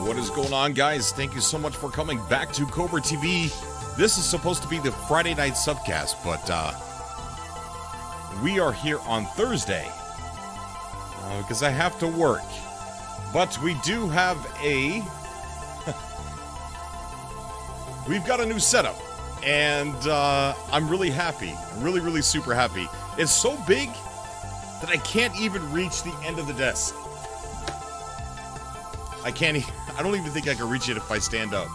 What is going on, guys? Thank you so much for coming back to Cobra TV. This is supposed to be the Friday night subcast, but we are here on Thursday because I have to work. But we do have a... We've got a new setup, and I'm really happy. Really super happy. It's so big that I can't even reach the end of the desk. I don't even think I can reach it if I stand up.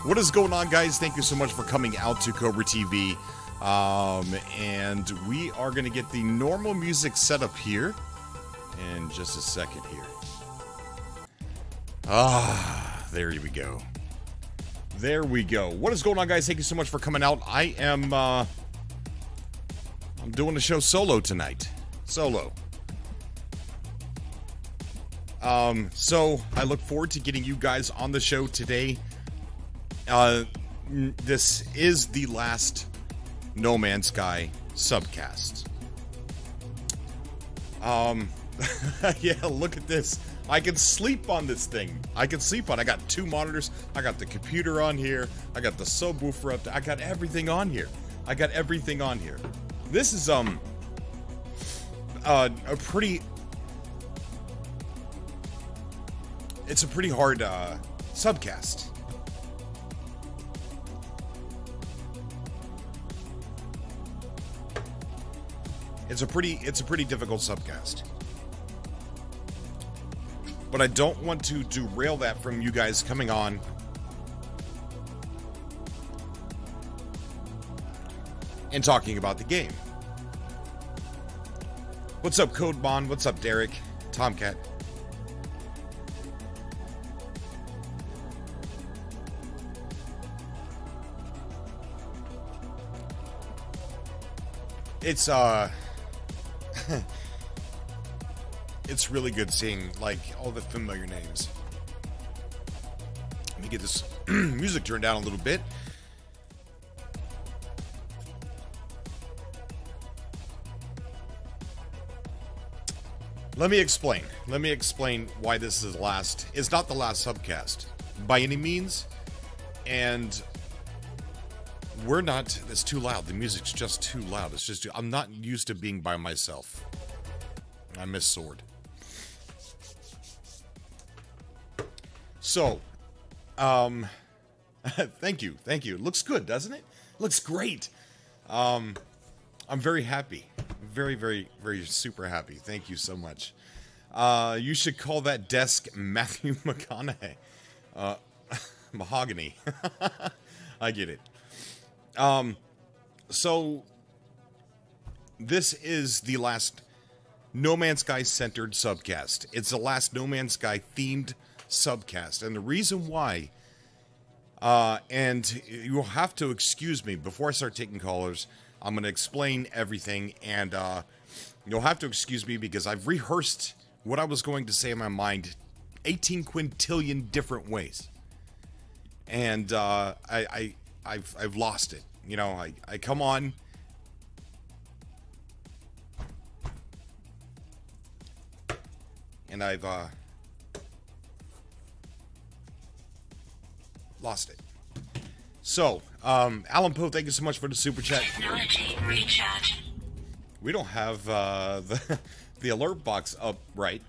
What is going on, guys? Thank you so much for coming out to Cobra TV. And we are going to get the normal music set up here in just a second here. There we go. There we go. What is going on, guys? Thank you so much for coming out. I'm doing the show solo tonight. Solo. So I look forward to getting you guys on the show today. This is the last No Man's Sky subcast. Yeah, look at this. I can sleep on this thing. I got two monitors. I got the computer on here. I got the subwoofer up there. I got everything on here. This is, a pretty... It's a pretty hard, subcast. It's a pretty difficult subcast. But I don't want to derail that from you guys coming on and talking about the game. What's up, Codebon? What's up, Derek? Tomcat. It's it's really good seeing, like, all the familiar names. Let me get this music turned down a little bit. Let me explain why this is last. It's not the last subcast by any means, and we're not. It's too loud. The music's just too loud. It's just. I'm not used to being by myself. I miss Sword. So, thank you. It looks good, doesn't it? Looks great. I'm very happy. Very super happy. Thank you so much. You should call that desk Matthew McConaughey. Mahogany. I get it. So this is the last No Man's Sky centered subcast. It's the last No Man's Sky themed subcast. And the reason why, and you'll have to excuse me before I start taking callers, I'm going to explain everything, and you'll have to excuse me because I've rehearsed what I was going to say in my mind 18 quintillion different ways. And I've lost it. You know, I come on and I've lost it. So, Alan Poe, thank you so much for the super chat. Technology recharge. We don't have the alert box up right.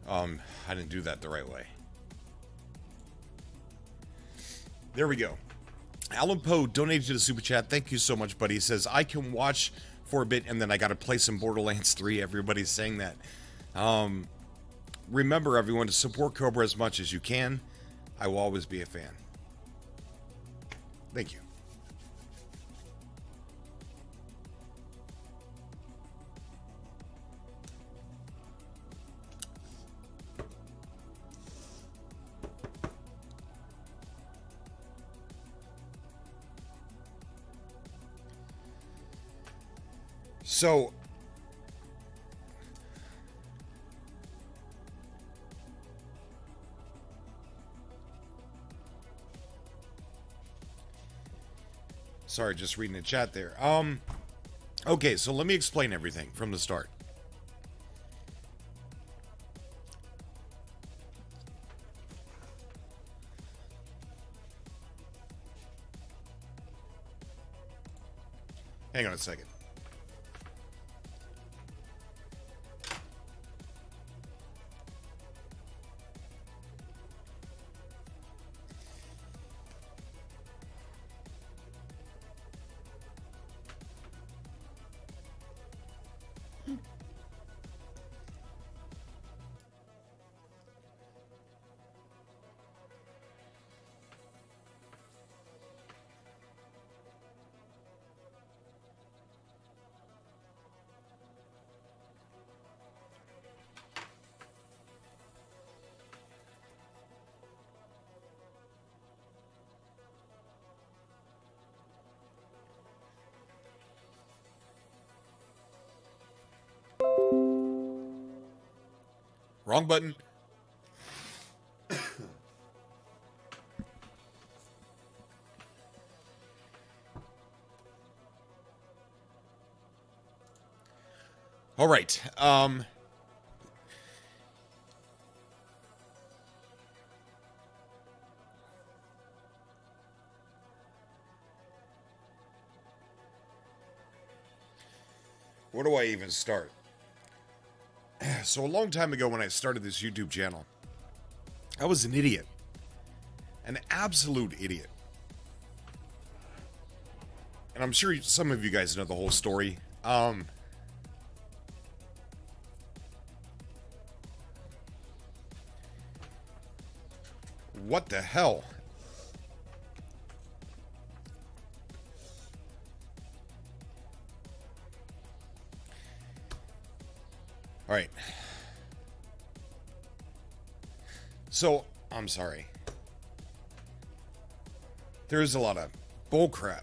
I didn't do that the right way. There we go. Alan Poe donated to the super chat. Thank you so much, buddy. He says, I can watch for a bit and then I got to play some Borderlands 3. Everybody's saying that. Remember, everyone, to support Cobra as much as you can. I will always be a fan. Thank you. So, sorry, just reading the chat there. Okay, so let me explain everything from the start. Hang on a second. Wrong button. All right. Where do I even start? So a long time ago when I started this YouTube channel, I was an idiot. An absolute idiot. And I'm sure some of you guys know the whole story. What the hell? All right. So, I'm sorry. There's a lot of bullcrap.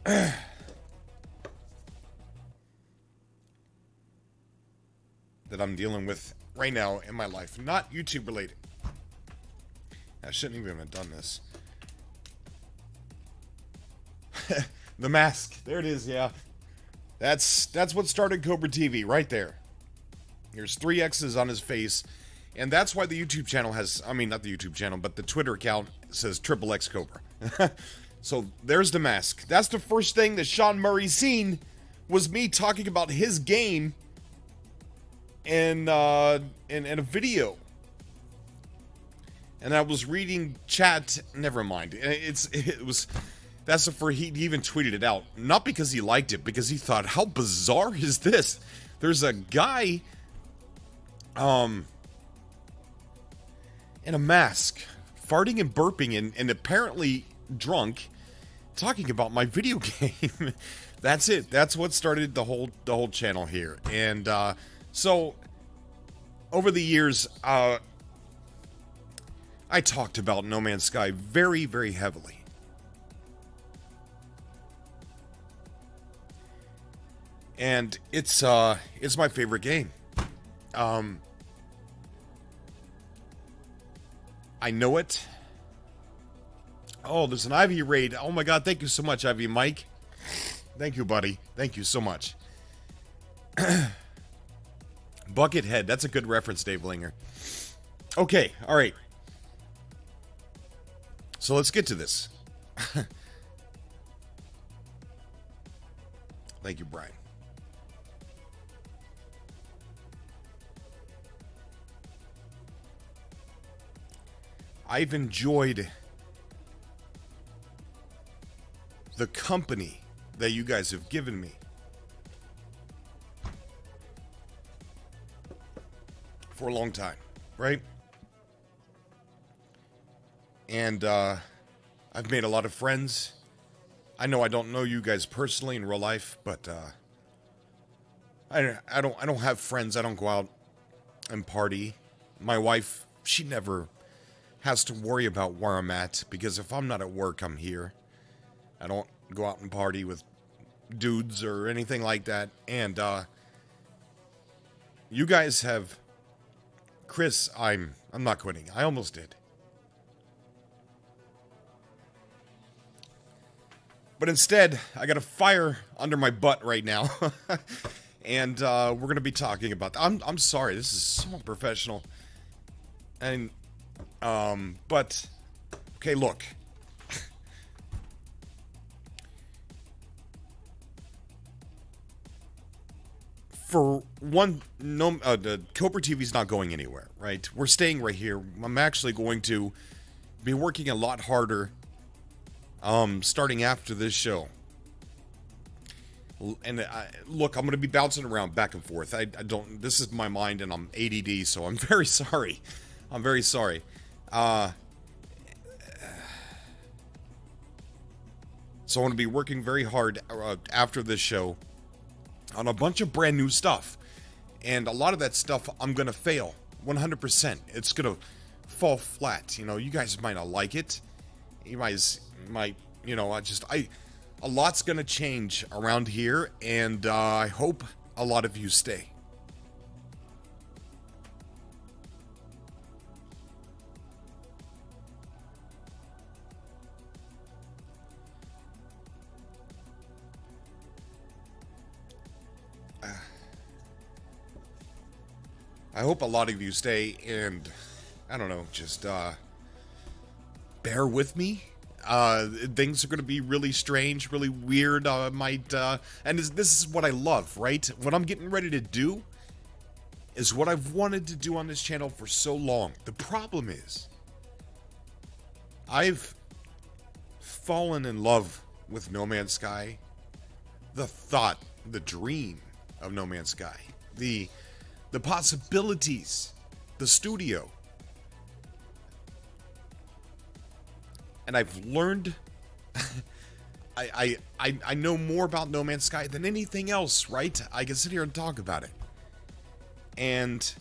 That I'm dealing with right now in my life. Not YouTube related. I shouldn't even have done this. The mask. There it is, yeah. That's what started Cobra TV, right there. There's 3 X's on his face, and that's why the YouTube channel has, I mean, not the YouTube channel, but the Twitter account says XXX Cobra. So, there's the mask. That's the first thing that Sean Murray seen, was me talking about his game in a video. And I was reading chat, never mind. That's the first, he even tweeted it out. Not because he liked it, because he thought, how bizarre is this? There's a guy, in a mask, farting and burping and apparently drunk, talking about my video game. That's it. That's what started the whole channel here. And, so, over the years, I talked about No Man's Sky very, very heavily. And it's my favorite game. I know it. Oh, there's an Ivy raid. Oh my god, thank you so much, Ivy Mike. Thank you, buddy. Thank you so much. Buckethead. That's a good reference, Dave Linger. Okay, alright. So let's get to this. Thank you, Brian. I've enjoyed the company that you guys have given me for a long time, right? And I've made a lot of friends. I know I don't know you guys personally in real life, but I don't have friends. I don't go out and party. My wife, she never has to worry about where I'm at, because if I'm not at work, I'm here. I don't go out and party with dudes or anything like that. And you guys have, Chris, I'm not quitting. I almost did. But instead, I got a fire under my butt right now. And we're going to be talking about that. I'm sorry, this is so unprofessional. And but okay, look. for one, no, the Cobra TV is not going anywhere, right? We're staying right here. I'm actually going to be working a lot harder, starting after this show. And look, I'm going to be bouncing around back and forth. I don't. This is my mind, and I'm ADD, so I'm very sorry. I'm very sorry. So I want to be working very hard after this show on a bunch of brand new stuff, and a lot of that stuff I'm going to fail 100%. It's going to fall flat. You know, you guys might not like it. You guys might, you know, a lot's gonna change around here, and I hope a lot of you stay. I hope a lot of you stay, and I don't know, just bear with me. Things are going to be really strange, really weird. And this is what I love, right? What I'm getting ready to do is what I've wanted to do on this channel for so long. The problem is, I've fallen in love with No Man's Sky. The thought, the dream of No Man's Sky. The possibilities. The studio. And I've learned, I know more about No Man's Sky than anything else, right? I can sit here and talk about it. And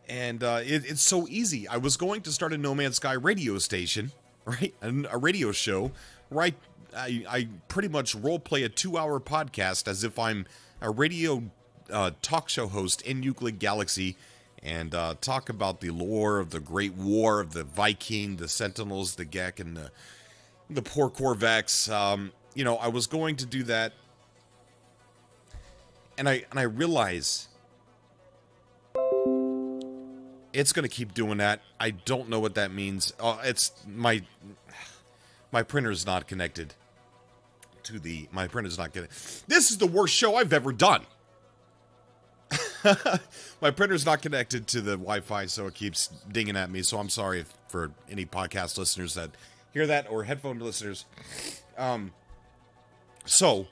it's so easy. I was going to start a No Man's Sky radio station, right? A radio show, right? I pretty much role-play a 2-hour podcast as if I'm a radio talk show host in Euclid Galaxy, and talk about the lore of the Great War of the Viking, the Sentinels, the Gek, and the poor Corvex. You know, I was going to do that, and I realize it's going to keep doing that. I don't know what that means. It's my printer's not connected to my printer's not connected. This is the worst show I've ever done. My printer's not connected to the Wi-Fi, so it keeps dinging at me. So I'm sorry for any podcast listeners that hear that, or headphone listeners. So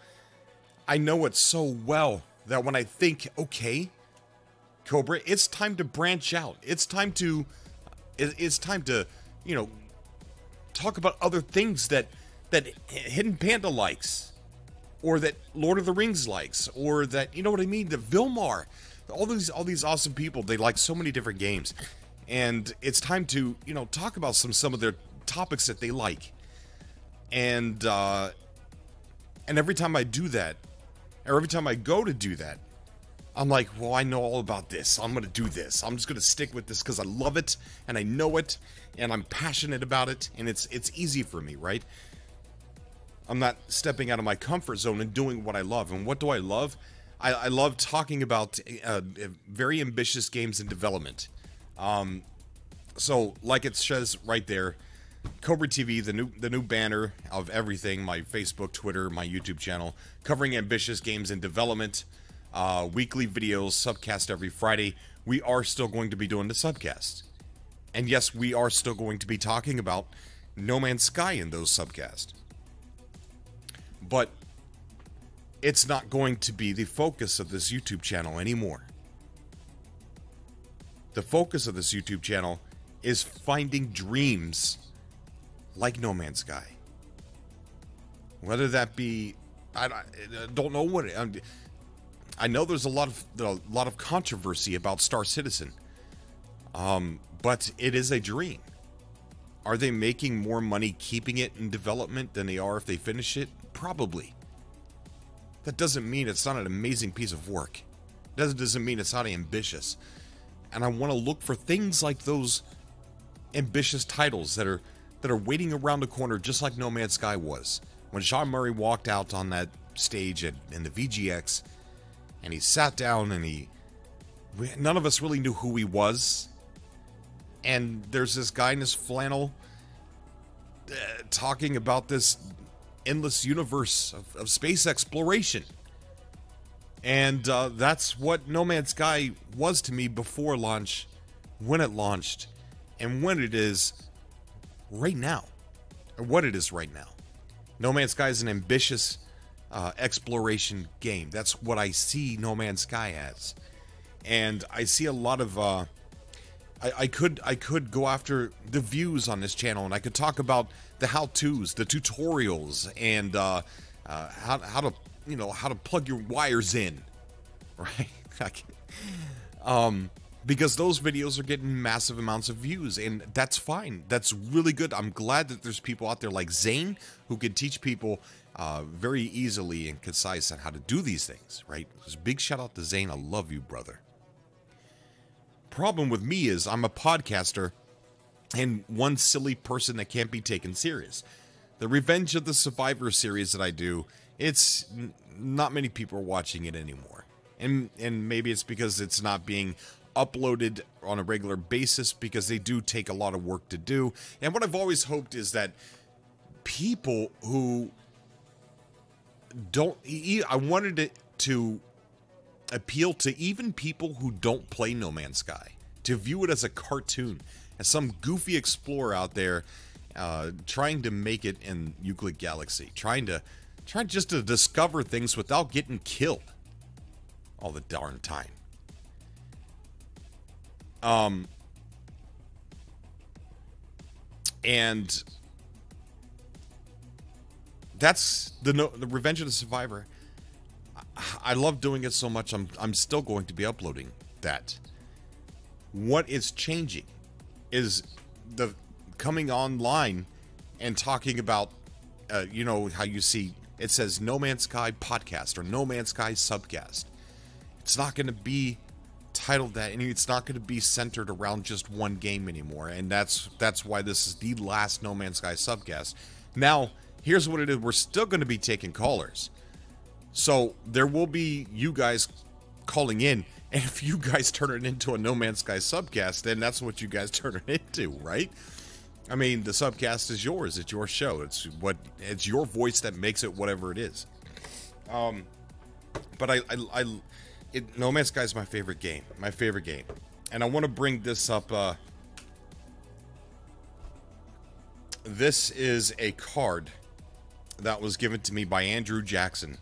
I know it so well that when I think, okay, Cobra, it's time to branch out. It's time to, you know, talk about other things that Hidden Panda likes, or that Lord of the Rings likes, or that, you know what I mean, that Vilmar. All these awesome people, they like so many different games, and it's time to, you know, talk about some of their topics that they like, and every time I do that, or every time I go to do that, I'm like, well, I know all about this. I'm gonna do this. I'm just gonna stick with this because I love it and I know it and I'm passionate about it, and it's easy for me, right? I'm not stepping out of my comfort zone and doing what I love. And what do I love? I love talking about very ambitious games in development. So, like it says right there, Cobra TV, the new banner of everything, my Facebook, Twitter, my YouTube channel, covering ambitious games in development, weekly videos, subcast every Friday. We are still going to be doing the subcast. And yes, we are still going to be talking about No Man's Sky in those subcasts. But it's not going to be the focus of this YouTube channel anymore. The focus of this YouTube channel is finding dreams like No Man's Sky. Whether that be, I don't know what I know there's a lot of controversy about Star Citizen, but it is a dream. Are they making more money keeping it in development than they are if they finish it? Probably. That doesn't mean it's not an amazing piece of work. That doesn't mean it's not ambitious. And I want to look for things like those ambitious titles that are waiting around the corner, just like No Man's Sky was. When Sean Murray walked out on that stage in the VGX, and he sat down, and none of us really knew who he was. And there's this guy in his flannel talking about this endless universe of space exploration. And that's what No Man's Sky was to me before launch, when it launched, and when it is right now. Or what it is right now. No Man's Sky is an ambitious exploration game. That's what I see No Man's Sky as. And I see a lot of... I could go after the views on this channel, and I could talk about the how-tos, the tutorials, and how to... you know, how to plug your wires in, right? Because those videos are getting massive amounts of views, and that's fine. That's really good. I'm glad that there's people out there like Zane who can teach people very easily and concise on how to do these things, right? Just big shout out to Zane. I love you, brother. Problem with me is I'm a podcaster and one silly person that can't be taken serious. The Revenge of the Survivor series that I do, it's not many people are watching it anymore. And maybe it's because it's not being uploaded on a regular basis, because they do take a lot of work to do. And what I've always hoped is that people who don't... I wanted it to appeal to even people who don't play No Man's Sky, to view it as a cartoon, as some goofy explorer out there trying to make it in Euclid Galaxy, trying just to discover things without getting killed all the darn time. And that's the Revenge of the Survivor. I love doing it so much. I'm still going to be uploading that. What is changing is the coming online and talking about, you know, how you see it says No Man's Sky Podcast or No Man's Sky Subcast. It's not going to be titled that, and it's not going to be centered around just one game anymore. And that's why this is the last No Man's Sky Subcast. Now, here's what it is. We're still going to be taking callers. So there will be you guys calling in, and if you guys turn it into a No Man's Sky Subcast, then that's what you guys turn it into, right? I mean, the Subcast is yours. It's your show. It's your voice that makes it whatever it is. But No Man's Sky is my favorite game. My favorite game. And I want to bring this up. This is a card that was given to me by Andrew Jackson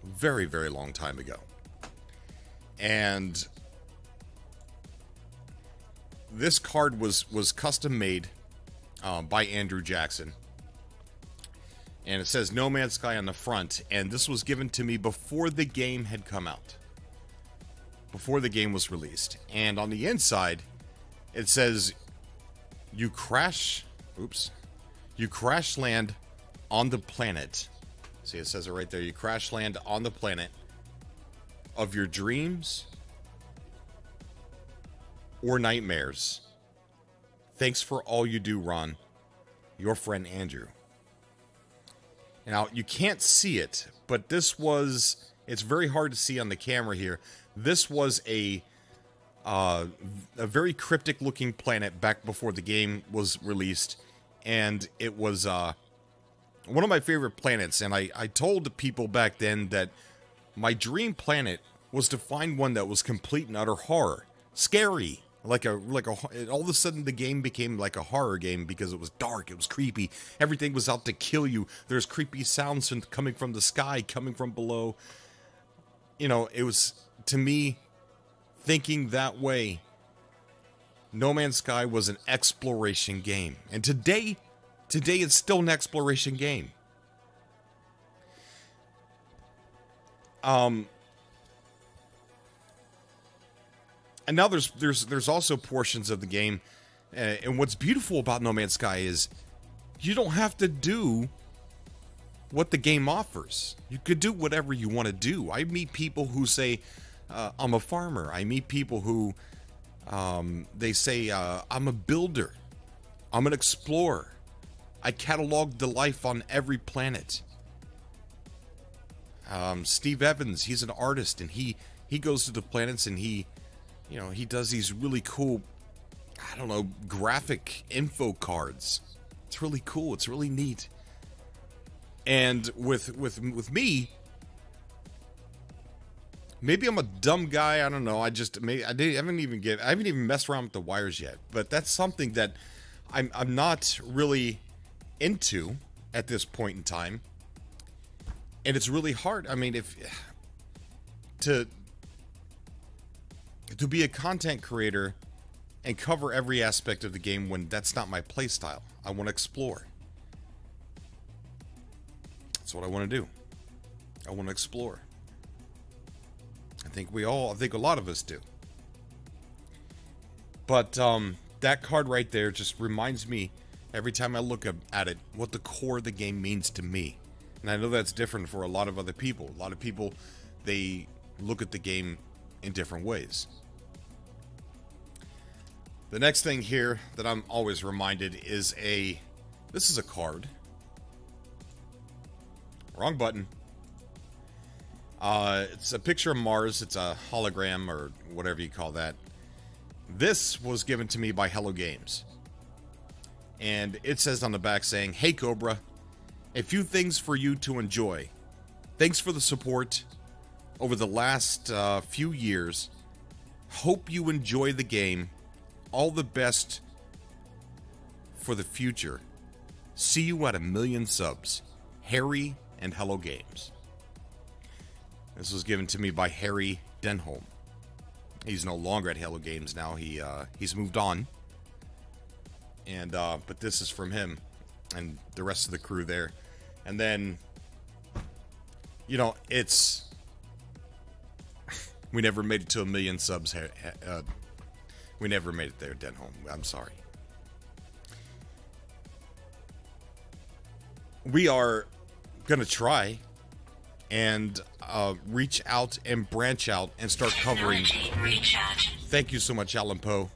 very, very long time ago. And this card was custom made by Andrew Jackson. And it says No Man's Sky on the front. And this was given to me before the game had come out. Before the game was released. And on the inside, it says, you crash land on the planet. See, it says it right there. You crash land on the planet of your dreams or nightmares. Thanks for all you do, Ron. Your friend Andrew. Now, you can't see it, but this was... It's very hard to see on the camera here. This was a very cryptic looking planet back before the game was released. And it was one of my favorite planets. And I told the people back then that my dream planet was to find one that was complete and utter horror. Scary. Like a all of a sudden the game became like a horror game because it was dark, it was creepy, everything was out to kill you. There's creepy sounds coming from the sky, coming from below. You know, it was, to me, thinking that way, No Man's Sky was an exploration game. And today it's still an exploration game. And now there's also portions of the game, and what's beautiful about No Man's Sky is you don't have to do what the game offers. You could do whatever you want to do. I meet people who say, I'm a farmer. I meet people who, they say, I'm a builder. I'm an explorer. I catalog the life on every planet. Steve Evans, he's an artist, and he goes to the planets and he does these really cool, I don't know, graphic info cards. It's really cool. It's really neat. And with me, Maybe I'm a dumb guy. I don't know. I haven't even messed around with the wires yet. But that's something that I'm not really into at this point in time, and it's really hard. I mean, if to be a content creator and cover every aspect of the game when that's not my play style. I want to explore. That's what I want to do. I want to explore. I think a lot of us do. But that card right there just reminds me every time I look at it what the core of the game means to me. And I know that's different for a lot of other people. A lot of people, they look at the game in different ways. The next thing here that I'm always reminded is this is a card. Wrong button. It's a picture of Mars. It's a hologram or whatever you call that. This was given to me by Hello Games. And it says on the back saying, "Hey Cobra, a few things for you to enjoy. Thanks for the support over the last few years. Hope you enjoy the game. All the best for the future. See you at 1,000,000 subs. Harry and Hello Games." This was given to me by Harry Denholm. He's no longer at Hello Games now. He's moved on. And but this is from him and the rest of the crew there. And then, you know, it's we never made it to 1,000,000 subs. We never made it there, Denholm. I'm sorry. We are gonna try and reach out and branch out and start covering. Thank you so much, Alan Poe.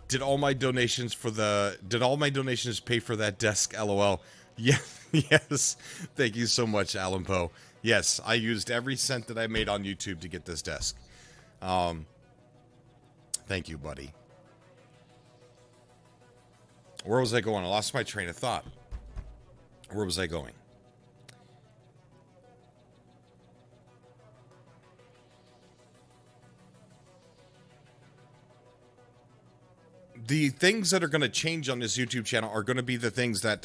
Did all my donations pay for that desk? LOL. Yeah, yes. Thank you so much, Alan Poe. Yes, I used every cent that I made on YouTube to get this desk. Thank you, buddy. Where was I going? I lost my train of thought. Where was I going? The things that are going to change on this YouTube channel are going to be the things that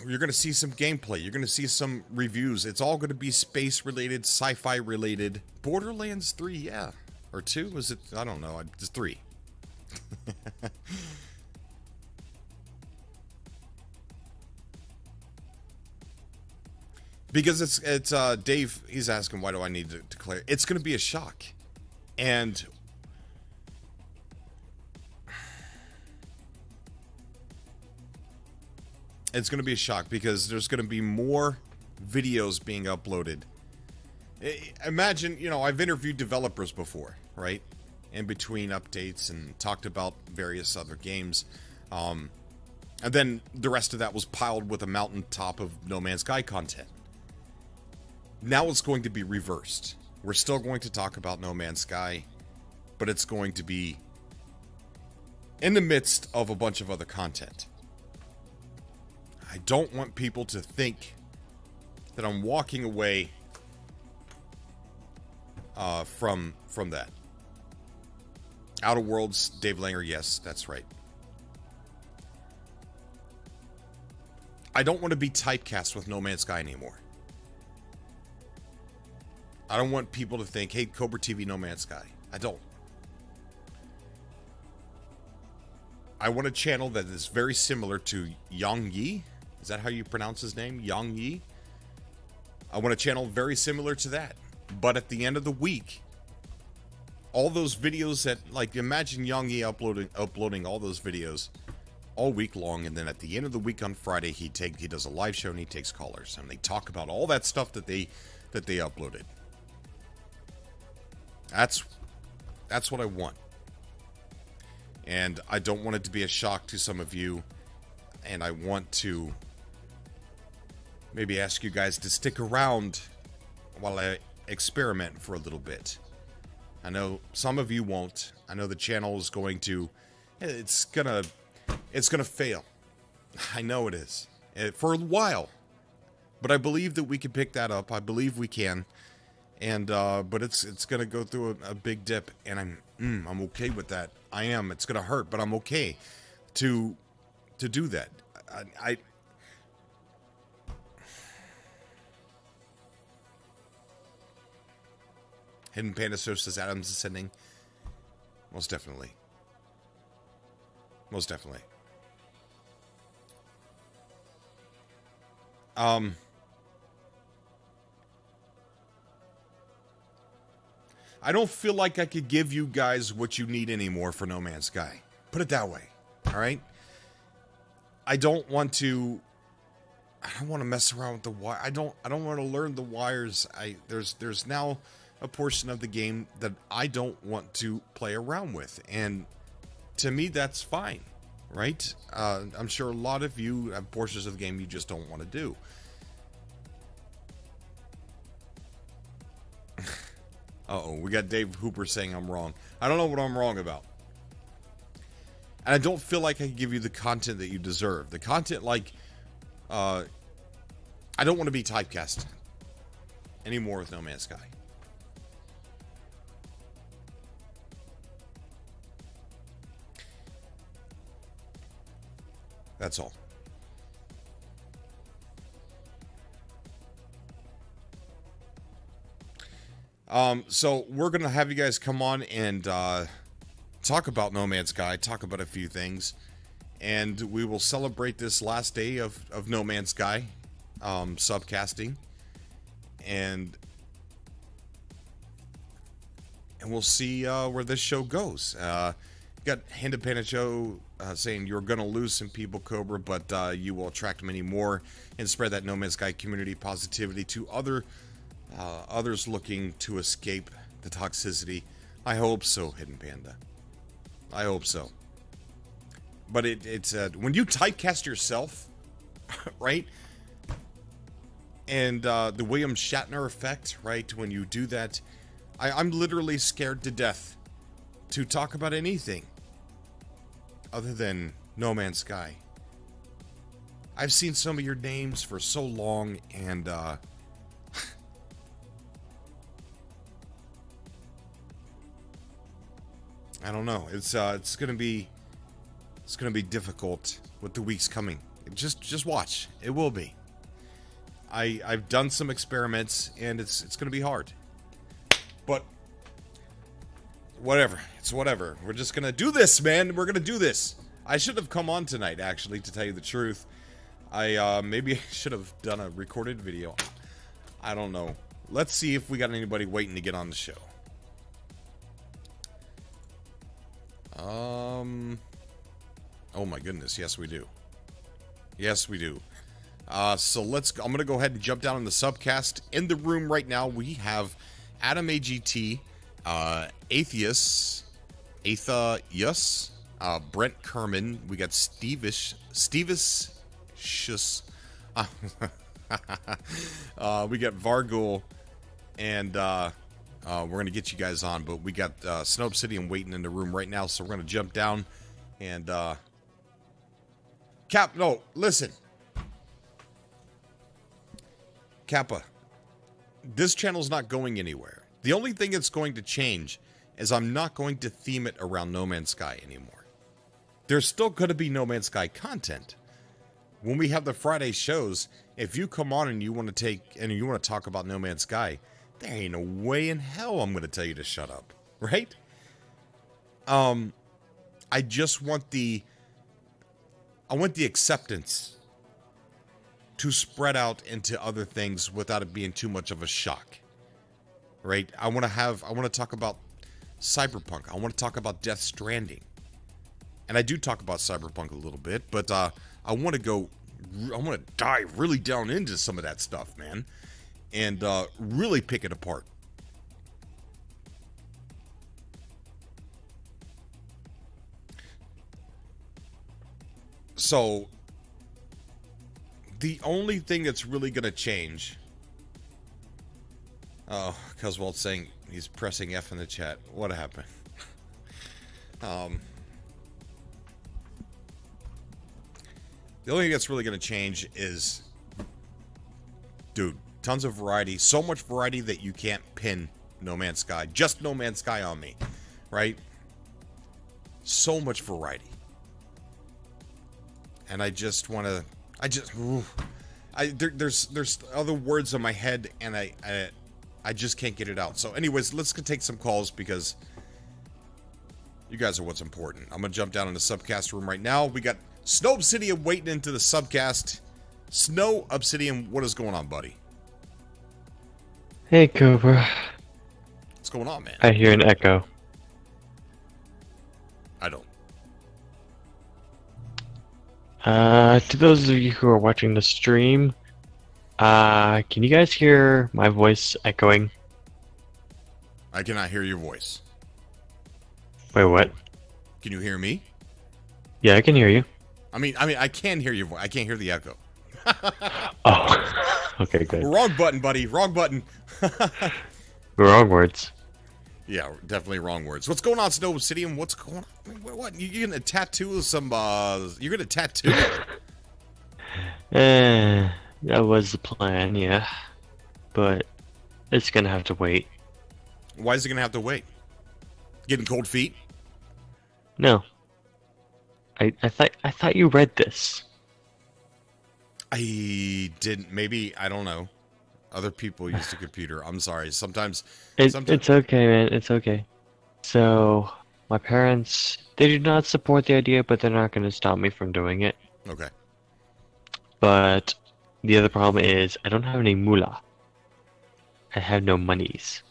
you're going to see some gameplay, you're going to see some reviews. It's all going to be space related, sci-fi related. Borderlands 3, yeah, or 2, was it? I don't know. It's 3. Because it's Dave, he's asking, why do I need to declare? It's going to be a shock. And it's going to be a shock because there's going to be more videos being uploaded. Imagine, you know, I've interviewed developers before, right? In between updates and talked about various other games. And then the rest of that was piled with a mountaintop of No Man's Sky content. Now it's going to be reversed. We're still going to talk about No Man's Sky, but it's going to be in the midst of a bunch of other content. I don't want people to think that I'm walking away from that. Outer Worlds, Dave Langer, yes, that's right. I don't want to be typecast with No Man's Sky anymore. I don't want people to think, hey, Cobra TV, No Man's Sky. I don't. I want a channel that is very similar to Yang Yi. Is that how you pronounce his name? Yang Yi? I want a channel very similar to that. But at the end of the week, all those videos that, like, imagine Yang Yi uploading all those videos all week long, and then at the end of the week on Friday, he does a live show and he takes callers, and they talk about all that stuff that they uploaded. That's what I want. And I don't want it to be a shock to some of you, and I want to maybe ask you guys to stick around while I experiment for a little bit. I know some of you won't. I know the channel is going to, it's gonna fail. I know it is. For a while. But I believe that we can pick that up. I believe we can. And, but it's gonna go through a big dip, and I'm okay with that. I am. It's gonna hurt, but I'm okay to do that. Hidden Panda Source says Adam's ascending. Most definitely. Most definitely. I don't feel like I could give you guys what you need anymore for No Man's Sky. Put it that way. All right? I don't want to mess around with the wire. I don't want to learn the wires. There's now a portion of the game that I don't want to play around with, and to me that's fine, right? I'm sure a lot of you have portions of the game you just don't want to do. Uh-oh, we got Dave Hooper saying I'm wrong. I don't know what I'm wrong about. And I don't feel like I can give you the content that you deserve. The content, like, I don't want to be typecast anymore with No Man's Sky. That's all. So we're going to have you guys come on and talk about No Man's Sky, talk about a few things, and we will celebrate this last day of No Man's Sky subcasting, and we'll see where this show goes. Got Hidden Panda Joe saying you're going to lose some people, Cobra, but you will attract many more and spread that No Man's Sky community positivity to others looking to escape the toxicity. I hope so, Hidden Panda. I hope so. But it's when you typecast yourself, right? And the William Shatner effect, right? When you do that, I'm literally scared to death to talk about anything other than No Man's Sky. I've seen some of your names for so long, and I don't know. It's gonna be difficult with the weeks coming. Just watch. It will be. I've done some experiments, and it's gonna be hard. But whatever. It's whatever. We're just gonna do this, man. We're gonna do this. I should have come on tonight, actually, to tell you the truth. Maybe I should have done a recorded video. I don't know. Let's see if we got anybody waiting to get on the show. Oh my goodness, yes we do. Yes we do. So I'm gonna go ahead and jump down in the subcast. In the room right now, we have Adam AGT, Atheus, Brent Kerman. We got Stevis, we got Vargul, and we're gonna get you guys on, but we got Snow Obsidian waiting in the room right now, so we're gonna jump down and listen, Kappa, this channel's not going anywhere. The only thing that's going to change is I'm not going to theme it around No Man's Sky anymore. There's still going to be No Man's Sky content. When we have the Friday shows, if you come on and you want to talk about No Man's Sky, there ain't no way in hell I'm going to tell you to shut up, right? I just want the acceptance to spread out into other things without it being too much of a shock, right? I want to talk about Cyberpunk. I want to talk about Death Stranding. And I do talk about Cyberpunk a little bit, but I want to dive really down into some of that stuff, man, and really pick it apart. So the only thing that's really going to change... Oh, Coswald's saying he's pressing F in the chat. What happened? The only thing that's really going to change is Dude, tons of variety. So much variety that you can't pin No Man's Sky. Just No Man's Sky on me, right? So much variety. And I just want to... There's other words in my head, and I just can't get it out. So anyways, let's take some calls because you guys are what's important. I'm going to jump down in the Subcast room right now. We got Snow Obsidian waiting into the Subcast. Snow Obsidian, what is going on, buddy? Hey, Cobra. What's going on, man? I hear an echo. I don't. To those of you who are watching the stream, can you guys hear my voice echoing? I cannot hear your voice. Wait, what? Can you hear me? Yeah, I can hear you. I mean, I can hear your voice. I can't hear the echo. Oh, okay, good. Wrong button, buddy. Wrong button. Wrong words. Yeah, definitely wrong words. What's going on, Snow Obsidian? What's going on? What? You gonna tattoo some? You're gonna tattoo? That was the plan, yeah. But it's gonna have to wait. Why is it gonna have to wait? Getting cold feet? No. I thought you read this. I didn't. Maybe I don't know. Other people use the computer. I'm sorry. Sometimes It's okay, man. It's okay. So my parents, they do not support the idea, but they're not going to stop me from doing it. Okay. But the other problem is I don't have any moolah. I have no monies.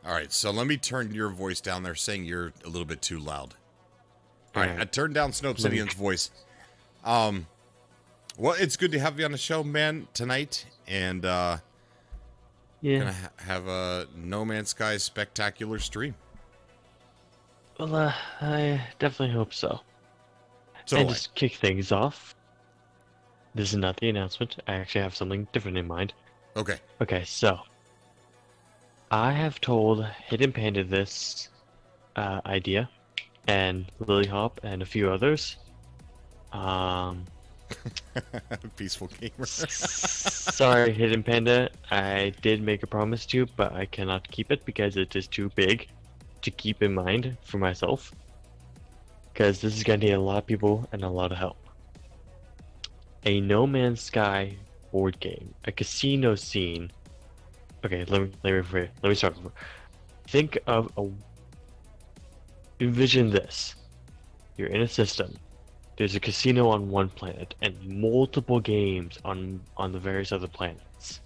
All right. So let me turn your voice down. They're saying you're a little bit too loud. All right. I turned down Snow Obsidian's voice. Well, it's good to have you on the show, man, tonight, and Yeah. gonna have a No Man's Sky spectacular stream. Well, I definitely hope so. So And just kick things off. This is not the announcement. I actually have something different in mind. okay. Okay, so I have told Hidden Panda this idea, and Lily Hop, and a few others. Peaceful gamer. Sorry, Hidden Panda. I did make a promise to you, but I cannot keep it because it is too big to keep in mind for myself. Because this is going to need a lot of people and a lot of help. A No Man's Sky board game, a casino scene. Okay, let me start over. Think of envision this. You're in a system. There's a casino on one planet and multiple games on the various other planets.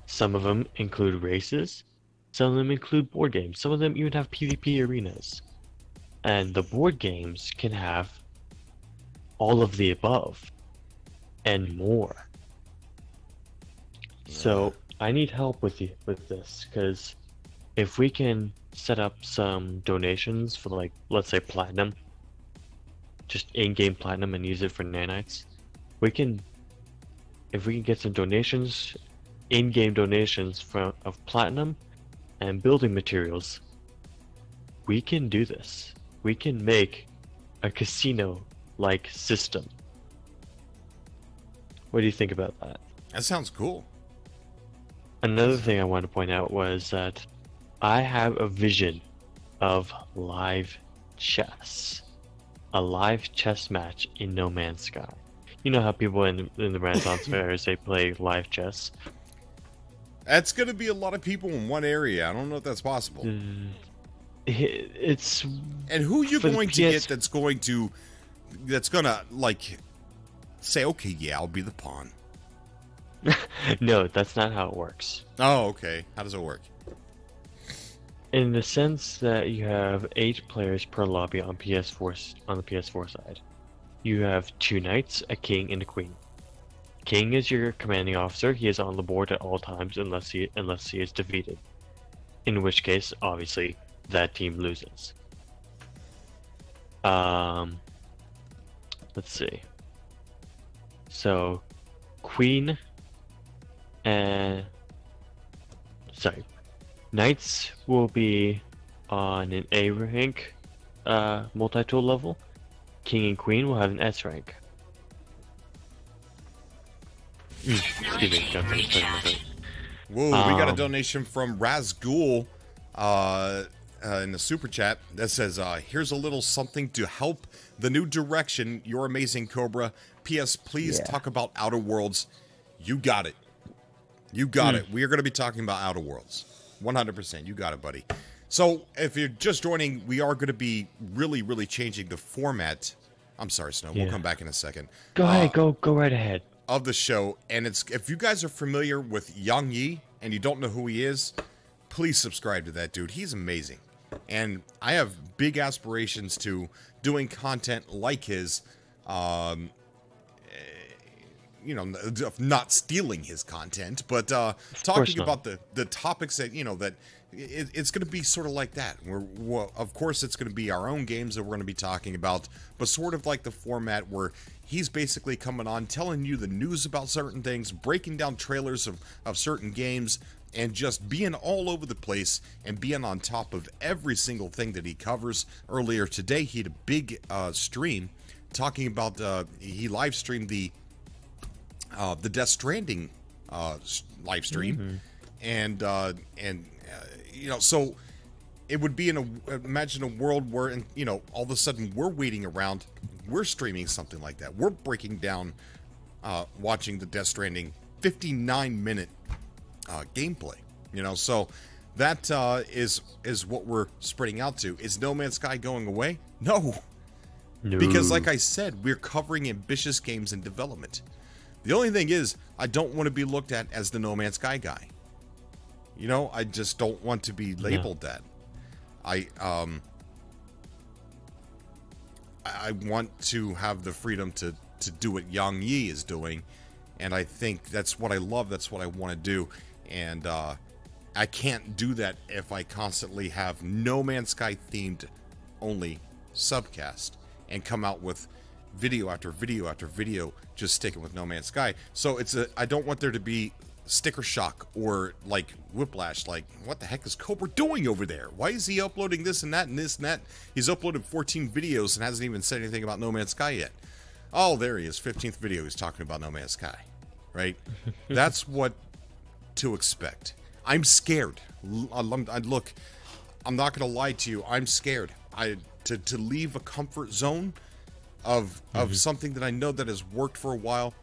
Some of them include races, some of them include board games, some of them even have PvP arenas. And the board games can have all of the above and more. So I need help with this, because if we can set up some donations for, like, let's say platinum, just in-game platinum, and use it for nanites, if we can get some donations, in-game donations of platinum and building materials, we can do this. We can make a casino-like system. What do you think about that? That sounds cool. Another thing I want to point out was that I have a vision of live chess. A live chess match in No Man's Sky. You know how people in the Renaissance fairs, they play live chess? That's going to be a lot of people in one area. I don't know if that's possible. It's... And who are you going to get that's going to, like, say, okay, yeah, I'll be the pawn? No, that's not how it works. Oh, okay. How does it work? In the sense that you have 8 players per lobby on the PS4 side. You have 2 knights, a king, and a queen. King is your commanding officer. He is on the board at all times unless he is defeated. In which case, obviously, that team loses. Let's see. So, queen and knights will be on an A rank multi-tool level. King and queen will have an S rank. Excuse me, got finished talking about that. Whoa, we got a donation from Razgul in the super chat that says, here's a little something to help the new direction. You're amazing, Cobra. P.S. Please talk about Outer Worlds. You got it. You got it. We are going to be talking about Outer Worlds. 100%. You got it, buddy. So, if you're just joining, we are going to be really changing the format. I'm sorry, Snow. We'll come back in a second. Go ahead. Go right ahead. Of the show, and it's if you guys are familiar with Yang Yi and you don't know who he is, please subscribe to that dude. He's amazing, and I have big aspirations to doing content like his. You know, not stealing his content, but talking about the topics that that it's going to be sort of like that. Of course, it's going to be our own games that we're going to be talking about, but sort of like the format where he's basically coming on, telling you the news about certain things, breaking down trailers of certain games, and just being all over the place and being on top of every single thing that he covers. Earlier today, he had a big stream talking about, he live streamed the Death Stranding live stream, and you know, so it would be imagine a world where, all of a sudden we're waiting around, we're streaming something like that. We're breaking down, watching the Death Stranding 59-minute gameplay. So that is what we're spreading out to. Is No Man's Sky going away? No, because like I said, we're covering ambitious games in development. The only thing is, I don't want to be looked at as the No Man's Sky guy. I just don't want to be labeled that. I want to have the freedom to do what Yang Yi is doing, and I think that's what I love, that's what I want to do, and I can't do that if I constantly have No Man's Sky themed only subcast and come out with video after video after video just sticking with No Man's Sky. So I don't want there to be sticker shock or like whiplash, like what the heck is Cobra doing over there? Why is he uploading this and that and this and that? He's uploaded 14 videos and hasn't even said anything about No Man's Sky yet. Oh, there he is, 15th video, he's talking about No Man's Sky, right? That's what to expect. I'm scared. Look, I'm not gonna lie to you, I'm scared. To leave a comfort zone of something that I know that has worked for a while,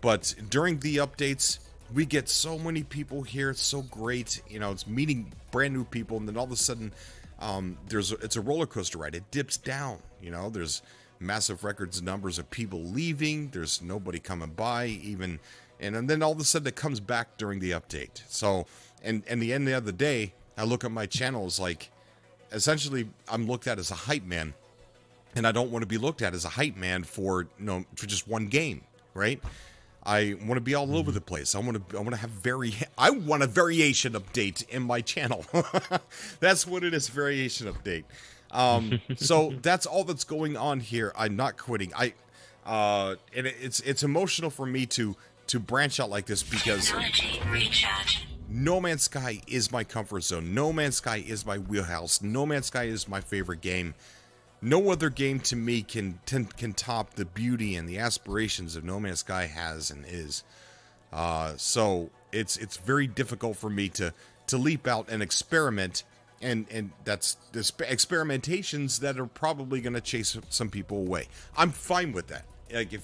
but during the updates we get so many people here. It's so great, it's meeting brand new people, and then all of a sudden it's a roller coaster ride. It dips down, there's massive records numbers of people leaving, there's nobody coming by even, and then all of a sudden it comes back during the update. So and the end of the day, I look at my channel as like, essentially I'm looked at as a hype man. And I don't want to be looked at as a hype man for just one game, right? I want to be all over the place. I want to have I want a variation update in my channel. That's what it is, variation update. So that's all that's going on here. I'm not quitting. And it's emotional for me to branch out like this because No Man's Sky is my comfort zone. No Man's Sky is my wheelhouse. No Man's Sky is my favorite game. No other game to me can top the beauty and the aspirations that No Man's Sky has and is. So it's very difficult for me to leap out and experiment, and that's experimentations that are probably going to chase some people away. I'm fine with that. Like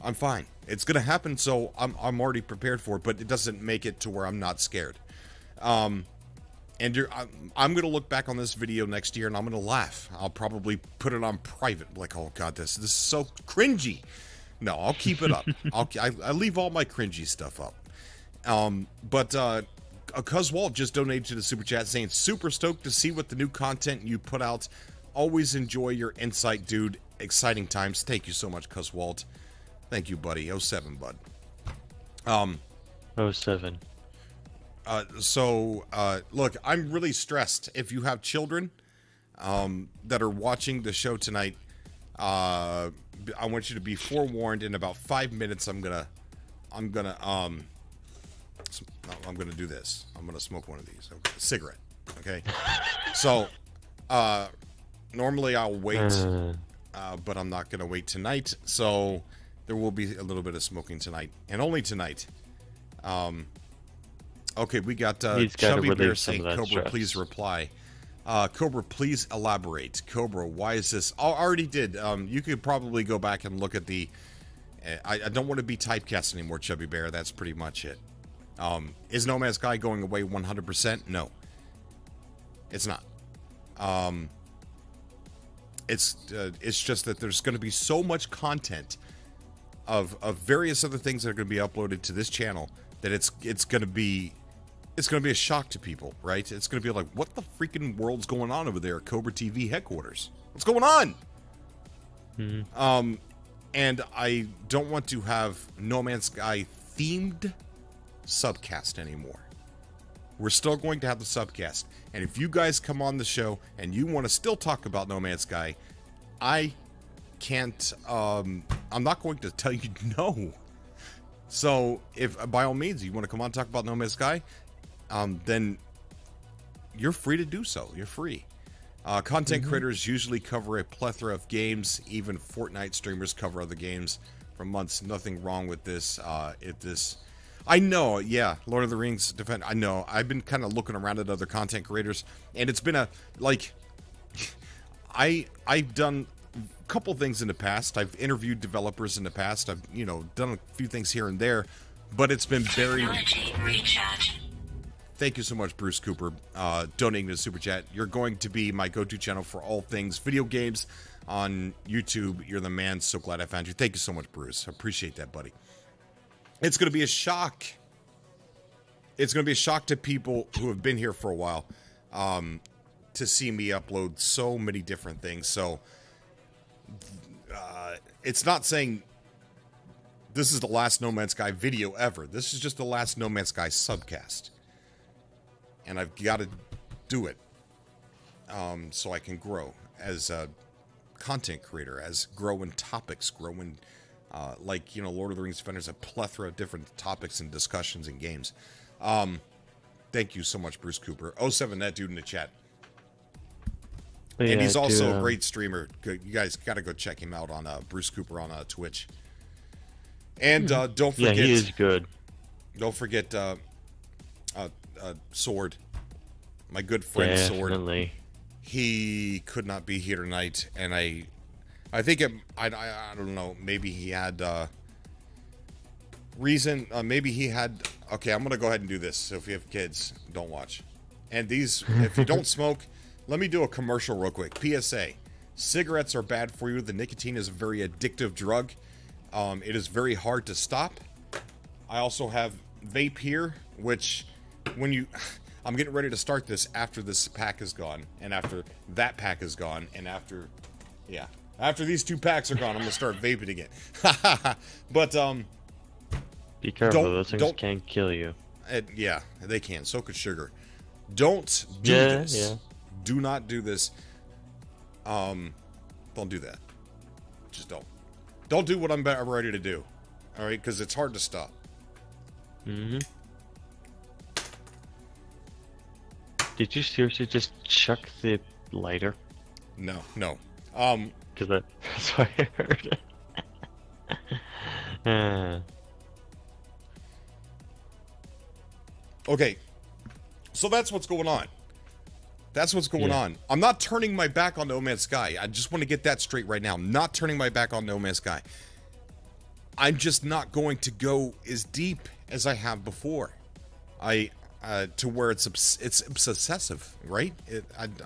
I'm fine. It's going to happen, so I'm already prepared for it. But it doesn't make it to where I'm not scared. And I'm going to look back on this video next year and I'm going to laugh. I'll probably put it on private. Like, oh God, this is so cringy. No, I'll keep it up. I leave all my cringy stuff up. But Cuz Walt just donated to the super chat saying, super stoked to see what the new content you put out. Always enjoy your insight, dude. Exciting times. Thank you so much, Cuz Walt. Thank you, buddy. 07, bud. 07. Look, I'm really stressed. If you have children that are watching the show tonight, I want you to be forewarned. In about 5 minutes, I'm gonna do this. I'm gonna smoke one of these. Okay, cigarette. Okay. So, normally I'll wait, but I'm not gonna wait tonight. So there will be a little bit of smoking tonight, and only tonight. Okay, we got He's gotta Chubby Bear relieve some saying, of that Cobra, stress. please reply. Cobra, please elaborate. Cobra, why is this? I already did. You could probably go back and look at the... I don't want to be typecast anymore, Chubby Bear. That's pretty much it. Is No Man's Sky going away 100%? No. It's not. It's just that there's going to be so much content of various other things that are going to be uploaded to this channel that it's going to be a shock to people, right? It's going to be like, what the freaking world's going on over there at Cobra TV headquarters? What's going on? Mm-hmm. And I don't want to have No Man's Sky themed subcast anymore. We're still going to have the subcast. And if you guys come on the show and you want to still talk about No Man's Sky, I can't, I'm not going to tell you no. So if by all means you want to come on and talk about No Man's Sky, then you're free to do so. You're free. Content creators usually cover a plethora of games. Even Fortnite streamers cover other games for months. Nothing wrong with this. I know, yeah, Lord of the Rings Defend. I know. I've been kind of looking around at other content creators, and it's been I've done a couple things in the past. I've interviewed developers in the past. I've, done a few things here and there, but it's been very... Technology recharge. Thank you so much, Bruce Cooper, donating to the Super Chat. You're going to be my go-to channel for all things video games on YouTube. You're the man. So glad I found you. Thank you so much, Bruce. I appreciate that, buddy. It's going to be a shock. It's going to be a shock to people who have been here for a while to see me upload so many different things. So it's not saying this is the last No Man's Sky video ever. This is just the last No Man's Sky subcast. And I've got to do it so I can grow as a content creator, as grow in topics, grow in, Lord of the Rings Defenders, a plethora of different topics and discussions and games. Thank you so much, Bruce Cooper. 07, that dude in the chat. Yeah, and he's also a great streamer. You guys got to go check him out on Bruce Cooper on Twitch. And don't forget... Yeah, he is good. Don't forget... Sword, my good friend Definitely. Sword. He could not be here tonight, and I think I don't know. Maybe he had reason. Maybe he had. Okay, I'm gonna go ahead and do this. So if you have kids, don't watch. And these, if you don't smoke, let me do a commercial real quick. PSA: cigarettes are bad for you. The nicotine is a very addictive drug. It is very hard to stop. I also have vape here, which. I'm getting ready to start this after this pack is gone, and after that pack is gone, and after these 2 packs are gone, I'm gonna start vaping again. But be careful; those things can kill you. Yeah, they can. So could sugar. Don't do this. Yeah. Do not do this. Don't do that. Just don't. Don't do what I'm ready to do. All right, because it's hard to stop. Mm-hmm. Did you seriously just chuck the lighter? No. Because that's what I heard. Okay, so that's what's going on. That's what's going on. I'm not turning my back on No Man's Sky. I just want to get that straight right now. I'm not turning my back on No Man's Sky. I'm just not going to go as deep as I have before. To where it's obsessive, right?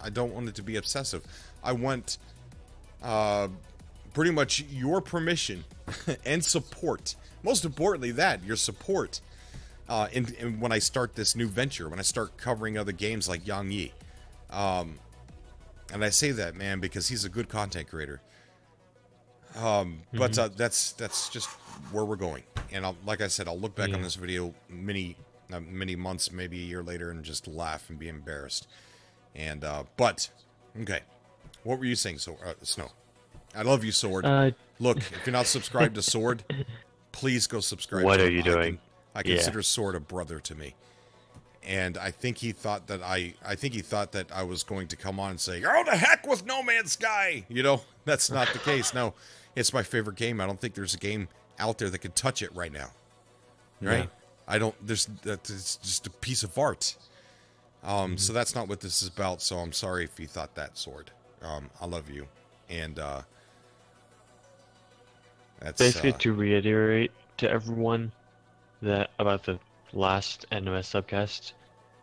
I don't want it to be obsessive. I want pretty much your permission and support. Most importantly, your support. In when I start this new venture, when I start covering other games like Yang Yi, and I say that, man, because he's a good content creator. But that's just where we're going. And like I said, I'll look back on this video many months, maybe a year later, and just laugh and be embarrassed. And but okay, what were you saying, Snow? I love you, Sword. Look, if you're not subscribed to Sword, please go subscribe. What are you doing? I consider Sword a brother to me, and I think he thought that I was going to come on and say, "Oh, the heck with No Man's Sky." That's not the case. No, it's my favorite game. I don't think there's a game out there that could touch it right now. Right? I don't. It's just a piece of art. So that's not what this is about. So I'm sorry if you thought that, Sword. I love you, and that's Basically, to reiterate to everyone that about the last NOS subcast,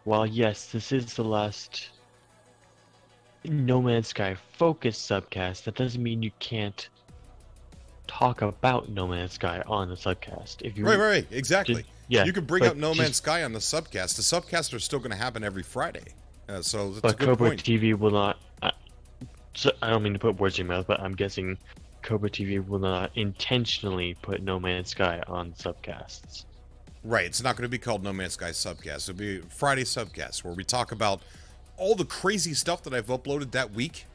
while yes, this is the last No Man's Sky focused subcast, that doesn't mean you can't talk about No Man's Sky on the subcast. If you right, exactly. yeah, you can bring up No Man's Sky on the subcast. The subcasts are still going to happen every Friday, so that's a good Cobra point. TV will not. So I don't mean to put words in your mouth, but I'm guessing Cobra TV will not intentionally put No Man's Sky on subcasts. Right, it's not going to be called No Man's Sky Subcast. It'll be Friday Subcast, where we talk about all the crazy stuff that I've uploaded that week.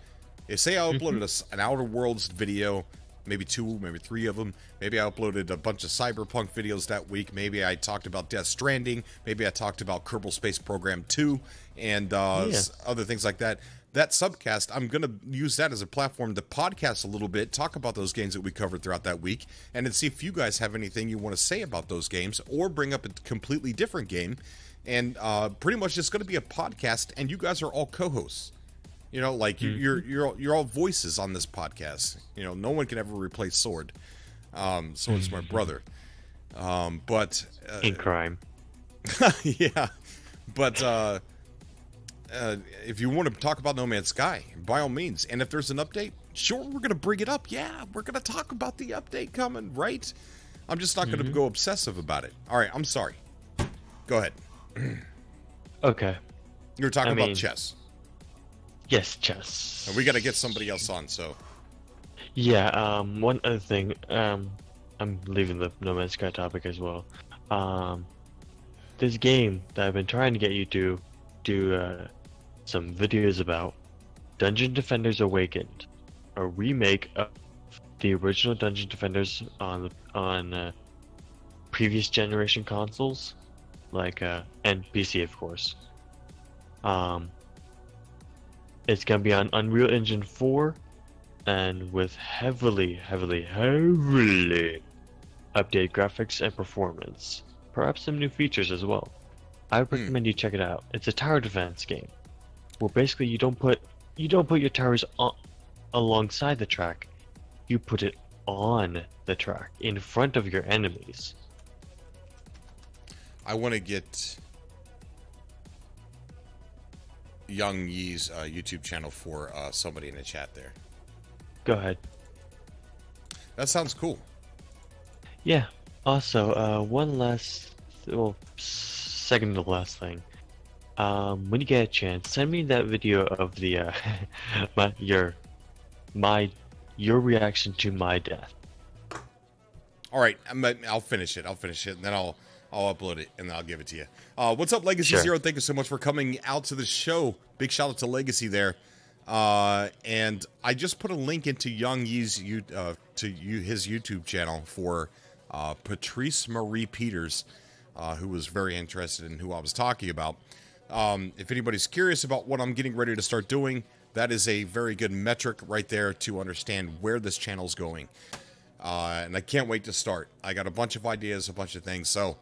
If say I uploaded an Outer Worlds video, maybe 2, maybe 3 of them. Maybe I uploaded a bunch of Cyberpunk videos that week. Maybe I talked about Death Stranding. Maybe I talked about Kerbal Space Program 2 and other things like that. That subcast, I'm going to use that as a platform to podcast a little bit, talk about those games that we covered throughout that week, and then see if you guys have anything you want to say about those games, or bring up a completely different game. And pretty much it's going to be a podcast, and you guys are all co-hosts. You know, like you're all voices on this podcast. You know, no one can ever replace Sword. Sword's my brother. But in crime. yeah, but if you want to talk about No Man's Sky, by all means. And if there's an update, sure, we're going to bring it up. Yeah, we're going to talk about the update coming, right? I'm just not going to go obsessive about it. All right, I'm sorry. Go ahead. Okay. You were talking about chess. Yes, chess. And we got to get somebody else on, so. Yeah, one other thing. I'm leaving the No Man's Sky topic as well. This game that I've been trying to get you to do some videos about, Dungeon Defenders Awakened, a remake of the original Dungeon Defenders on previous generation consoles, like and PC, of course. It's gonna be on Unreal Engine 4, and with heavily updated graphics and performance, perhaps some new features as well. I would recommend you check it out. It's a tower defense game, where basically you don't put your towers alongside the track, you put it on the track in front of your enemies. I want to get Young Yee's YouTube channel for somebody in the chat there. Go ahead. That sounds cool. Yeah. Also, one last, well, second to last thing. When you get a chance, send me that video of the your reaction to my death. All right, I'll finish it. And then I'll upload it and then I'll give it to you. What's up, Legacy Zero? Thank you so much for coming out to the show. Big shout out to Legacy there. And I just put a link into Young Yee's his YouTube channel for Patrice Marie Peters, who was very interested in who I was talking about. If anybody's curious about what I'm getting ready to start doing, that is a very good metric right there to understand where this channel's going. And I can't wait to start. I got a bunch of ideas, a bunch of things. So,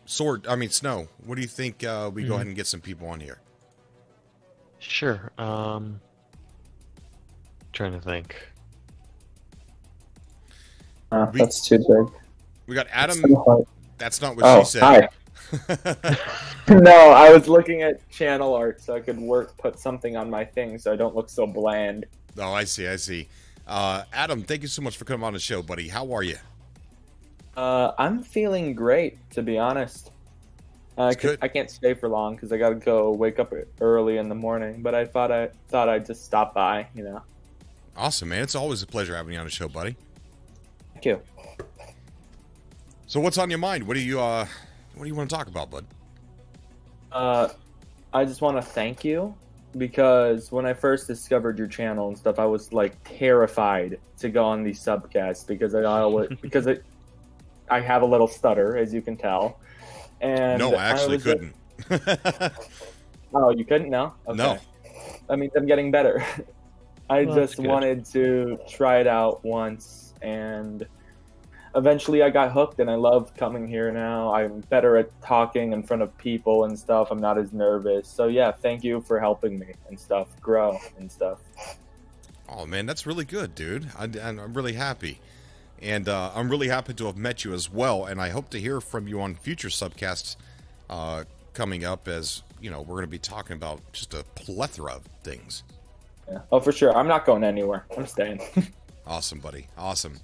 Snow, what do you think we go ahead and get some people on here? Sure. Trying to think. That's too big. We got Adam. That's not what she said. Hi. No, I was looking at channel art so I could put something on my thing so I don't look so bland. Oh, I see. Adam, thank you so much for coming on the show, buddy. How are you? I'm feeling great, to be honest. I can't stay for long because I gotta go wake up early in the morning. But I thought I'd just stop by, you know. Awesome, man. It's always a pleasure having you on the show, buddy. Thank you. So, what's on your mind? What do you want to talk about, bud? I just want to thank you because when I first discovered your channel and stuff, I was like terrified to go on these subcasts because I have a little stutter, as you can tell. And no, I actually couldn't. Oh, you couldn't? No? Okay. No. That means I'm getting better. I just wanted to try it out once, and eventually I got hooked, and I love coming here now. I'm better at talking in front of people and stuff. I'm not as nervous. So yeah, thank you for helping me and stuff grow and stuff. Oh man, that's really good, dude. I'm really happy. And I'm really happy to have met you as well, and I hope to hear from you on future subcasts coming up, as, you know, we're going to be talking about just a plethora of things. Yeah. Oh, for sure. I'm not going anywhere. I'm staying. Awesome, buddy. Awesome.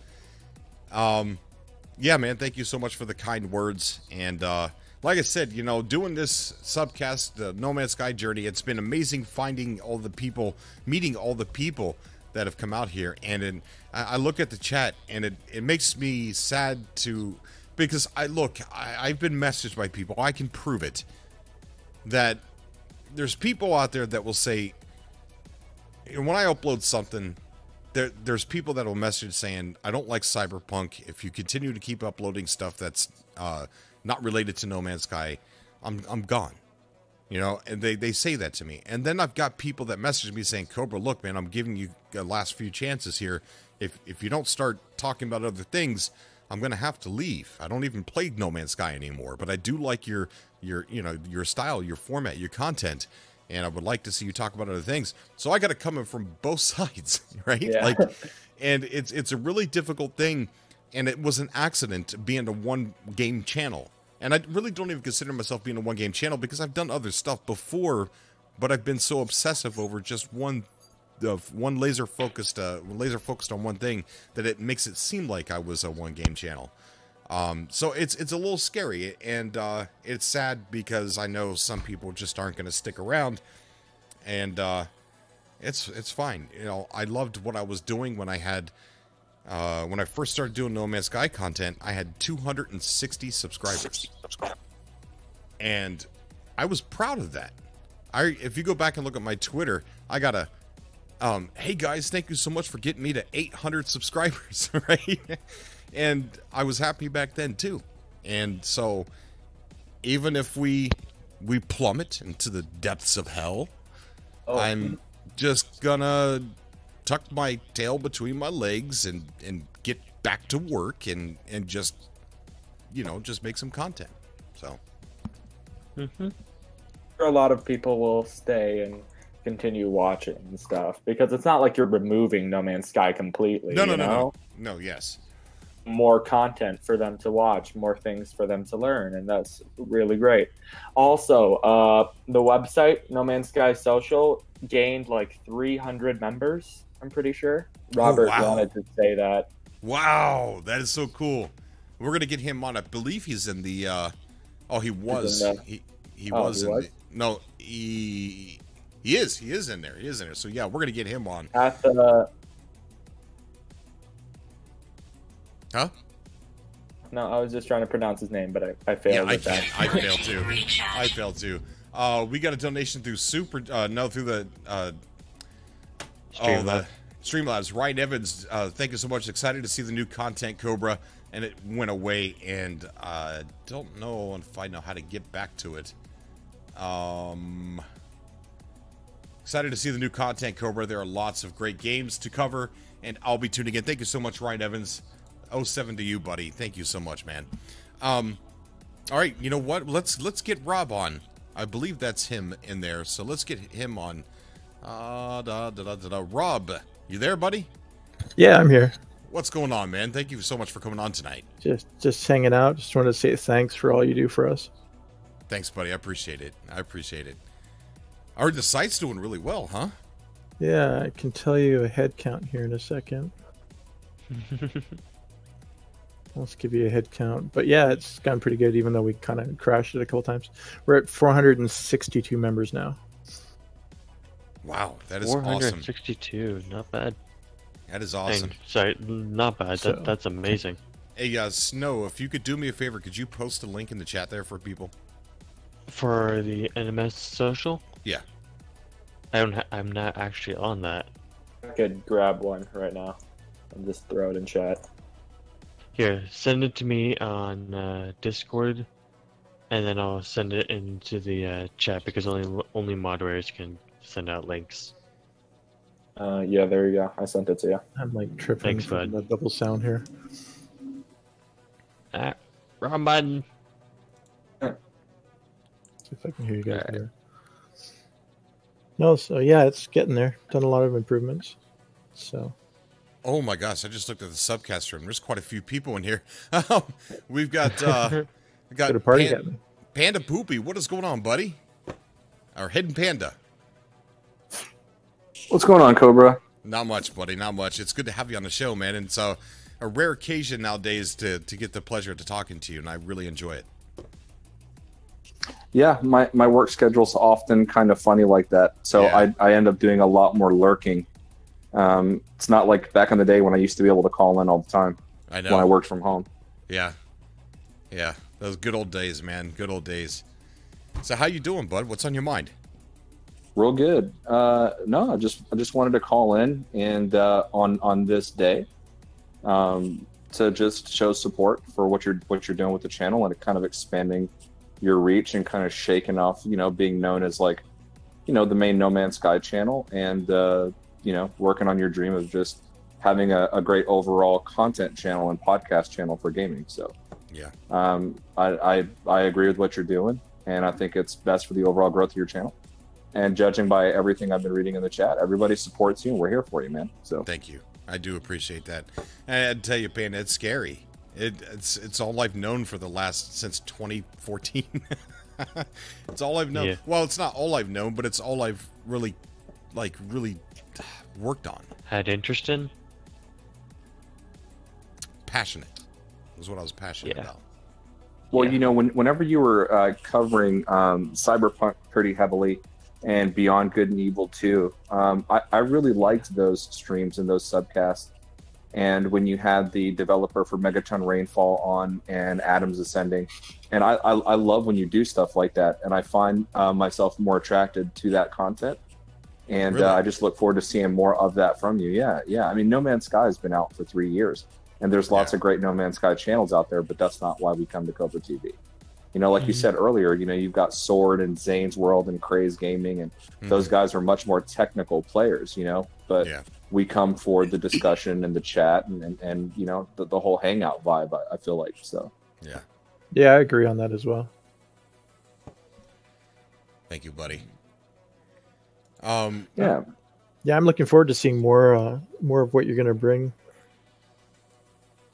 Yeah, man, thank you so much for the kind words. And like I said, you know, doing this subcast, the No Man's Sky journey, it's been amazing finding all the people, meeting all the people that have come out here. And I look at the chat, and it makes me sad to, because I've been messaged by people, I can prove it, that there's people out there that will say, when I upload something, there's people that will message saying, I don't like Cyberpunk. If you continue to keep uploading stuff that's not related to No Man's Sky, I'm gone. You know, and they say that to me. And then I've got people that message me saying, Cobra, look, man, I'm giving you the last few chances here. If you don't start talking about other things, I'm going to have to leave. I don't even play No Man's Sky anymore, but I do like your you know, your style, your format, your content, and I would like to see you talk about other things. So I got to come in from both sides, right? Yeah. Like, and it's a really difficult thing, and it was an accident being a one game channel. And I really don't even consider myself being a one game channel, because I've done other stuff before, but I've been so obsessive over just one laser focused on one thing that it makes it seem like I was a one game channel. So it's a little scary, and it's sad, because I know some people just aren't going to stick around, and it's fine. You know, I loved what I was doing when I had when I first started doing No Man's Sky content. I had 260 subscribers, and I was proud of that. If you go back and look at my Twitter, I got a hey guys, thank you so much for getting me to 800 subscribers, right? And I was happy back then too. And so even if we plummet into the depths of hell, I'm just gonna tuck my tail between my legs and get back to work and just, you know, just make some content. So A lot of people will stay and continue watching and stuff, because it's not like you're removing No Man's Sky completely. No, yes. More content for them to watch, more things for them to learn, and that's really great. Also, the website No Man's Sky Social gained like 300 members, I'm pretty sure. Robert wanted to say that. Wow, that is so cool. We're gonna get him on. I believe he's in the he was in there. He is in there. So yeah, we're gonna get him on. At the Huh? No, I was just trying to pronounce his name, but I failed. Yeah, I can't. I failed too. I failed too. We got a donation through through the Streamlabs. Ryan Evans, thank you so much. Excited to see the new content, Cobra, and it went away, and don't know if I know how to get back to it. Excited to see the new content, Cobra. There are lots of great games to cover, and I'll be tuning in. Thank you so much, Ryan Evans. 07 to you, buddy. Thank you so much, man. All right, you know what? Let's get Rob on. I believe that's him in there, so let's get him on. Rob, you there, buddy? Yeah, I'm here. What's going on, man? Thank you so much for coming on tonight. Just hanging out. Just wanted to say thanks for all you do for us. Thanks, buddy. I appreciate it. I appreciate it. I heard the site's doing really well, huh? Yeah, I can tell you a head count here in a second. Let's give you a head count. But yeah, it's gone pretty good, even though we kind of crashed it a couple times. We're at 462 members now. Wow, that is awesome. 462, not bad. That is awesome. Sorry, not bad. That's amazing. Hey, Snow, if you could do me a favor, could you post a link in the chat there for people? For the NMS social? Yeah. I'm not actually on that. I could grab one right now and just throw it in chat. Here, send it to me on Discord, and then I'll send it into the chat, because only moderators can send out links. Yeah, there you go. I sent it to you. I'm like tripping from the double sound here. Wrong button. See if I can hear you guys here. No, so yeah, it's getting there. Done a lot of improvements. So. Oh my gosh! I just looked at the subcast room. There's quite a few people in here. We've got Got a party happening. Panda Poopy. What is going on, buddy? Our hidden panda. What's going on, Cobra? Not much, buddy. Not much. It's good to have you on the show, man. And so, a rare occasion nowadays to get the pleasure of talking to you, and I really enjoy it. Yeah, my work schedule's often kind of funny like that. So Yeah. I end up doing a lot more lurking. It's not like back in the day when I used to be able to call in all the time I know. when I worked from home. Yeah. Yeah. Those good old days, man. Good old days. So how you doing, bud? What's on your mind? Real good. No, I just wanted to call in and on this day to just show support for what you're doing with the channel and kind of expanding your reach and kind of shaking off, being known as like, the main No Man's Sky channel and working on your dream of just having a great overall content channel and podcast channel for gaming. So Yeah. I agree with what you're doing, and I think it's best for the overall growth of your channel. And judging by everything I've been reading in the chat, everybody supports you, and we're here for you, man. So Thank you. I do appreciate that. And I'd tell you, Panda, it's scary. It's all I've known for the last since 2014. It's all I've known. Yeah. Well, it's not all I've known, but it's all I've really worked on. Had interest in? Passionate was what I was passionate Yeah. about. Well, Yeah. whenever you were covering Cyberpunk pretty heavily and Beyond Good and Evil 2, I really liked those streams and those subcasts. And when you had the developer for Megaton Rainfall on and Atoms Ascending, and I love when you do stuff like that, and I find myself more attracted to that content. And Really? I just look forward to seeing more of that from you. Yeah. I mean, No Man's Sky has been out for 3 years. And there's lots Yeah. of great No Man's Sky channels out there, but that's not why we come to Cobra TV. Like you said earlier, you've got Sword and Zane's World and Craze Gaming, and those guys are much more technical players, but Yeah. we come for the discussion and the chat and the whole hangout vibe, I feel like. So Yeah. Yeah, I agree on that as well. Thank you, buddy. yeah. Yeah, I'm looking forward to seeing more of what you're going to bring.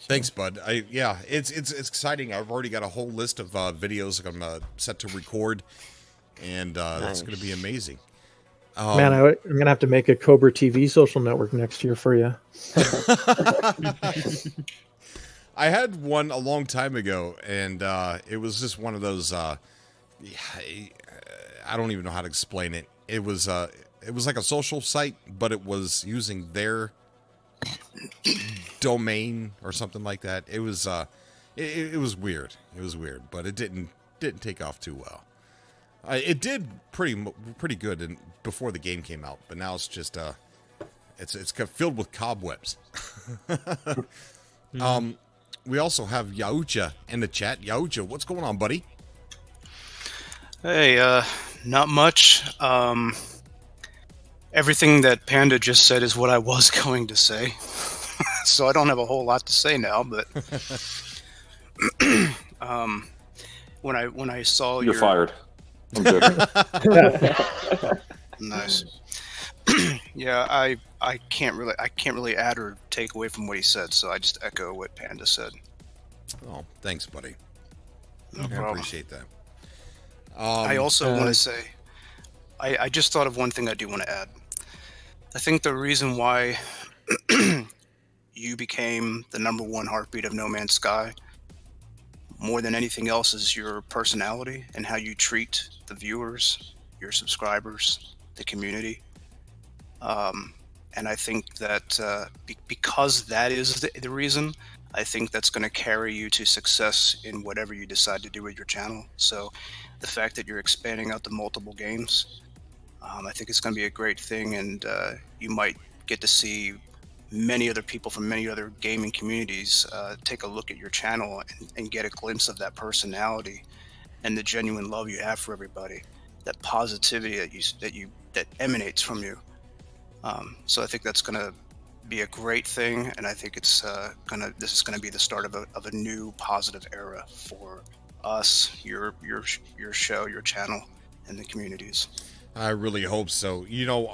Thanks, bud. It's exciting. I've already got a whole list of videos I'm set to record, and it's going to be amazing. Man, I'm going to have to make a Cobra TV social network next year for you. I had one a long time ago, and it was just one of those. I don't even know how to explain it. It was like a social site, but it was using their domain or something like that. It was it was weird. It was weird, but it didn't take off too well. It did pretty good before the game came out, but now it's just it's filled with cobwebs. We also have Yaucha in the chat. Yaucha, what's going on, buddy? Hey, not much. Everything that Panda just said is what I was going to say. So I don't have a whole lot to say now, but when I saw You're fired. I'm joking. Nice. Yeah, I can't really add or take away from what he said, so I just echo what Panda said. Oh, thanks, buddy. No I problem. appreciate that. I also want to say, I just thought of one thing I do want to add. I think the reason why you became the #1 heartbeat of No Man's Sky, more than anything else, is your personality and how you treat the viewers, your subscribers, the community. And I think that because that is the reason, I think that's going to carry you to success in whatever you decide to do with your channel. So the fact that you're expanding out to multiple games, I think it's going to be a great thing, and you might get to see many other people from many other gaming communities take a look at your channel and get a glimpse of that personality and the genuine love you have for everybody, that positivity that emanates from you. So I think that's going to be a great thing, and I think it's this is gonna be the start of a new positive era for us, your show, your channel, and the communities. I really hope so. You know,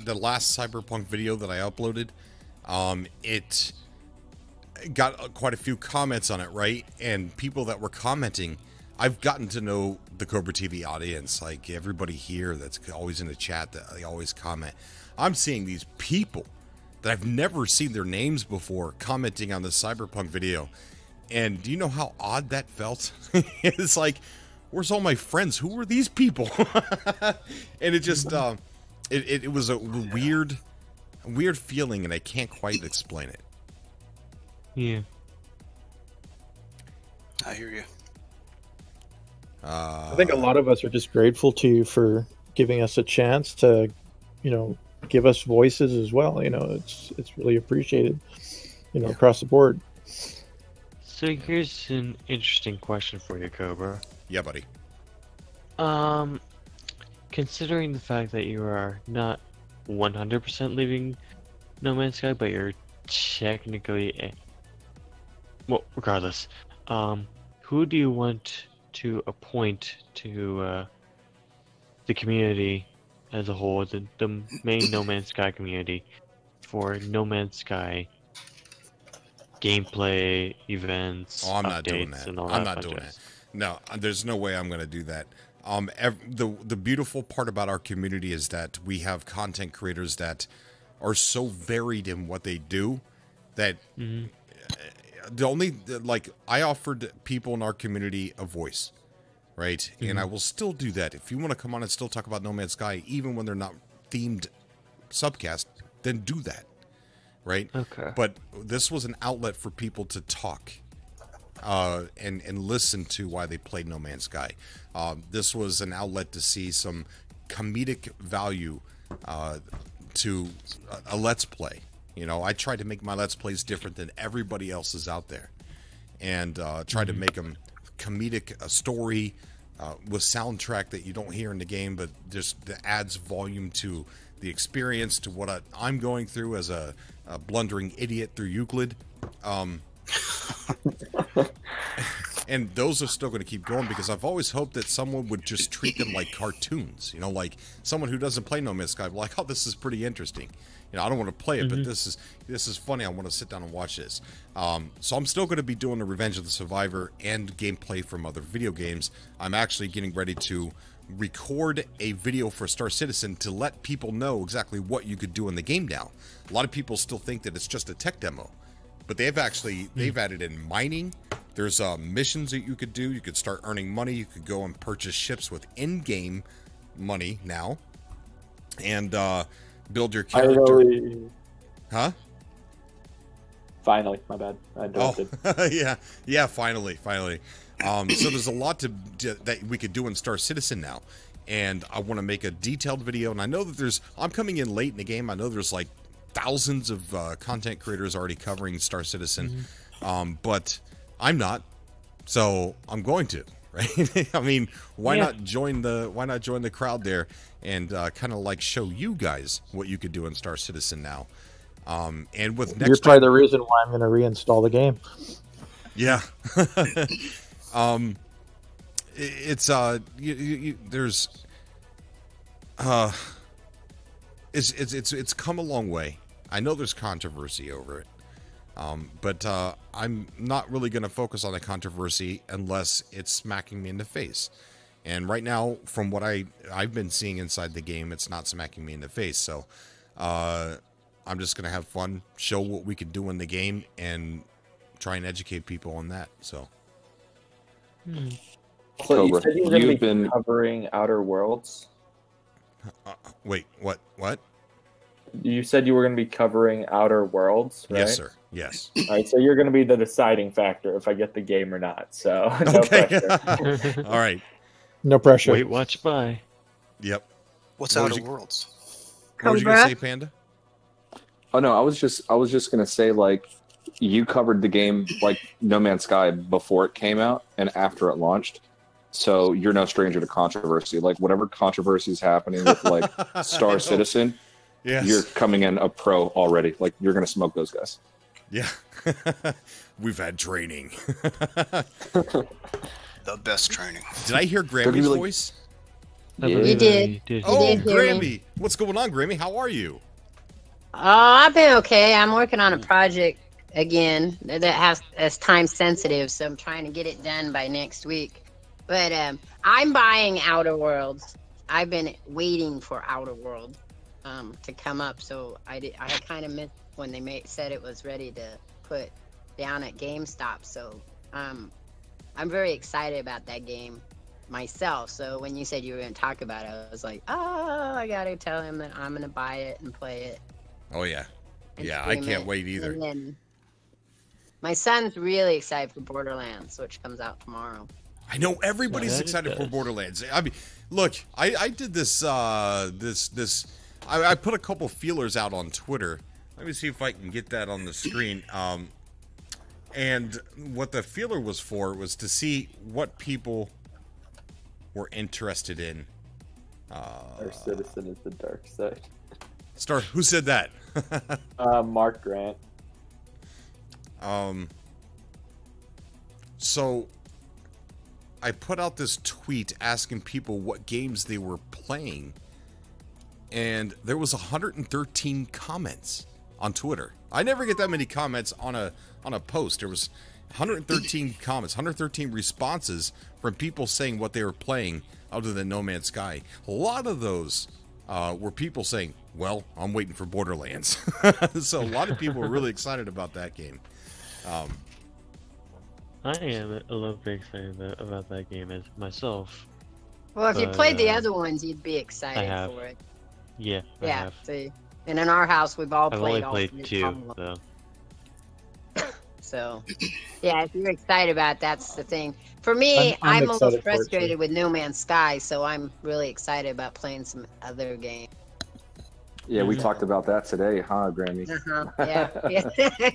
the last Cyberpunk video that I uploaded, it got quite a few comments on it, right? And people that were commenting, I've gotten to know the Cobra TV audience, like everybody here that's always in the chat, that they always comment. I'm seeing these people that I've never seen their names before commenting on the Cyberpunk video. And do you know how odd that felt? It's like, where's all my friends? Who are these people? And it just, it was a weird feeling, and I can't quite explain it. Yeah. I hear you. I think a lot of us are just grateful to you for giving us a chance to, you know, give us voices as well. You know, it's really appreciated, you know, across the board. So here's an interesting question for you, Cobra. Yeah, buddy. Considering the fact that you are not 100% leaving No Man's Sky, but you're technically, well, regardless, who do you want to appoint to the community as a whole, the main No Man's Sky community, for No Man's Sky gameplay, events, I'm updates, not doing that. and all I'm that not fun doing jazz? that. No, there's no way I'm going to do that. The beautiful part about our community is that we have content creators that are so varied in what they do that the only, like, I offered people in our community a voice, right? And I will still do that. If you want to come on and still talk about No Man's Sky, even when they're not themed subcast, then do that, right? Okay. But this was an outlet for people to talk and listen to why they played No Man's Sky. This was an outlet to see some comedic value to a Let's Play. You know, I tried to make my Let's Plays different than everybody else's out there, and try to make them comedic, a story with soundtrack that you don't hear in the game, but just that adds volume to the experience, to what I'm going through as a blundering idiot through Euclid. And those are still going to keep going, because I've always hoped that someone would just treat them like cartoons. You know, like someone who doesn't play No Man's Sky, like, oh, this is pretty interesting. You know, I don't want to play it, but this is funny. I want to sit down and watch this. So I'm still going to be doing the Revenge of the Survivor and gameplay from other video games. I'm actually getting ready to record a video for Star Citizen to let people know exactly what you could do in the game now. A lot of people still think that it's just a tech demo, but they've added in mining. There's missions that you could do. You could start earning money. You could go and purchase ships with in-game money now, and build your character. Huh? Finally, my bad. I interrupted. Oh, yeah, finally. So there's a lot that we could do in Star Citizen now, and I want to make a detailed video. And I know that I'm coming in late in the game. I know there's like thousands of content creators already covering Star Citizen, but I'm not, so I'm going to, right? I mean, why not join the crowd there and kind of like show you guys what you could do in Star Citizen now. And with next, you're probably the reason why I'm going to reinstall the game. Yeah. It's come a long way. I know there's controversy over it. But I'm not really going to focus on the controversy unless it's smacking me in the face. And right now, from what I've been seeing inside the game, it's not smacking me in the face. So I'm just going to have fun, show what we can do in the game, and try and educate people on that. So, So you said you were going to be covering Outer Worlds? Wait, what? What? You said you were going to be covering Outer Worlds, right? Yes, sir. Yes. All right, so you're going to be the deciding factor if I get the game or not. So, no pressure. All right. No pressure. Wait, watch, buy. Yep. What's Outer Worlds? What was you going to say, Panda? Oh no, I was just going to say, like, you covered the game, like No Man's Sky, before it came out and after it launched. So you're no stranger to controversy. Like, whatever controversy is happening with like Star Citizen, Yes. you're coming in a pro already. Like you're going to smoke those guys. Yeah. We've had training. The best training. Did I hear Grammy's voice? You did. Oh, did hear Grammy. me. What's going on, Grammy? How are you? Oh, I've been okay. I'm working on a project again that is time sensitive, so I'm trying to get it done by next week. But I'm buying Outer Worlds. I've been waiting for Outer Worlds to come up, so I kind of missed when they said it was ready to put down at GameStop. So I'm very excited about that game myself. So when you said you were going to talk about it, I was like, oh, I got to tell him that I'm going to buy it and play it. Oh, yeah. Yeah, I can't wait either. And then my son's really excited for Borderlands, which comes out tomorrow. I know everybody's excited for Borderlands. I mean, look, I did this, I put a couple feelers out on Twitter. Let me see if I can get that on the screen. And what the feeler was for was to see what people were interested in. Our citizen is the dark side. Star, who said that? Mark Grant. So I put out this tweet asking people what games they were playing, and there was 113 comments on Twitter. I never get that many comments on a post. There was 113 comments, 113 responses from people saying what they were playing other than No Man's Sky. A lot of those were people saying, well, I'm waiting for Borderlands. So a lot of people were really excited about that game. I am a little bit excited about that game as myself. Well, if you played the other ones, you'd be excited for it. Yeah, I have. See. And in our house, we've all played I've only played 2, though. So, yeah, if you're excited about it, that's the thing. For me, I'm a little frustrated with No Man's Sky, so I'm really excited about playing some other games. Yeah, we talked about that today, huh, Grammy?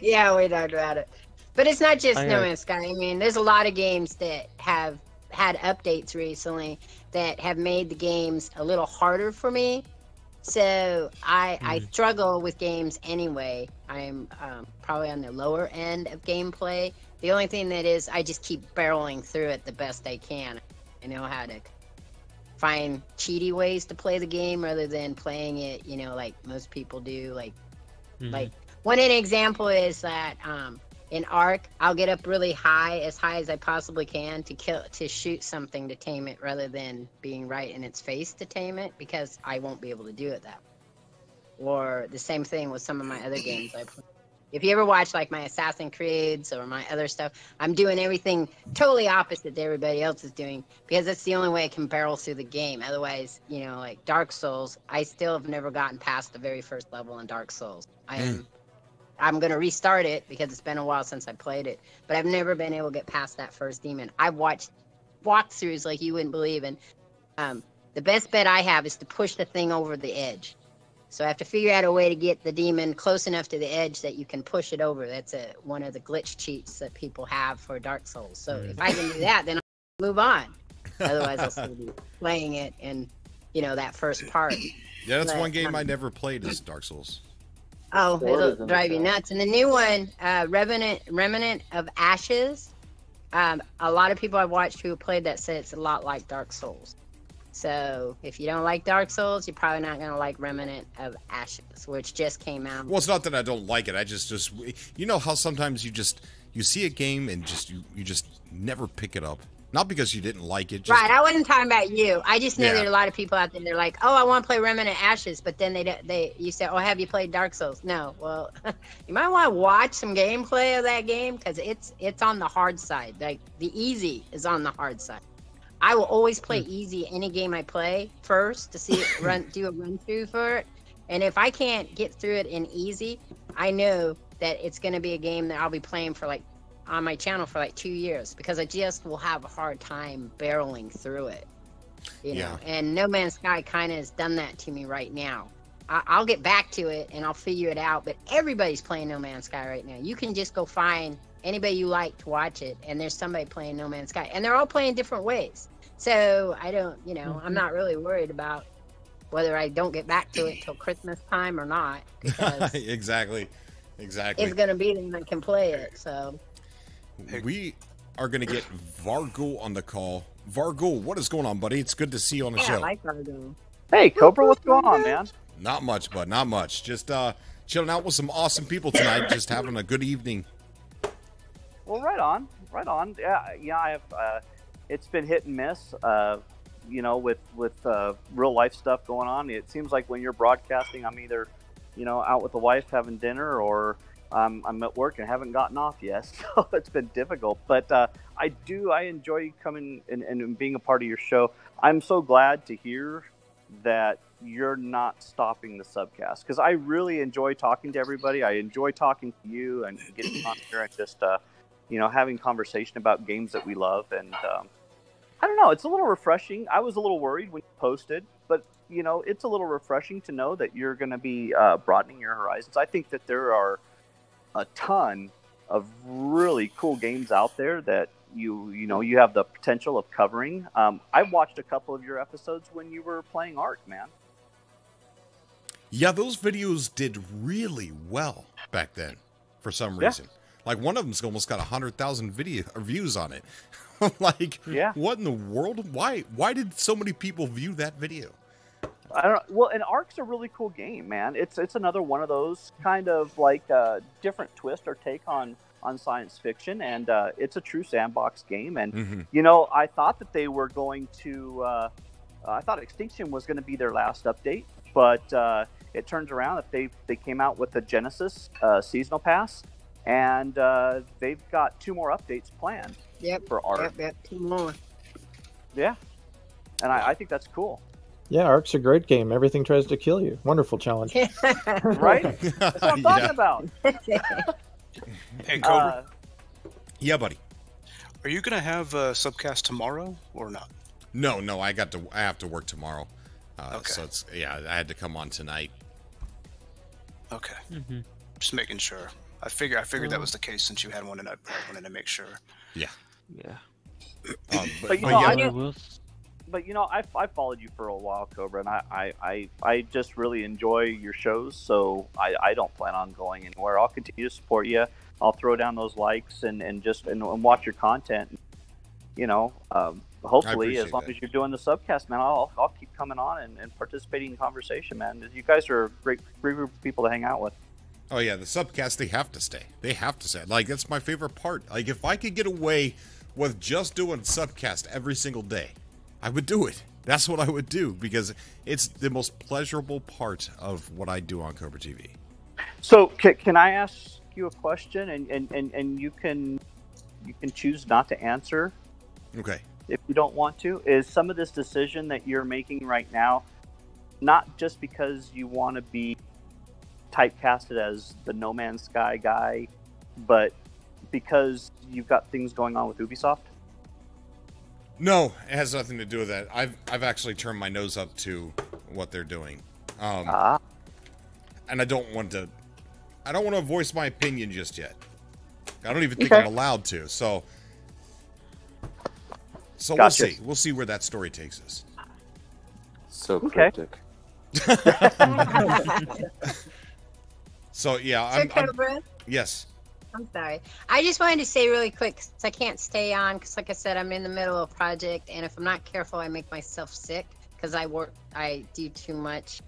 Yeah, we talked about it. But it's not just No Man's Sky. I mean, there's a lot of games that have had updates recently that have made the games a little harder for me. So I struggle with games anyway. I'm probably on the lower end of gameplay. The only thing that is, I just keep barreling through it the best I can. I know how to find cheaty ways to play the game rather than playing it, you know, like most people do. Like one example is that in Ark, I'll get up really high as I possibly can to shoot something to tame it rather than being right in its face to tame it, because I won't be able to do it that way. Or the same thing with some of my other games I play. If you ever watch like my Assassin's Creeds or my other stuff, I'm doing everything totally opposite to everybody else is doing, because that's the only way I can barrel through the game. Otherwise, you know, like Dark Souls, I still have never gotten past the very first level in Dark Souls. I'm going to restart it because it's been a while since I played it, but I've never been able to get past that first demon. I've watched walkthroughs like you wouldn't believe, and the best bet I have is to push the thing over the edge. So I have to figure out a way to get the demon close enough to the edge that you can push it over. That's one of the glitch cheats that people have for Dark Souls. So if I can do that, then I'll move on. Otherwise, I'll still be playing it in, you know, that first part. Yeah, that's one game I never played is Dark Souls. Oh, it'll drive you nuts. And the new one, Remnant of Ashes, a lot of people I've watched who played that say it's a lot like Dark Souls. So if you don't like Dark Souls, you're probably not going to like Remnant of Ashes, which just came out. Well, it's not that I don't like it. I just you know how sometimes you see a game and you just never pick it up. Not because you didn't like it. Just... Right, I wasn't talking about you. I just know there are a lot of people out there. They're like, "Oh, I want to play Remnant of Ashes," but then you say, "Oh, have you played Dark Souls?" No. Well, you might want to watch some gameplay of that game because it's on the hard side. Like the easy is on the hard side. I will always play easy any game I play first to see it do a run through for it. And if I can't get through it in easy, I know that it's going to be a game that I'll be playing for on my channel for 2 years, because I just will have a hard time barreling through it, you know. And No Man's Sky kind of has done that to me right now. I'll get back to it and I'll figure it out, but everybody's playing No Man's Sky right now. You can just go find anybody you like to watch it, and there's somebody playing No Man's Sky, and they're all playing different ways. So I don't, you know, I'm not really worried about whether I don't get back to it till Christmas time or not, because exactly. it's gonna be then I can play it. So we are gonna get Vargul on the call. Vargul, what is going on, buddy? It's good to see you on the show. I like Vargul. Hey, Cobra, what's going on, man? Not much, bud. Not much. Just chilling out with some awesome people tonight. Just having a good evening. Well, right on. Yeah. I have. It's been hit and miss. With real life stuff going on. It seems like when you're broadcasting, I'm either, out with the wife having dinner, or I'm at work and haven't gotten off yet. So it's been difficult. But I enjoy coming and being a part of your show. I'm so glad to hear that you're not stopping the subcast, because I really enjoy talking to everybody. I enjoy talking to you and getting on here and just having conversation about games that we love. And I don't know, it's a little refreshing. I was a little worried when you posted, but it's a little refreshing to know that you're going to be broadening your horizons. I think that there are a ton of really cool games out there that you have the potential of covering. I watched a couple of your episodes when you were playing Ark, man. Yeah, those videos did really well back then for some reason. Like, one of them's almost got 100,000 views on it. Like, what in the world? Why did so many people view that video? I don't know. Well, and Ark's a really cool game, man. It's another one of those kind of like different twist or take on science fiction, and it's a true sandbox game. And I thought that they were going to I thought Extinction was going to be their last update, but it turns around that they came out with the Genesis seasonal pass, and they've got 2 more updates planned for Ark. Yep, 2 more. Yeah, and I think that's cool. Yeah, Ark's a great game. Everything tries to kill you. Wonderful challenge. Right? That's what I'm talking about. Hey, Cobra. Yeah, buddy. Are you going to have a subcast tomorrow or not? No, I have to work tomorrow. Okay. So I had to come on tonight. Okay. Just making sure. I figured that was the case since you had one, and I wanted to make sure. Yeah. But I followed you for a while, Cobra, and I just really enjoy your shows, so I don't plan on going anywhere. I'll continue to support you. I'll throw down those likes and watch your content. Hopefully, as long as you're doing the subcast, man, I'll keep coming on and participating in conversation, man. You guys are a great group of people to hang out with. Oh yeah, the subcast, they have to stay. Like, that's my favorite part. Like, if I could get away with just doing subcast every single day, I would do it. That's what I would do, because it's the most pleasurable part of what I do on Cobra TV. So can I ask you a question, and you can choose not to answer? Okay. If you don't want to, is some of this decision that you're making right now not just because you want to be typecasted as the No Man's Sky guy, but because you've got things going on with Ubisoft? No, it has nothing to do with that. I've actually turned my nose up to what they're doing, and I don't want to voice my opinion just yet. I don't even think I'm allowed to. So gotcha. We'll see where that story takes us. So cryptic. So yeah, Cobra? Yes. I'm sorry. I just wanted to say really quick, because I can't stay on, because like I said, I'm in the middle of a project, and if I'm not careful, I make myself sick, because I do too much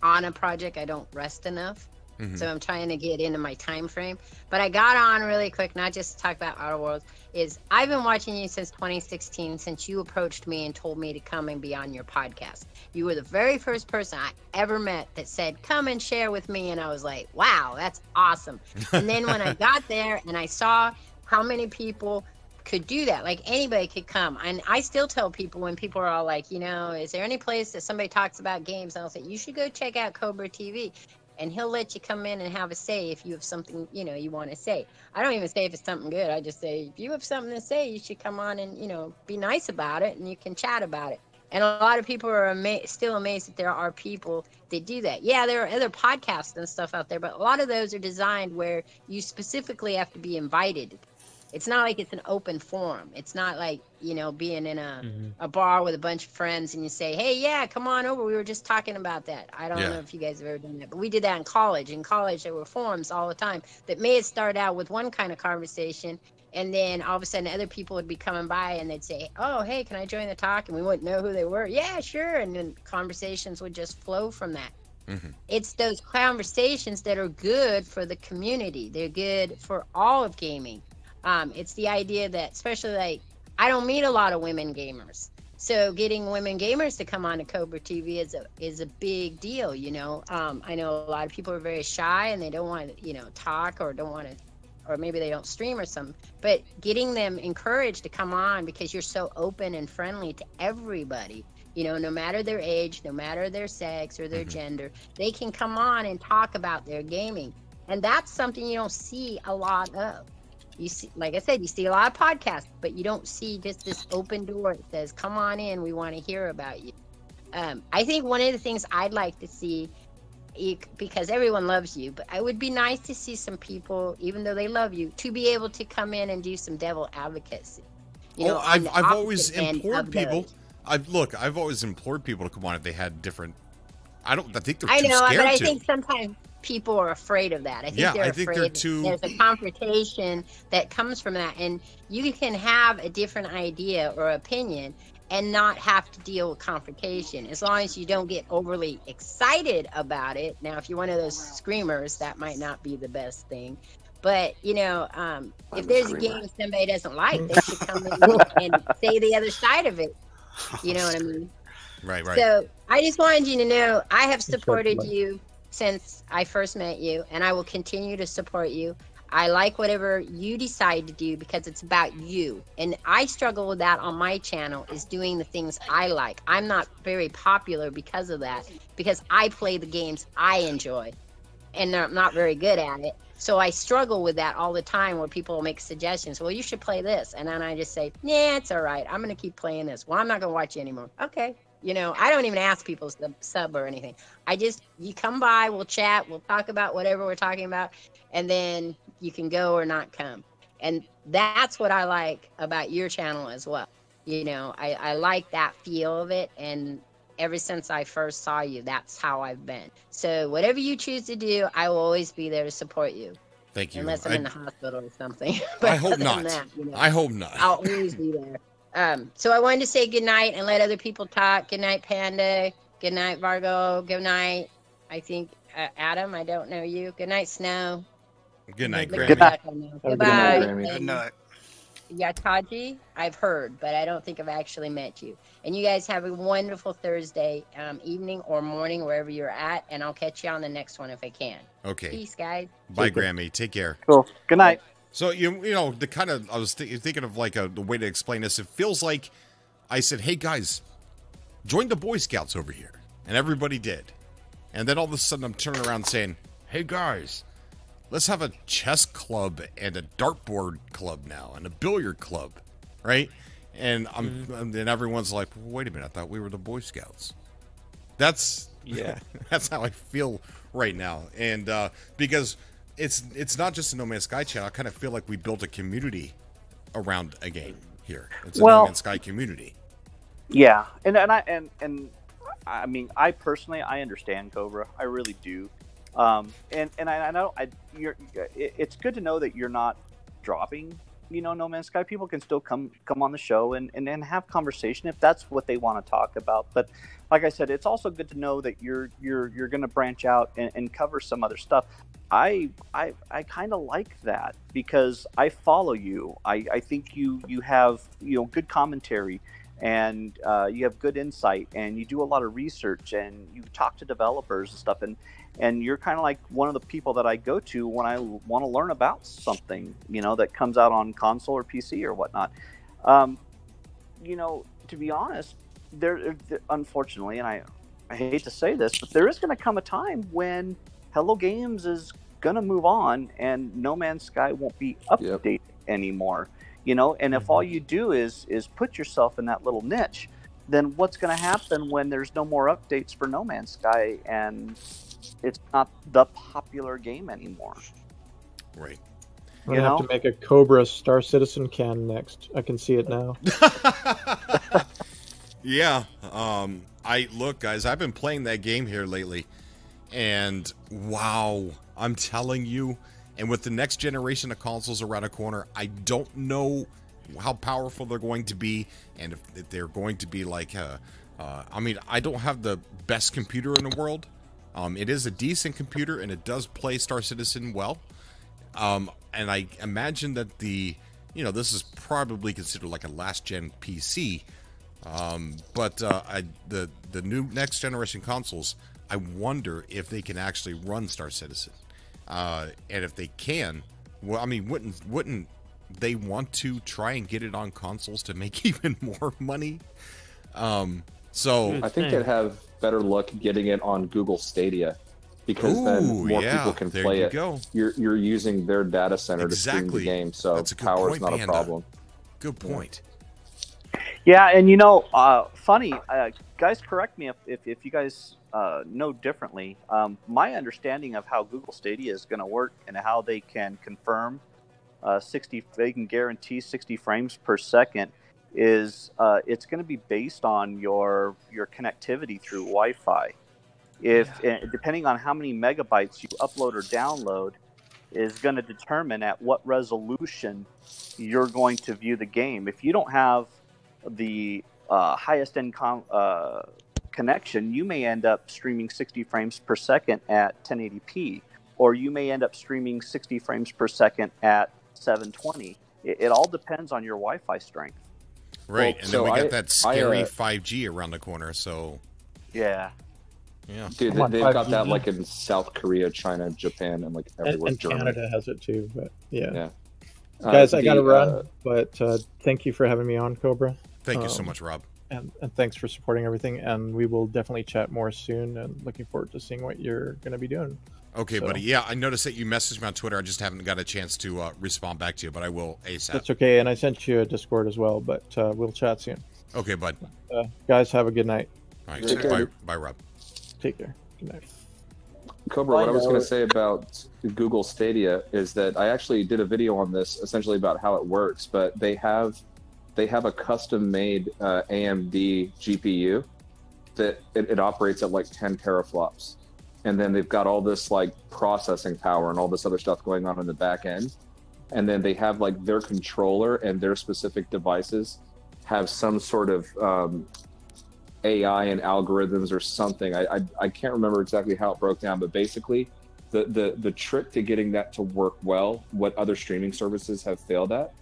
on a project. I don't rest enough. So I'm trying to get into my time frame. But I got on really quick, not just to talk about Outer Worlds, is I've been watching you since 2016, since you approached me and told me to come and be on your podcast. You were the very first person I ever met that said, come and share with me. And I was like, wow, that's awesome. And then when I got there and I saw how many people could do that, like anybody could come. And I still tell people when people are all like, is there any place that somebody talks about games? And I'll say, you should go check out Cobra TV. And he'll let you come in and have a say if you have something, you want to say. I don't even say if it's something good. I just say, if you have something to say, you should come on and, be nice about it, and you can chat about it. And a lot of people are still amazed that there are people that do that. Yeah, there are other podcasts and stuff out there, but a lot of those are designed where you specifically have to be invited. It's not like it's an open forum. It's not like, you know, being in a bar with a bunch of friends and you say, hey, yeah, come on over. We were just talking about that. I don't know if you guys have ever done that, but we did that in college. In college, there were forums all the time that may have started out with one kind of conversation. And then all of a sudden other people would be coming by and they'd say, oh, hey, can I join the talk? And we wouldn't know who they were. Yeah, sure. And then conversations would just flow from that. It's those conversations that are good for the community. They're good for all of gaming. It's the idea that, especially like, I don't meet a lot of women gamers. So getting women gamers to come on to Cobra TV is a big deal, you know. I know a lot of people are very shy and they don't want to, you know, talk or don't want to, or maybe they don't stream or something. But getting them encouraged to come on because you're so open and friendly to everybody. You know, no matter their age, no matter their sex or their gender, they can come on and talk about their gaming. And that's something you don't see a lot of. You see, like I said, you see a lot of podcasts, but you don't see just this open door that says, come on in, we want to hear about you. I think one of the things I'd like to see, because everyone loves you, but it would be nice to see some people, even though they love you, to be able to come in and do some devil advocacy. You know, I've always implored people. I've always implored people to come on if they had different. I think they're too scared but I think sometimes people are afraid of that. I think they're afraid there's a confrontation that comes from that, and you can have a different idea or opinion and not have to deal with confrontation as long as you don't get overly excited about it. Now, if you're one of those screamers, that might not be the best thing. But, you know, if there's a game somebody doesn't like, they should come in and say the other side of it. You know what I mean? Right. So I just wanted you to know I have supported you since I first met you, and I will continue to support you. I like whatever you decide to do because it's about you. And I struggle with that on my channel, is doing the things I like. I'm not very popular because of that, because I play the games I enjoy, and I'm not very good at it. So I struggle with that all the time where people make suggestions. Well, you should play this. And then I just say, nah, it's all right. I'm going to keep playing this. Well, I'm not going to watch you anymore. Okay. You know, I don't even ask people to sub or anything. You come by, we'll chat, we'll talk about whatever we're talking about, and then you can go or not come. And that's what I like about your channel as well. You know, I like that feel of it. And ever since I first saw you, that's how I've been. So whatever you choose to do, I will always be there to support you. Thank you. Unless I'm in the hospital or something. But I hope not. That, you know, I hope not. I'll always be there. So I wanted to say good night and let other people talk. Good night, Panda. Good night, Vargo. Good night, I think, Adam. I don't know you. Good night, Snow. Good night, Grammy. Good night. Goodbye. Good night. Yataji, I've heard, but I don't think I've actually met you. And you guys have a wonderful Thursday evening or morning, wherever you're at, and I'll catch you on the next one if I can. Okay. Peace, guys. Bye, Grammy. Take care. Cool. Good night. So, you know, I was thinking of like the way to explain this. It feels like I said, hey, guys, join the Boy Scouts over here. And everybody did. And then all of a sudden I'm turning around saying, hey, guys, let's have a chess club and a dartboard club now and a billiard club, right? And then everyone's like, wait a minute, I thought we were the Boy Scouts. That's how I feel right now. And because it's not just a No Man's Sky channel, I kind of feel like we built a community around a game here. It's a No Man's Sky community. Yeah, and I mean, I personally understand Cobra. I really do. And I know it's good to know that you're not dropping, you know, No Man's Sky. People can still come on the show and have conversation if that's what they want to talk about. But like I said, it's also good to know that you're going to branch out and cover some other stuff. I kind of like that because I follow you. I think you have, you know, good commentary. And you have good insight, and you do a lot of research, and you talk to developers and stuff, and you're kind of like one of the people that I go to when I want to learn about something, you know, that comes out on console or PC or whatnot. You know, to be honest, there unfortunately, and I hate to say this, but there is going to come a time when Hello Games is going to move on, and No Man's Sky won't be updated anymore. You know, and if all you do is put yourself in that little niche, then what's going to happen when there's no more updates for No Man's Sky and it's not the popular game anymore? Right. I'm gonna have to make a Cobra Star Citizen can next. I can see it now. Yeah. I look, guys. I've been playing that game here lately, and wow, I'm telling you. And with the next generation of consoles around the corner, I don't know how powerful they're going to be, and if they're going to be like. I mean, I don't have the best computer in the world. It is a decent computer, and it does play Star Citizen well. And I imagine that this is probably considered like a last-gen PC. But the new next generation consoles, I wonder if they can actually run Star Citizen. And if they can, well, I mean, wouldn't they want to try and get it on consoles to make even more money? So I think they'd have better luck getting it on Google Stadia, because then more people can play it. You're using their data center to stream the game, so power is not a problem. Good point. Yeah, and funny, guys, correct me if you guys know differently. My understanding of how Google Stadia is going to work and how they can confirm they can guarantee 60 frames per second is it's going to be based on your connectivity through Wi-Fi. Depending on how many megabytes you upload or download is going to determine at what resolution you're going to view the game. If you don't have the highest end connection, you may end up streaming 60 frames per second at 1080p, or you may end up streaming 60 frames per second at 720. It all depends on your Wi-Fi strength. Right, and then we got that scary 5G around the corner, so... Yeah. Dude, they've got that like in South Korea, China, Japan, and like everywhere. And Canada has it too, but yeah. Guys, I gotta run, but thank you for having me on, Cobra. Thank you so much, Rob. And thanks for supporting everything, and we will definitely chat more soon, and looking forward to seeing what you're going to be doing. Okay, buddy. Yeah, I noticed that you messaged me on Twitter. I just haven't got a chance to respond back to you, but I will ASAP. That's okay, and I sent you a Discord as well, but we'll chat soon. Okay, bud. Guys, have a good night. All right, bye, Rob. Take care. Good night. Cobra, what I was going to say about Google Stadia is that I actually did a video on this, essentially about how it works, but they have a custom-made AMD GPU that it operates at like 10 teraflops. And then they've got all this like processing power and all this other stuff going on in the back end. And then they have like their controller and their specific devices have some sort of AI and algorithms or something. I can't remember exactly how it broke down, but basically the trick to getting that to work well, what other streaming services have failed at,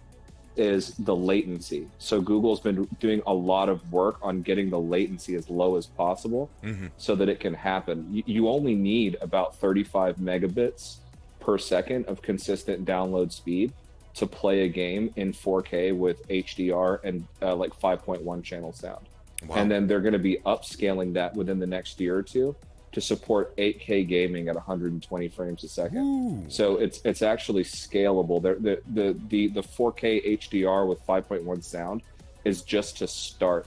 is the latency. So Google's been doing a lot of work on getting the latency as low as possible so that it can happen. You only need about 35 megabits per second of consistent download speed to play a game in 4K with HDR and like 5.1 channel sound. Wow. And then they're going to be upscaling that within the next year or two to support 8K gaming at 120 frames a second. Ooh. So it's actually scalable. The 4K HDR with 5.1 sound is just to start.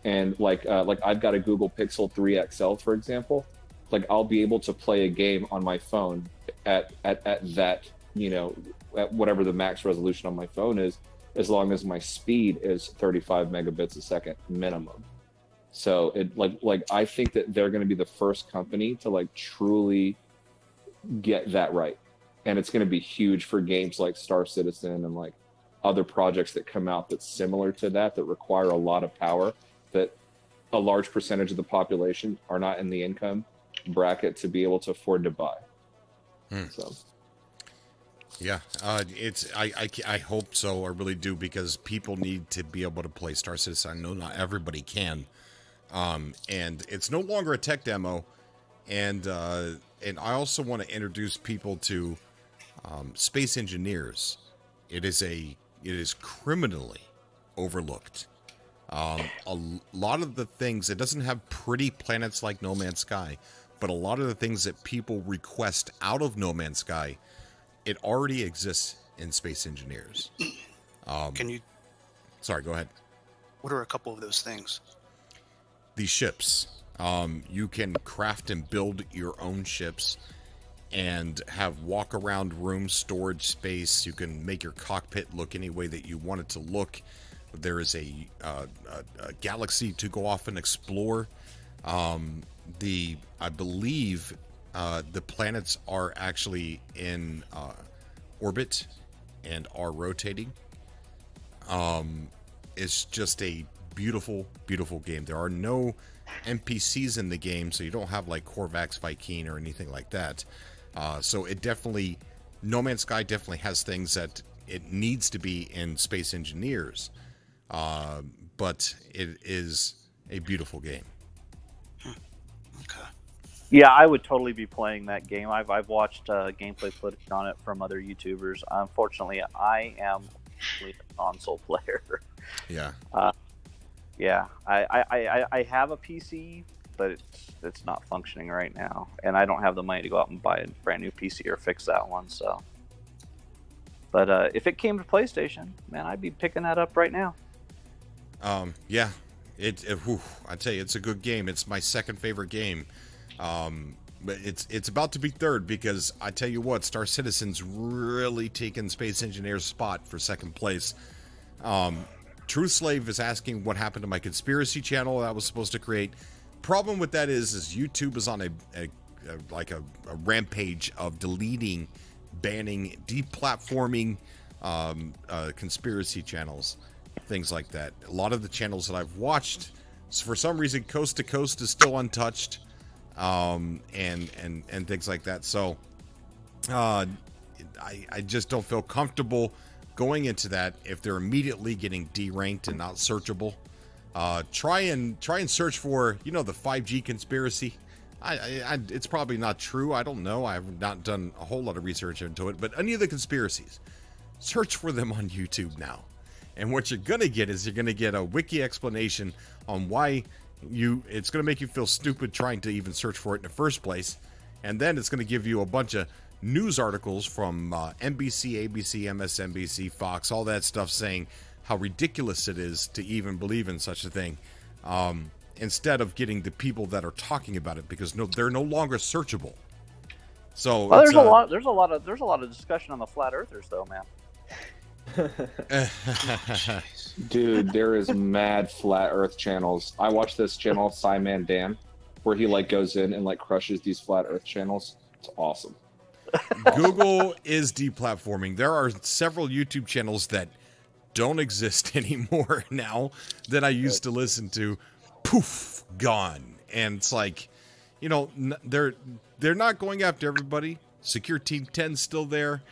And like I've got a Google Pixel 3 XL, for example. Like I'll be able to play a game on my phone at that, at whatever the max resolution on my phone is, as long as my speed is 35 megabits a second minimum. So it like I think that they're going to be the first company to like truly get that right, and it's going to be huge for games like Star Citizen and like other projects that come out that's similar to that require a lot of power that a large percentage of the population are not in the income bracket to be able to afford to buy. So. Yeah, I hope so. I really do, because people need to be able to play Star Citizen. I know not everybody can, and it's no longer a tech demo. And I also want to introduce people to Space Engineers. It is criminally overlooked. A lot of the things, it doesn't have pretty planets like No Man's Sky, but a lot of the things that people request out of No Man's Sky, it already exists in Space Engineers. Sorry, go ahead. What are a couple of those things? The ships. You can craft and build your own ships. and have walk-around room storage space. You can make your cockpit look any way that you want it to look. There is a galaxy to go off and explore. I believe the planets are actually in orbit and are rotating. It's just a beautiful, beautiful game. There are no NPCs in the game, so you don't have like Korvax, Viking, or anything like that. So it definitely, No Man's Sky definitely has things that it needs to be in Space Engineers, but it is a beautiful game. Okay. Yeah, I would totally be playing that game. I've watched gameplay footage on it from other YouTubers. Unfortunately, I am a console player. Yeah. Yeah, I have a PC, but it's not functioning right now, and I don't have the money to go out and buy a brand new PC or fix that one. So, but if it came to PlayStation, man, I'd be picking that up right now. Yeah, I tell you, it's a good game. It's my second favorite game, but it's about to be third, because I tell you what, Star Citizen's really taken Space Engineer's spot for second place. Truth Slave is asking what happened to my conspiracy channel that I was supposed to create. Problem with that is YouTube is on a rampage of deleting, banning, deplatforming conspiracy channels, things like that. A lot of the channels that I've watched, for some reason, Coast to Coast is still untouched, and things like that. So I just don't feel comfortable going into that if they're immediately getting deranked and not searchable. Try and search for, the 5G conspiracy. It's probably not true. I don't know. I have not done a whole lot of research into it, but any of the conspiracies, search for them on YouTube now. And what you're gonna get is you're gonna get a wiki explanation on why it's gonna make you feel stupid trying to even search for it in the first place, and then it's gonna give you a bunch of news articles from NBC, ABC, MSNBC, Fox, all that stuff, saying how ridiculous it is to even believe in such a thing, instead of getting the people that are talking about it, because they're no longer searchable. So well, there's a lot of discussion on the flat earthers, though, man. Dude, there is mad flat earth channels. I watch this channel, Cyman Dan, where he goes in and crushes these flat earth channels. It's awesome. Google is deplatforming. There are several YouTube channels that don't exist anymore now that I used to listen to. Poof, gone. And it's like, they're not going after everybody. Secure Team 10's still there.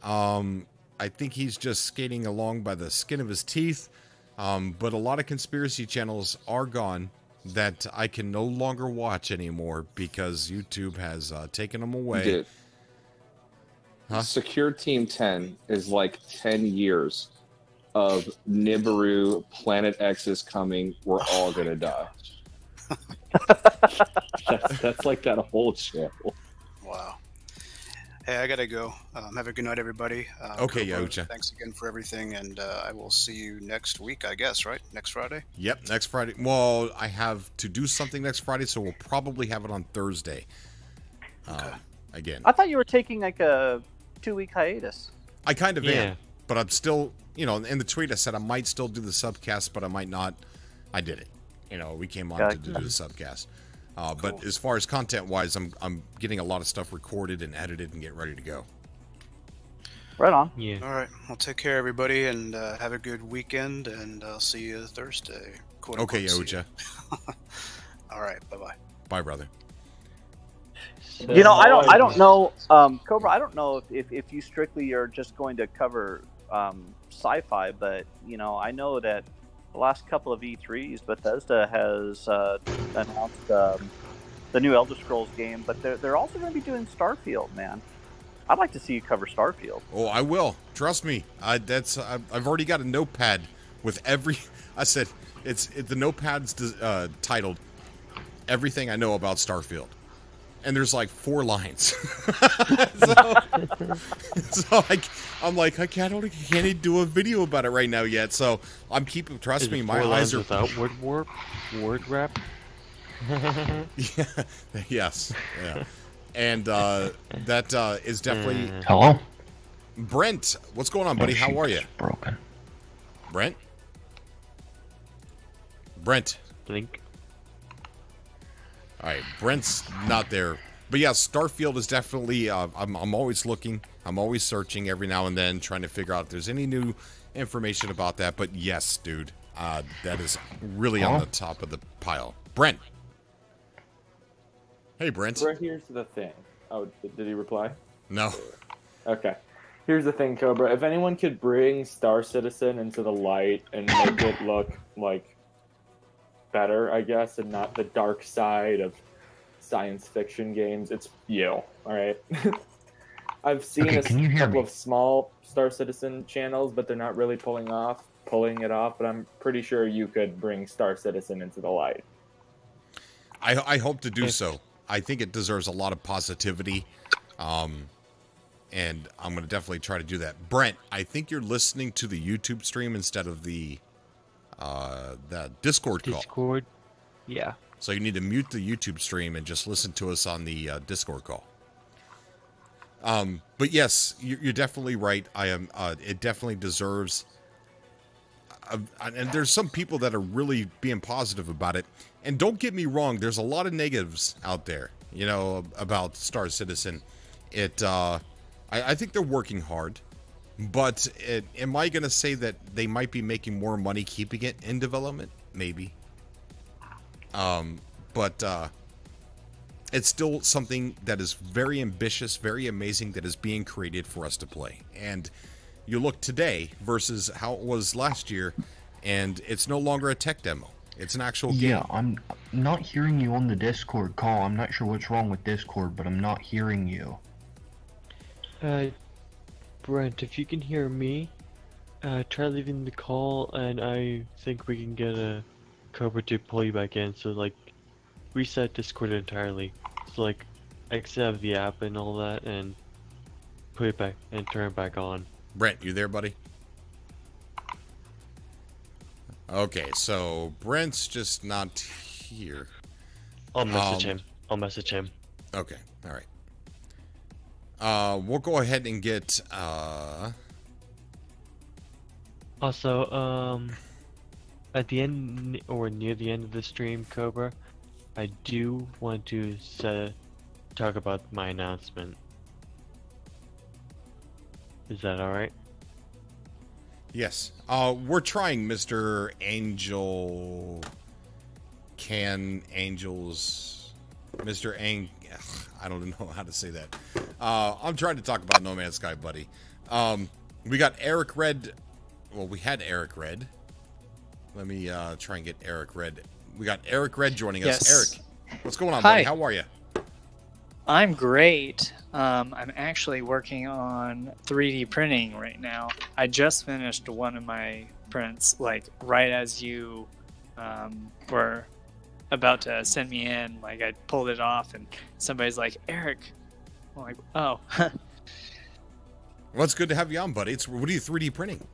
I think he's just skating along by the skin of his teeth. But a lot of conspiracy channels are gone that I can no longer watch anymore because YouTube has taken them away. Dude. Huh? Secure Team 10 is 10 years of Nibiru, Planet X is coming, we're all gonna die. that's that whole channel. Wow. Hey, I gotta go. Have a good night, everybody. Okay, Cobra, Ucha. Thanks again for everything, and I will see you next week, I guess, right? Next Friday? Yep, next Friday. Well, I have to do something next Friday, so we'll probably have it on Thursday. Okay. Again. I thought you were taking a 2-week hiatus. I kind of am, but I'm still, in the tweet I said I might still do the subcast, but I might not. I did it. We came on to do the subcast. Cool. But as far as content-wise, I'm getting a lot of stuff recorded and edited and getting ready to go. Right on. Yeah. All right. Well, take care, everybody, and have a good weekend, and I'll see you Thursday. Okay, Ucha. All right. Bye-bye. Bye, brother. I don't know, Cobra. I don't know if you strictly are just going to cover sci-fi, but I know that the last couple of E3s, Bethesda has announced the new Elder Scrolls game, but they're also going to be doing Starfield. Man, I'd like to see you cover Starfield. Oh, I will. Trust me. I've already got a notepad with every. I said the notepad's titled "Everything I Know About Starfield." And there's 4 lines. so I'm like, I can't even do a video about it right now yet. So I'm keeping, trust me, my eyes are without word wrap. Yeah, yes, yeah. And that is definitely... Hello? Brent, what's going on, buddy? How are you? Broken. Brent? Brent. Blink. All right, Brent's not there. But yeah, Starfield is definitely... I'm always looking. I'm always searching every now and then, trying to figure out if there's any new information about that. But yes, dude, that is really on the top of the pile. Brent. Hey, Brent. Right, here's the thing. Oh, did he reply? No. Okay. Here's the thing, Cobra. If anyone could bring Star Citizen into the light and make it look like better, I guess, and not the dark side of science fiction games, it's you. All right. I've seen a couple of small Star Citizen channels, but they're not really pulling it off. But I'm pretty sure you could bring Star Citizen into the light. I hope to do so. I think it deserves a lot of positivity. And I'm going to definitely try to do that. Brent, I think you're listening to the YouTube stream instead of the Discord call. Discord? Yeah. So you need to mute the YouTube stream and just listen to us on the Discord call. But yes, you're definitely right. I am. It definitely deserves... and there's some people that are really being positive about it. And don't get me wrong, there's a lot of negatives out there, you know, about Star Citizen. I think they're working hard, but am I going to say that they might be making more money keeping it in development? Maybe. But it's still something that is very ambitious, very amazing, that is being created for us to play. And you look today versus how it was last year, and it's no longer a tech demo. It's an actual game. Yeah, I'm not hearing you on the Discord call. I'm not sure what's wrong with Discord, but I'm not hearing you. Brent, if you can hear me, try leaving the call, and I think we can get a Cobra to pull you back in. So, like, reset Discord entirely. So, like, exit out of the app and all that, and put it back and turn it back on. Brent, you there, buddy? Okay, so Brent's just not here. I'll message him. I'll message him. Okay, all right. We'll go ahead and get. Also, at the end or near the end of the stream, Cobra, I do want to talk about my announcement. Is that all right? Yes. We're trying, Mr. Angel. Mr. I don't know how to say that. I'm trying to talk about No Man's Sky, buddy. We got Eric Red. Well, we had Eric Red. Let me try and get Eric Red. We got Eric Red joining us. Eric, what's going on, buddy? How are you? I'm great. I'm actually working on 3D printing right now. I just finished one of my prints, like right as you were about to send me in. Like I pulled it off, and somebody's like, "Eric," I'm like, "Oh." Well, it's good to have you on, buddy. What are you 3D printing?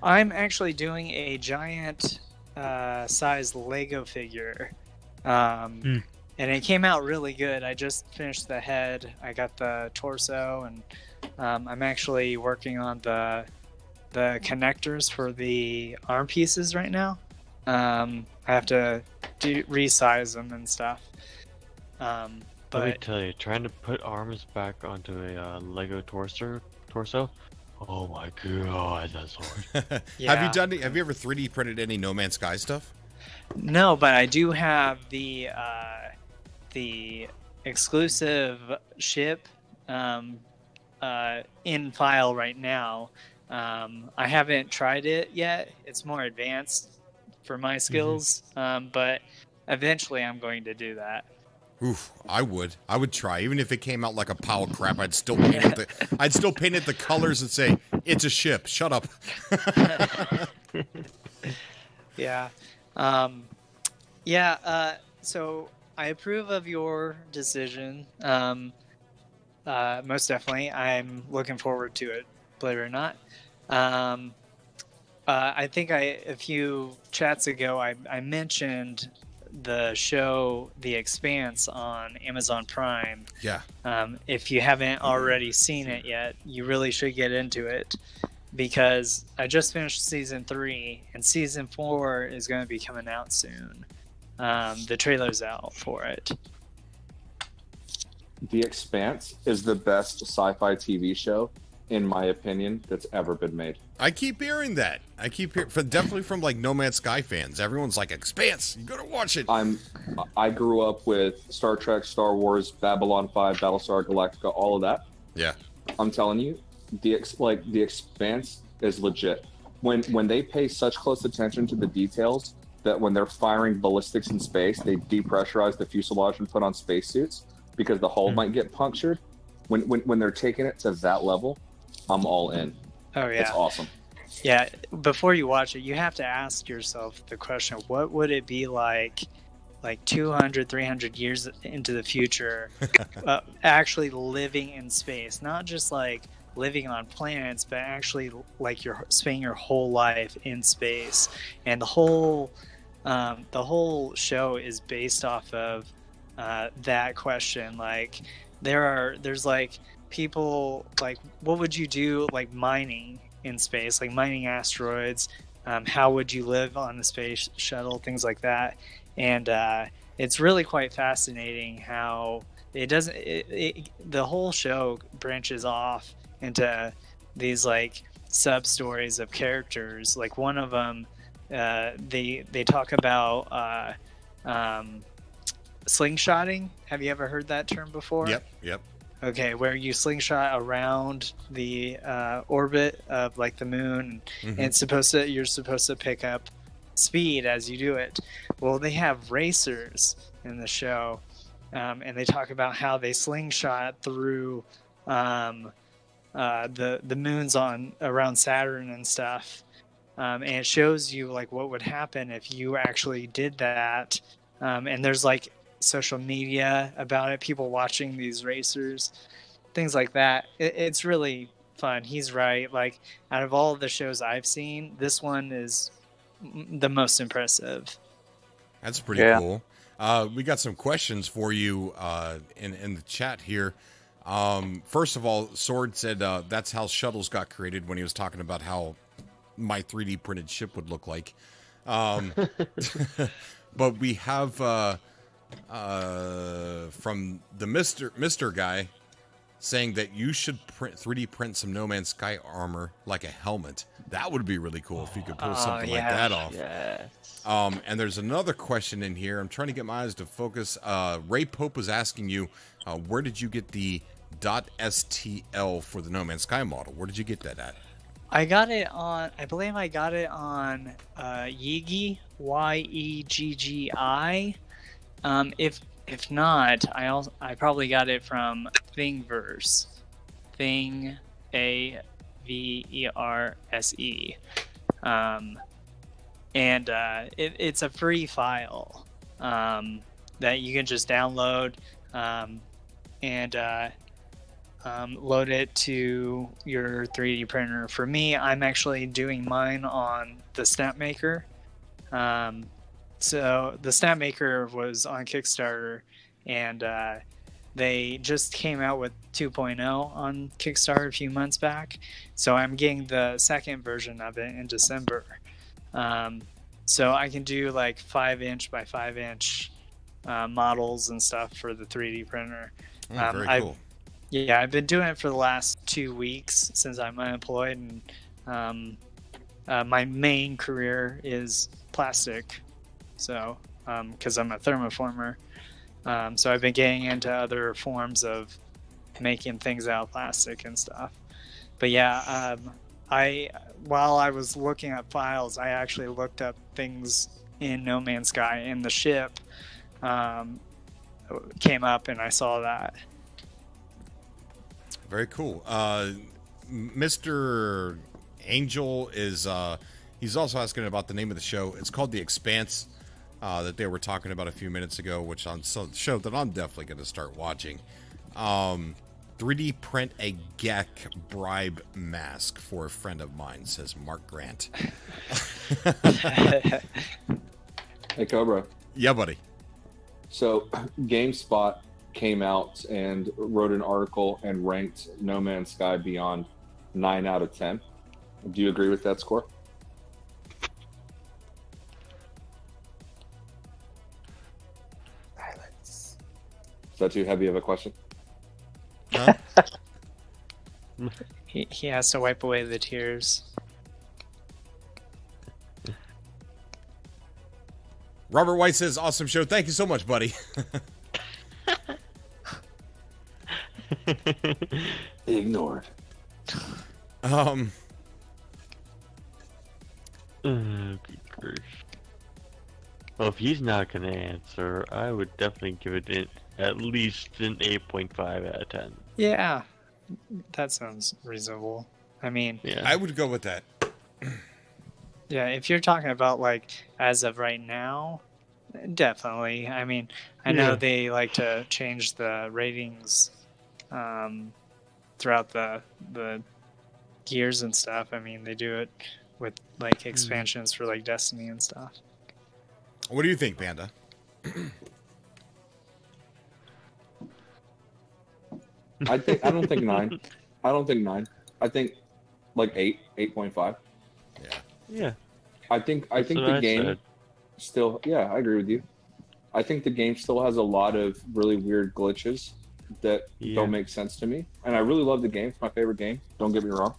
I'm actually doing a giant size Lego figure. And it came out really good. I just finished the head. I got the torso, and I'm actually working on the connectors for the arm pieces right now. I have to resize them and stuff. Let me tell you, trying to put arms back onto a Lego torso. Oh my god, that's hard. Yeah. Have you ever 3D printed any No Man's Sky stuff? No, but I do have the exclusive ship in file right now. I haven't tried it yet. It's more advanced for my skills, but eventually I'm going to do that. Oof, I would try. Even if it came out like a pile of crap, I'd still paint it the colors and say, it's a ship. Shut up. Yeah. So I approve of your decision. Most definitely. I'm looking forward to it, believe it or not. I think a few chats ago, I mentioned the show The Expanse on Amazon Prime. Yeah. If you haven't already seen it yet, you really should get into it, because I just finished season 3 and season 4 is going to be coming out soon. The trailer's out for it. The Expanse is the best sci-fi TV show, in my opinion, that's ever been made. I keep hearing that. I keep hearing, definitely from like No Man's Sky fans. Everyone's like, Expanse, you gotta watch it. I grew up with Star Trek, Star Wars, Babylon 5, Battlestar Galactica, all of that. Yeah. I'm telling you, the Expanse is legit. When they pay such close attention to the details that when they're firing ballistics in space, they depressurize the fuselage and put on spacesuits because the hull might get punctured. When they're taking it to that level, I'm all in. Oh yeah, it's awesome. Yeah, before you watch it, you have to ask yourself the question: what would it be like 200, 300 years into the future, actually living in space? Not just like living on planets, but actually like you're spending your whole life in space. And the whole show is based off of that question. Like there's like people like, what would you do like mining in space, like mining asteroids? How would you live on the space shuttle, things like that? And it's really quite fascinating how it doesn't. The whole show branches off into these like sub stories of characters. Like one of them, they talk about slingshotting. Have you ever heard that term before? Yep. Okay, where you slingshot around the orbit of like the moon, and you're supposed to pick up speed as you do it. Well, they have racers in the show, and they talk about how they slingshot through the moons around Saturn and stuff, and it shows you like what would happen if you actually did that. And there's like social media about it, people watching these racers, things like that. It's really fun. He's right. Like out of all of the shows I've seen, this one is the most impressive. That's pretty cool. We got some questions for you in the chat here. First of all, Sword said that's how shuttles got created when he was talking about how my 3D printed ship would look like. But we have from the Mr. guy saying that you should 3D print some No Man's Sky armor like a helmet. That would be really cool if you could pull something like that off. Yes. And there's another question in here. I'm trying to get my eyes to focus. Ray Pope was asking you, where did you get the .stl for the No Man's Sky model? Where did you get that at? I believe I got it on Yeggi, YEGGI. If not, I probably got it from Thingiverse. Thing, AVERSE. And it's a free file that you can just download and load it to your 3D printer. For me, I'm actually doing mine on the SnapMaker. So the SnapMaker was on Kickstarter, and they just came out with 2.0 on Kickstarter a few months back. So I'm getting the second version of it in December. So I can do like 5" by 5" models and stuff for the 3D printer. Very cool. Yeah, I've been doing it for the last 2 weeks since I'm unemployed, and my main career is plastic. So, because I'm a thermoformer, so I've been getting into other forms of making things out of plastic and stuff. But yeah, while I was looking at files, I actually looked up things in No Man's Sky, and the ship came up, and I saw that. Very cool. Mr. Angel is he's also asking about the name of the show. It's called The Expanse, that they were talking about a few minutes ago, which on a show that I'm definitely going to start watching. 3D print a Gek bribe mask for a friend of mine, says Mark Grant. Hey, Cobra. Yeah, buddy. So, GameSpot came out and wrote an article and ranked No Man's Sky Beyond 9 out of 10. Do you agree with that score? Silence. Is that too heavy of a question? Huh? He has to wipe away the tears. Robert White says, awesome show. Thank you so much, buddy. Ignored. Oh, good grief. Well, if he's not going to answer, I would definitely give it at least an 8.5 out of 10. Yeah, that sounds reasonable. I mean, Yeah. I would go with that. yeah, if you're talking about like as of right now, definitely. I mean, I know Yeah. they like to change the ratings throughout the years and stuff. I mean, they do it with like expansions for like Destiny and stuff. What do you think, Panda? I don't think 9. I don't think 9. I think like 8.5. Yeah. I think That's the what I game said. still, yeah, I agree with you. I think the game still has a lot of really weird glitches that Yeah. don't make sense to me. And I really love the game. It's my favorite game. Don't get me wrong.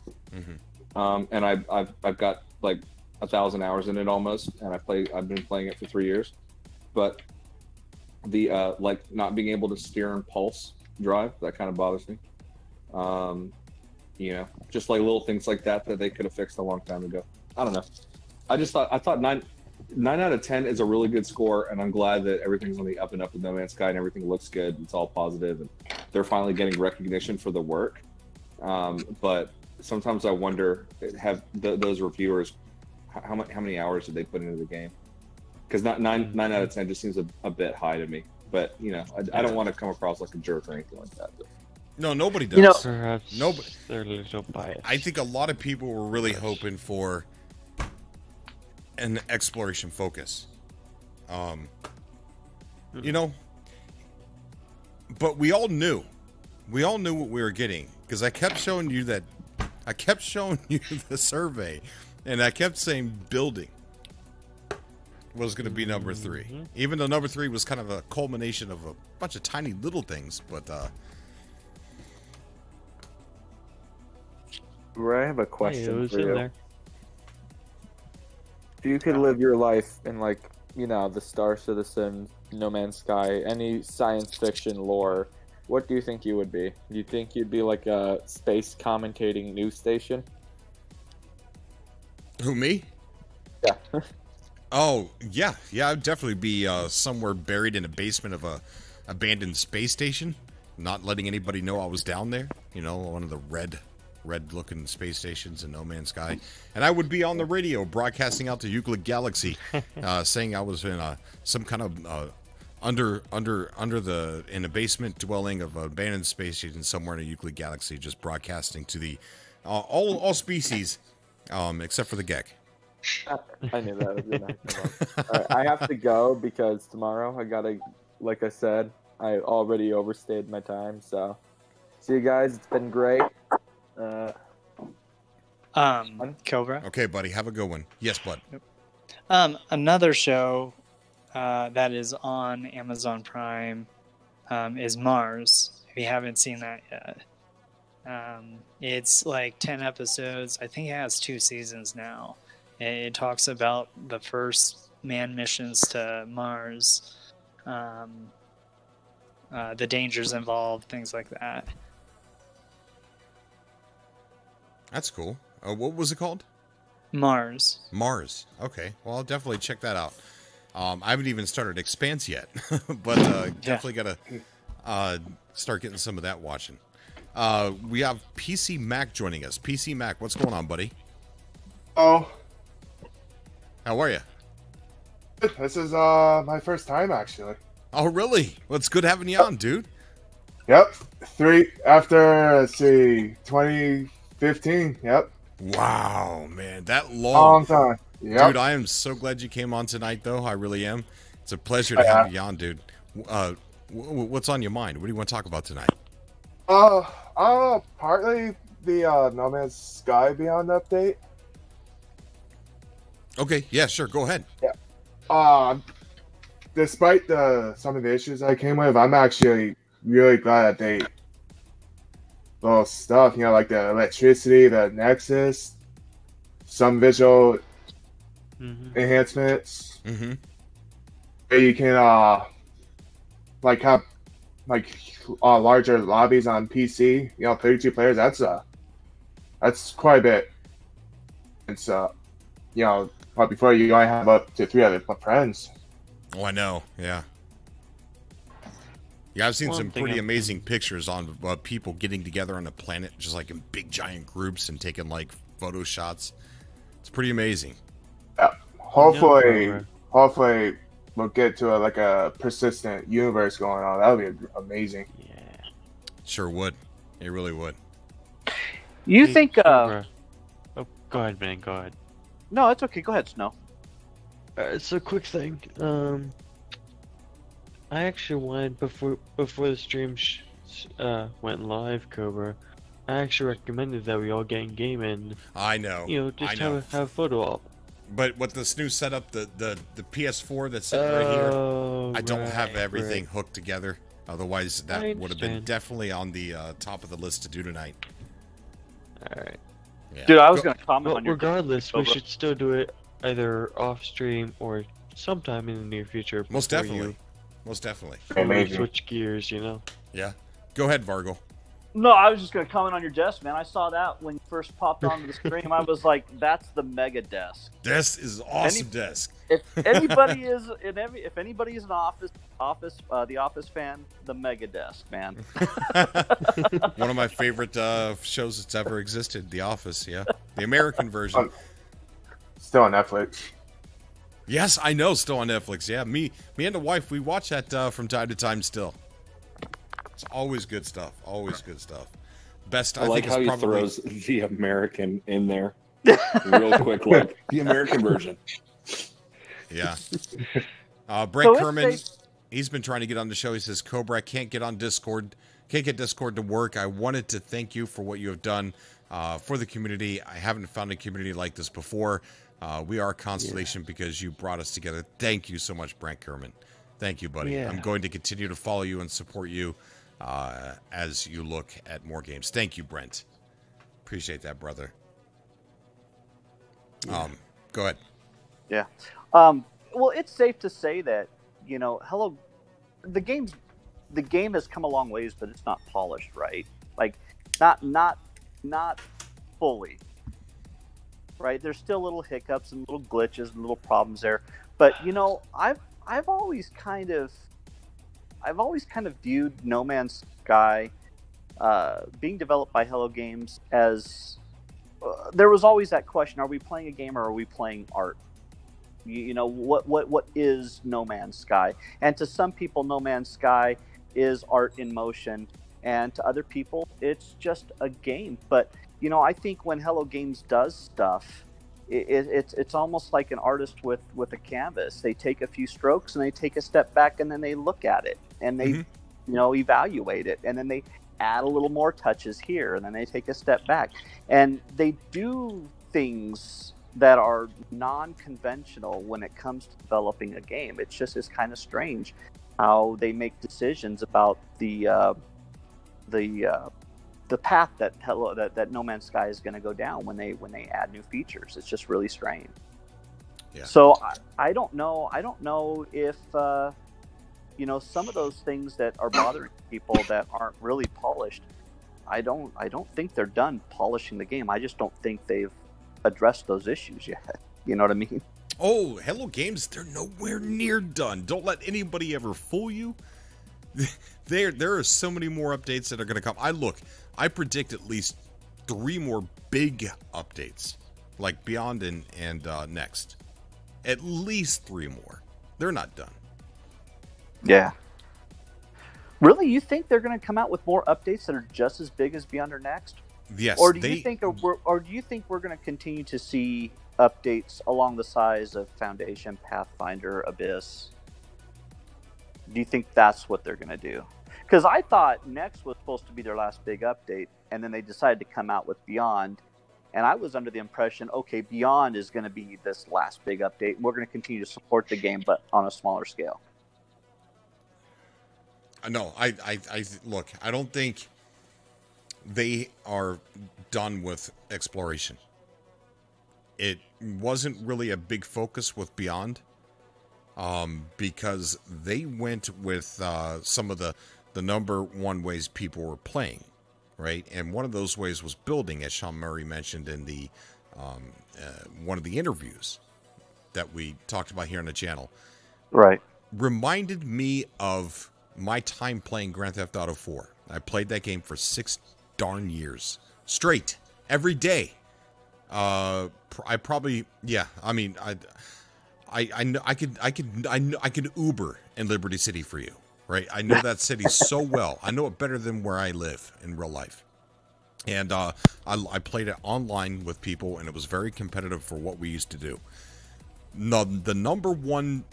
And I've got like 1,000 hours in it almost, and I've been playing it for 3 years. But the like not being able to steer and pulse drive, that kind of bothers me. You know, just like little things like that they could have fixed a long time ago. I don't know. I thought 9 out of 10 is a really good score, and I'm glad that everything's on the up and up with No Man's Sky and everything looks good. It's all positive, and they're finally getting recognition for the work. But sometimes I wonder, have those reviewers, how many hours did they put into the game? Because not 9 out of 10 just seems a bit high to me. But you know, I don't want to come across like a jerk or anything like that. But. No, nobody does. You know- Perhaps Nobody. they're a little biased. I think a lot of people were really hoping for an exploration focus. You know, but we all knew what we were getting, because I kept showing you the survey, and I kept saying building was going to be number 3, even though number 3 was kind of a culmination of a bunch of tiny little things. But Ray, I have a Hey, it question was for in you. there. If you could live your life in, like, you know, the Star Citizen, No Man's Sky, any science fiction lore, what do you think you would be? Do you think you'd be like a space commentating news station? who, me? Yeah. Oh, yeah. I'd definitely be somewhere buried in a basement of a abandoned space station, not letting anybody know I was down there. You know, one of the red-looking space stations in No Man's Sky. And I would be on the radio broadcasting out to Euclid Galaxy, saying I was in some kind of in a basement dwelling of an abandoned space station somewhere in a Euclid Galaxy, just broadcasting to the all species, except for the Gek. I knew that was gonna come up. All right, I have to go because tomorrow I gotta, like I said, I already overstayed my time. So, see you guys. It's been great. Cobra. Okay, buddy. Have a good one. Yes, bud. Another show that is on Amazon Prime is Mars. If you haven't seen that yet, it's like 10 episodes. I think it has 2 seasons now. It talks about the first manned missions to Mars, the dangers involved, things like that. That's cool. What was it called? Mars. Mars. Okay. Well, I'll definitely check that out. I haven't even started Expanse yet, but definitely got to start getting some of that watching. We have PC Mac joining us. PC Mac, what's going on, buddy? Oh, how are you? This is my first time actually. Oh, really? Well, it's good having you on, dude. Yep, after let's see, 2015. Yep. Wow, man, that long Long time. Yep. Dude, I am so glad you came on tonight, though. I really am. It's a pleasure to have you on, dude. What's on your mind? What do you want to talk about tonight? Partly the No Man's Sky Beyond update. Okay, yeah, sure, go ahead. Yeah. Despite some of the issues I came with, I'm actually really glad that they little stuff, like the electricity, the Nexus, some visual enhancements. Mm-hmm. You can have larger lobbies on PC. 32 players. That's quite a bit. It's but before you only have up to 3 other friends. Oh, I know. Yeah. Yeah, I've seen some pretty amazing pictures on people getting together on a planet, just like in big giant groups and taking like photo shots. It's pretty amazing. Yeah. Hopefully we'll get to a persistent universe going on. That would be amazing. Yeah. Sure would. It really would. You think? Oh, go ahead, man. Go ahead. No, it's okay. Go ahead, Snow. It's a quick thing. I actually wanted before the stream went live, Cobra. I actually recommended that we all get in game and I know. Just have a photo op. But with this new setup, the PS4 that's sitting right here, I don't have everything hooked together. Otherwise, that would have been definitely on the top of the list to do tonight. All right. Yeah. Dude, I was going to comment on your. Regardless, we should still do it either off stream or sometime in the near future. Most definitely. Most definitely. Switch gears, Yeah. Go ahead, Vargo. No, I was just going to comment on your desk, man. I saw that when you first popped onto the stream. I was like, "That's the mega desk." This is an awesome desk. If anybody is an the Office fan, the mega desk, man. One of my favorite shows that's ever existed, The Office. Yeah, the American version. Still on Netflix. Yes, I know. Still on Netflix. Yeah, me and the wife, we watch that from time to time. Still, it's always good stuff. Always good stuff. Best. I like how he throws the American in there, real quick, like the American version. Yeah. Brent Kerman, he's been trying to get on the show. He says, Cobra, I can't get on Discord. Can't get Discord to work. I wanted to thank you for what you have done for the community. I haven't found a community like this before. We are a constellation because you brought us together. Thank you so much, Brent Kerman. Thank you, buddy. I'm going to continue to follow you and support you as you look at more games. Thank you, Brent. Appreciate that, brother. Go ahead. Yeah. Well, it's safe to say that, the game has come a long ways, but it's not polished, right? Like, not fully, right? There's still little hiccups and little glitches and little problems there. But, I've always kind of viewed No Man's Sky being developed by Hello Games as there was always that question: are we playing a game or are we playing art? What is No Man's Sky? And to some people, No Man's Sky is art in motion, and to other people, it's just a game. But I think when Hello Games does stuff, it's almost like an artist with a canvas. They take a few strokes and they take a step back and then they look at it and they evaluate it, and then they add a little more touches here, and then they take a step back and they do things that are non-conventional when it comes to developing a game. It's kind of strange how they make decisions about the path that No Man's Sky is going to go down when they add new features. It's just really strange. Yeah. So I don't know if some of those things that are bothering people that aren't really polished. I don't think they're done polishing the game. I just don't think they've addressed those issues yet. You know what I mean? Oh, Hello Games, they're nowhere near done. Don't let anybody ever fool you. There are so many more updates that are going to come. I predict at least 3 more big updates, like Beyond and Next. At least 3 more. They're not done. Yeah. Really, you think they're going to come out with more updates that are just as big as Beyond or Next? Yes. Or do you think we're going to continue to see updates along the size of Foundation, Pathfinder, Abyss? Do you think that's what they're going to do? Because I thought Next was supposed to be their last big update, and then they decided to come out with Beyond. And I was under the impression, okay, Beyond is going to be this last big update. We're going to continue to support the game, but on a smaller scale. No, I look, I don't think they are done with exploration. It wasn't really a big focus with Beyond, because they went with some of the number one ways people were playing, right? And one of those ways was building, as Sean Murray mentioned in the one of the interviews that we talked about here on the channel. Right. Reminded me of my time playing Grand Theft Auto 4. I played that game for 6 darn years straight, every day. I probably, yeah. I mean, I could Uber in Liberty City for you, right? I know that city so well. I know it better than where I live in real life. And I played it online with people, and it was very competitive for what we used to do. The number one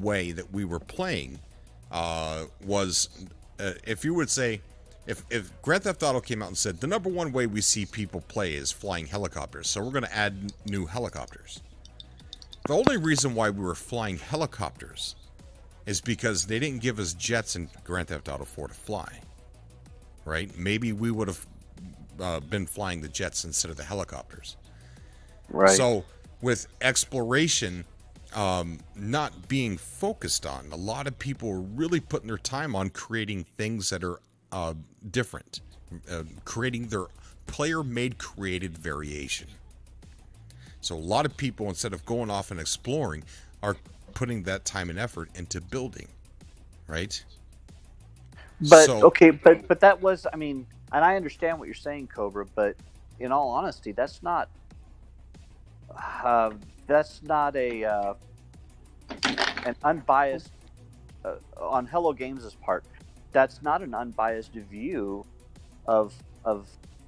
way that we were playing was, if you would say, if Grand Theft Auto came out and said, the number one way we see people play is flying helicopters, so we're going to add new helicopters. The only reason why we were flying helicopters is because they didn't give us jets in Grand Theft Auto 4 to fly, right? Maybe we would have been flying the jets instead of the helicopters. Right. So with exploration not being focused on, a lot of people are really putting their time on creating things that are different, creating their player-made created variation. So a lot of people, instead of going off and exploring, are putting that time and effort into building, right? But okay, but that was, I mean, and I understand what you're saying, Cobra, but in all honesty, that's not a an unbiased on Hello Games' part. That's not an unbiased view of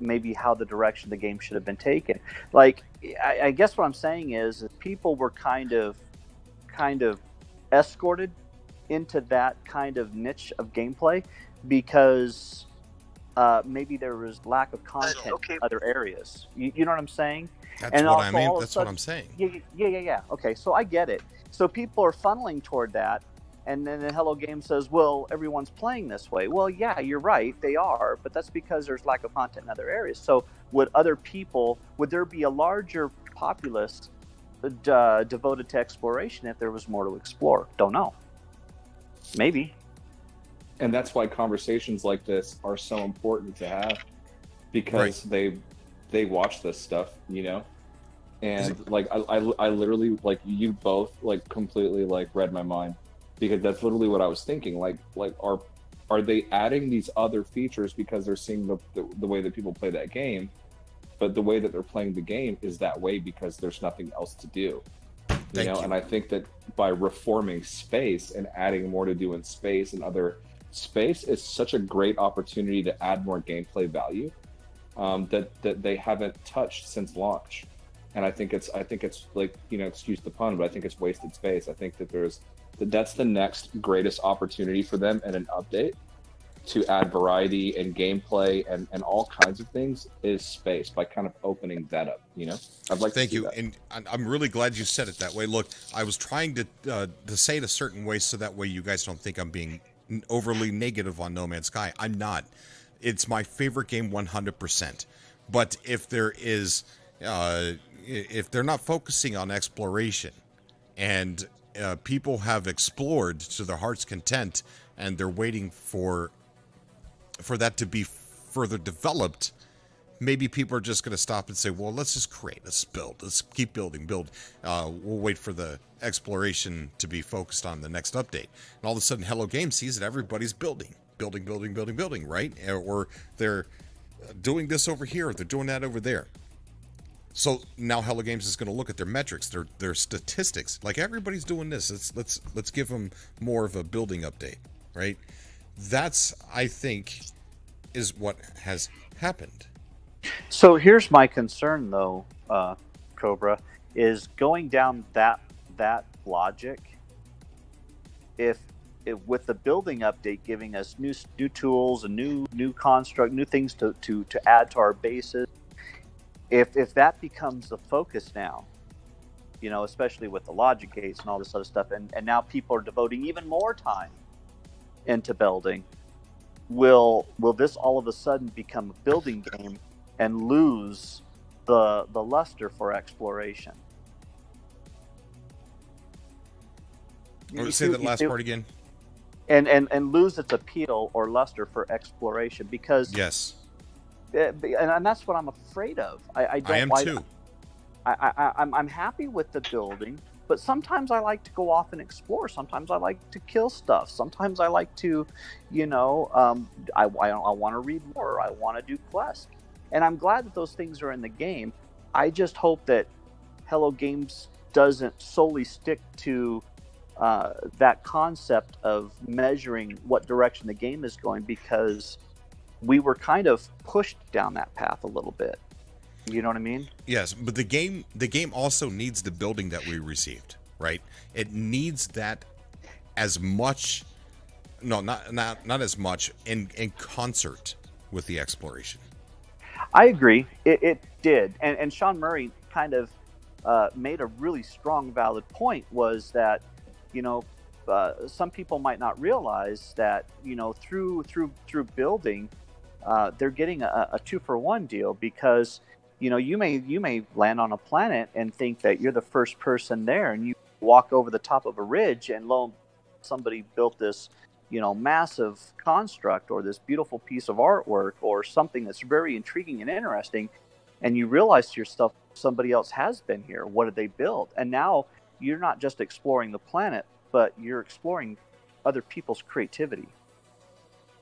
maybe how the direction the game should have been taken. Like, I guess what I'm saying is that people were kind of escorted into that kind of niche of gameplay because maybe there was lack of content in other areas. You know what I'm saying? That's what I mean. That's what I'm saying. Yeah. Okay, so I get it. So people are funneling toward that, and then the Hello Game says, well, everyone's playing this way. Well, yeah, you're right, they are, but that's because there's lack of content in other areas. So would there be a larger populace devoted to exploration if there was more to explore? Don't know. Maybe. And that's why conversations like this are so important to have, because they watch this stuff, you know? And like I literally, like, you both like completely like read my mind, because that's literally what I was thinking. Like are they adding these other features because they're seeing the way that people play that game, but the way that they're playing the game is that way because there's nothing else to do. You know, and I think that by reforming space and adding more to do in space and other space is such a great opportunity to add more gameplay value that they haven't touched since launch. And I think it's like, you know, excuse the pun, but I think it's wasted space. I think that that's the next greatest opportunity for them in an update to add variety and gameplay and all kinds of things is space, by kind of opening that up, you know? I'd like to see that. And I'm really glad you said it that way. Look, I was trying to say it a certain way so that way you guys don't think I'm being overly negative on No Man's Sky. I'm not. It's my favorite game 100%. But if there is if they're not focusing on exploration and people have explored to their heart's content and they're waiting for that to be further developed, maybe people are just going to stop and say, well, let's just create, let's build, let's keep building. We'll wait for the exploration to be focused on the next update. And all of a sudden Hello Games sees that everybody's building, right? Or they're doing this over here, or they're doing that over there. So now Hello Games is going to look at their metrics, their statistics. Like, everybody's doing this. Let's give them more of a building update, right? That's, I think, is what has happened. So here's my concern, though, Cobra, is going down that logic. If with the building update giving us new tools and new construct, new things to add to our bases, if that becomes the focus now, you know, especially with the logic gates and all this other stuff, and now people are devoting even more time into building, will this all of a sudden become a building game and lose the luster for exploration? Say that last part again. And lose its appeal or luster for exploration, because yes, and that's what I'm afraid of. I am too. I'm happy with the building, but sometimes I like to go off and explore. Sometimes I like to kill stuff. Sometimes I like to, you know, I want to read more. I want to do quests, and I'm glad that those things are in the game. I just hope that Hello Games doesn't solely stick to that concept of measuring what direction the game is going, because we were kind of pushed down that path a little bit. You know what I mean? Yes, but the game also needs the building that we received, right? It needs that as much, no, not as much in concert with the exploration. I agree. It did, and Sean Murray kind of made a really strong, valid point. Was that, you know, some people might not realize that, you know, through building, they're getting a 2-for-1 deal, because, you know, you may land on a planet and think that you're the first person there, and you walk over the top of a ridge, and lo, somebody built this, you know, massive construct or this beautiful piece of artwork or something that's very intriguing and interesting, and you realize to yourself, somebody else has been here. What did they build? And now you're not just exploring the planet, but you're exploring other people's creativity.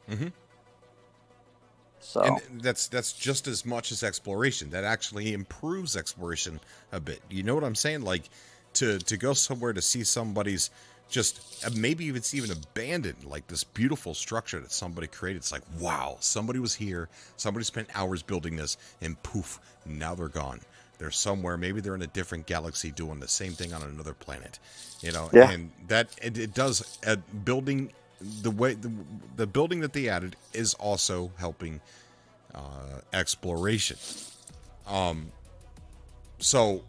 Mm-hmm. So, and that's just as much as exploration. That actually improves exploration a bit. You know what I'm saying? Like, to go somewhere to see somebody's just, maybe if it's even abandoned, like this beautiful structure that somebody created. It's like, wow, somebody was here, somebody spent hours building this, and poof, now they're gone. They're somewhere, maybe they're in a different galaxy doing the same thing on another planet, you know. Yeah. And that it does building, the way the building that they added is also helping exploration. So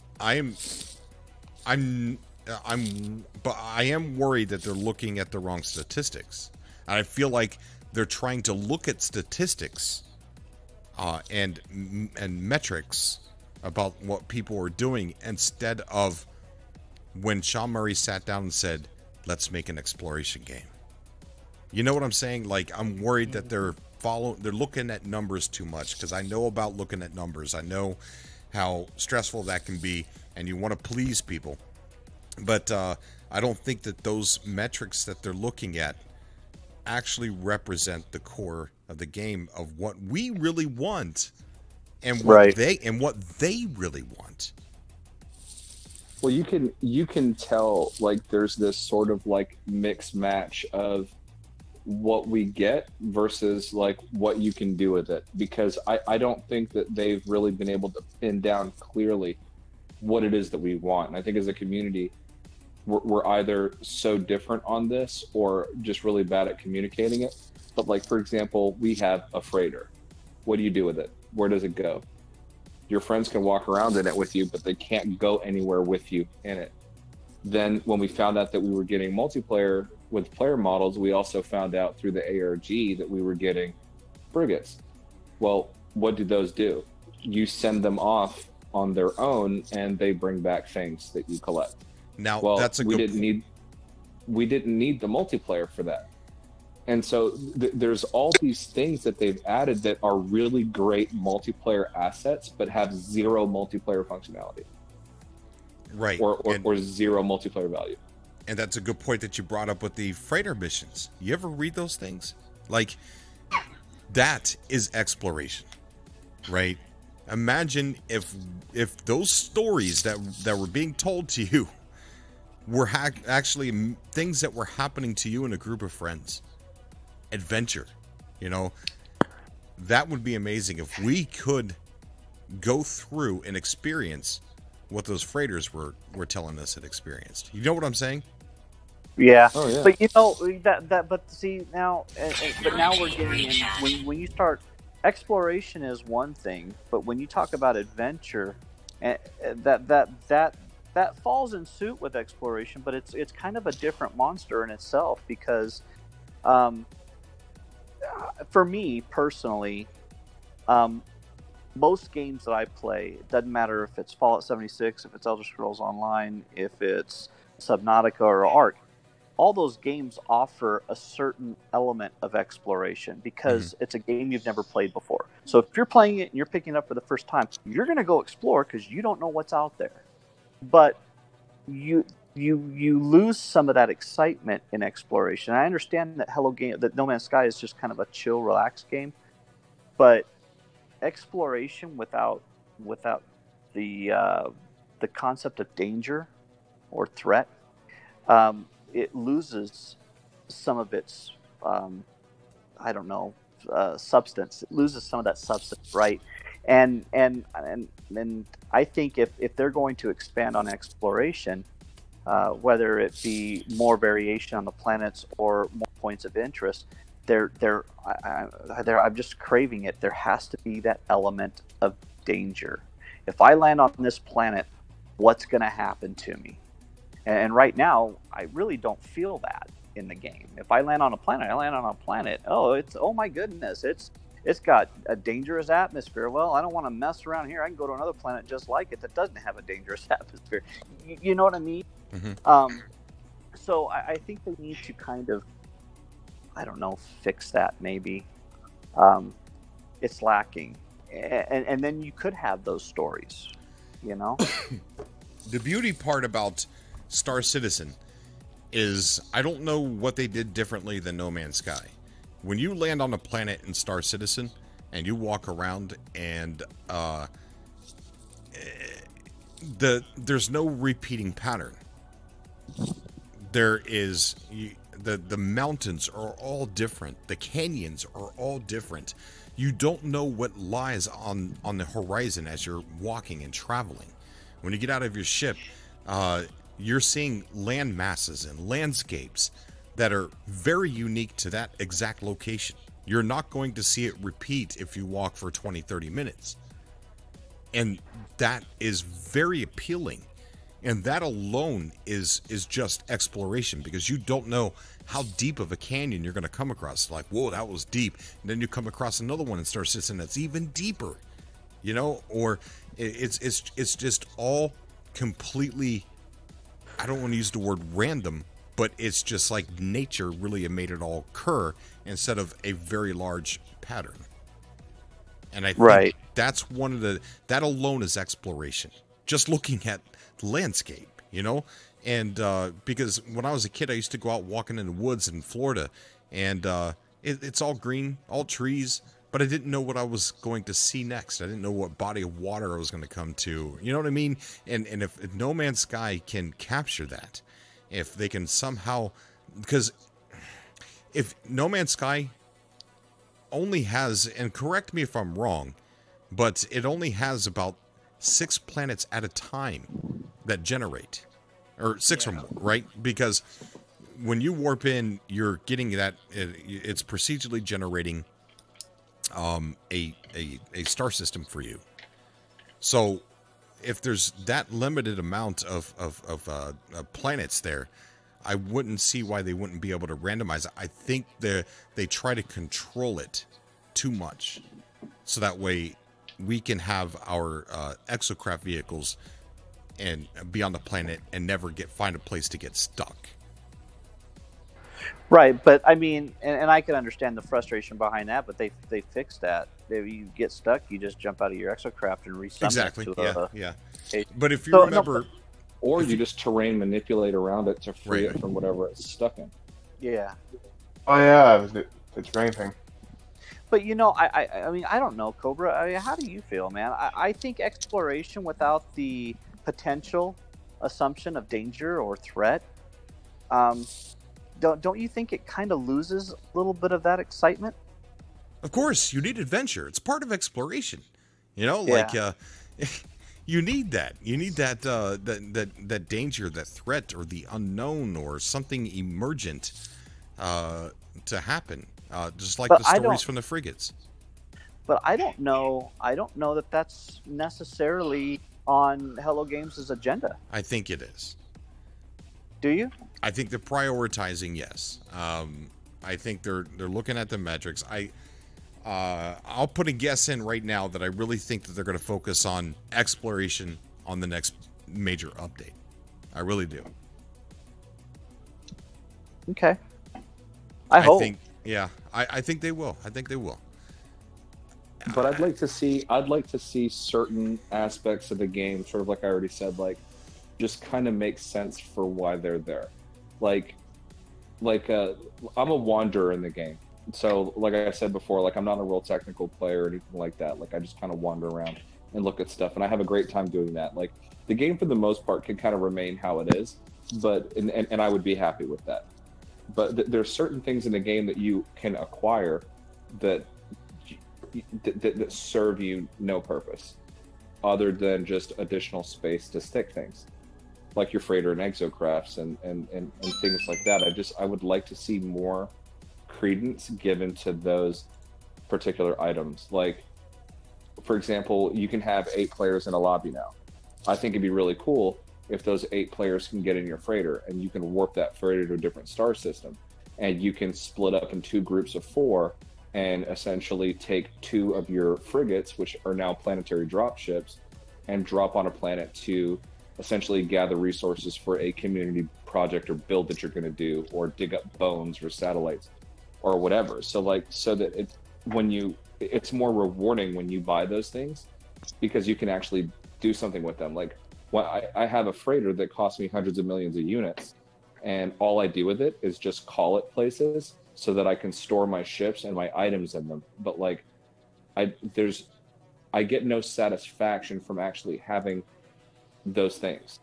but I am worried that they're looking at the wrong statistics. And I feel like they're trying to look at statistics and metrics about what people are doing, instead of when Sean Murray sat down and said, let's make an exploration game. You know what I'm saying? Like, I'm worried that they're looking at numbers too much, because I know about looking at numbers. I know how stressful that can be, and you want to please people. But I don't think that those metrics that they're looking at actually represent the core of the game, of what we really want, and what they really want. Well, you can tell, like, there's this sort of like mix match of what we get versus like what you can do with it, because I don't think that they've really been able to pin down clearly what it is that we want. And I think as a community, we're either so different on this or just really bad at communicating it. But like, for example, we have a freighter. What do you do with it? Where does it go? Your friends can walk around in it with you, but they can't go anywhere with you in it. Then when we found out that we were getting multiplayer with player models, we also found out through the ARG that we were getting frigates. Well, what do those do? You send them off on their own, and they bring back things that you collect. Now, well, that's a we good didn't need the multiplayer for that. And so there's all these things that they've added that are really great multiplayer assets, but have zero multiplayer functionality. Right. Or zero multiplayer value. And that's a good point that you brought up with the freighter missions. You ever read those things? Like, that is exploration, right? Imagine if those stories that were being told to you were actually things that were happening to you in a group of friends. Adventure, you know, that would be amazing if we could go through and experience what those freighters were telling us it experienced. You know what I'm saying? Yeah. Oh, yeah. But you know but see now, but now we're getting in when you start exploration is one thing, but when you talk about adventure, that falls in suit with exploration, but it's kind of a different monster in itself because, for me personally, most games that I play, it doesn't matter if it's Fallout 76, if it's Elder Scrolls Online, if it's Subnautica or Ark, all those games offer a certain element of exploration because it's a game you've never played before. So if you're playing it and you're picking it up for the first time, you're going to go explore because you don't know what's out there. But you lose some of that excitement in exploration. I understand that No Man's Sky is just kind of a chill, relaxed game, but exploration without the concept of danger or threat, it loses some of its substance. It loses some of that substance, right? And I think if they're going to expand on exploration, whether it be more variation on the planets or more points of interest, I'm just craving it. There has to be that element of danger. If I land on this planet, what's going to happen to me? And right now, I really don't feel that in the game. If I land on a planet, I land on a planet. Oh my goodness, it's got a dangerous atmosphere. Well, I don't want to mess around here. I can go to another planet just like it that doesn't have a dangerous atmosphere. You know what I mean? Mm-hmm. So I think they need to kind of, fix that maybe. It's lacking. And then you could have those stories, you know? The beauty part about Star Citizen is I don't know what they did differently than No Man's Sky. When you land on a planet in Star Citizen and you walk around and there's no repeating pattern. There is the mountains are all different. The canyons are all different. You don't know what lies on the horizon as you're walking and traveling. When you get out of your ship, you're seeing land masses and landscapes that are very unique to that exact location. You're not going to see it repeat if you walk for 20, 30 minutes. And that is very appealing. And that alone is just exploration because you don't know how deep of a canyon you're going to come across. Like, whoa, that was deep. And then you come across another one in Star Citizen that's even deeper, you know? Or it's just all completely, I don't want to use the word random, but it's just like nature really made it all occur instead of a very large pattern. And I think that's one of that alone is exploration. Just looking at the landscape, you know? And because when I was a kid, I used to go out walking in the woods in Florida, and it's all green, all trees, but I didn't know what I was going to see next. I didn't know what body of water I was going to come to. You know what I mean? And if No Man's Sky can capture that, if they can somehow, because if No Man's Sky only has, and correct me if I'm wrong, but it only has about 6 planets at a time that generate, or 6 or more, right? Because when you warp in, you're getting that, it's procedurally generating a star system for you. So if there's that limited amount of planets there, I wouldn't see why they wouldn't be able to randomize it. I think they try to control it too much, so that way we can have our exocraft vehicles and be on the planet and never find a place to get stuck. Right, but I mean, and I can understand the frustration behind that, but they fixed that. If you get stuck, you just jump out of your exocraft and resummon exactly. It to yeah. But if you remember, or you just terrain manipulate around it to free it from whatever it's stuck in. Yeah. Oh yeah, the terrain thing. But you know, I mean, I don't know, Cobra. I mean, how do you feel, man? I think exploration without the potential assumption of danger or threat, don't you think it kind of loses a little bit of that excitement? Of course, you need adventure. It's part of exploration. You know, like You need that. You need that that danger, that threat, or the unknown, or something emergent to happen. Just like the stories from the frigates. But I don't know. I don't know that that's necessarily on Hello Games' agenda. I think it is. Do you? I think they're prioritizing. Yes. I think they're looking at the metrics. I'll put a guess in right now that I really think that they're going to focus on exploration on the next major update. I really do. Okay. I hope. I think they will. I think they will. But I'd like to see certain aspects of the game, sort of like I already said, like just kind of make sense for why they're there. Like I'm a wanderer in the game. So, like I said before, like I'm not a real technical player or anything like that. Like I just kind of wander around and look at stuff, and I have a great time doing that. Like the game, for the most part, can kind of remain how it is, but and I would be happy with that. But there's certain things in the game that you can acquire that serve you no purpose, other than just additional space to stick things, like your freighter and exocrafts and things like that. I would like to see more credence given to those particular items. Like, for example, you can have 8 players in a lobby now. I think it'd be really cool if those 8 players can get in your freighter and you can warp that freighter to a different star system, and you can split up in 2 groups of 4 and essentially take 2 of your frigates, which are now planetary drop ships, and drop on a planet to essentially gather resources for a community project or build that you're going to do, or dig up bones or satellites or whatever. So that it's more rewarding when you buy those things, because you can actually do something with them. Like, I have a freighter that costs me hundreds of millions of units, and all I do with it is just call it places so that I can store my ships and my items in them. But like, I get no satisfaction from actually having those things.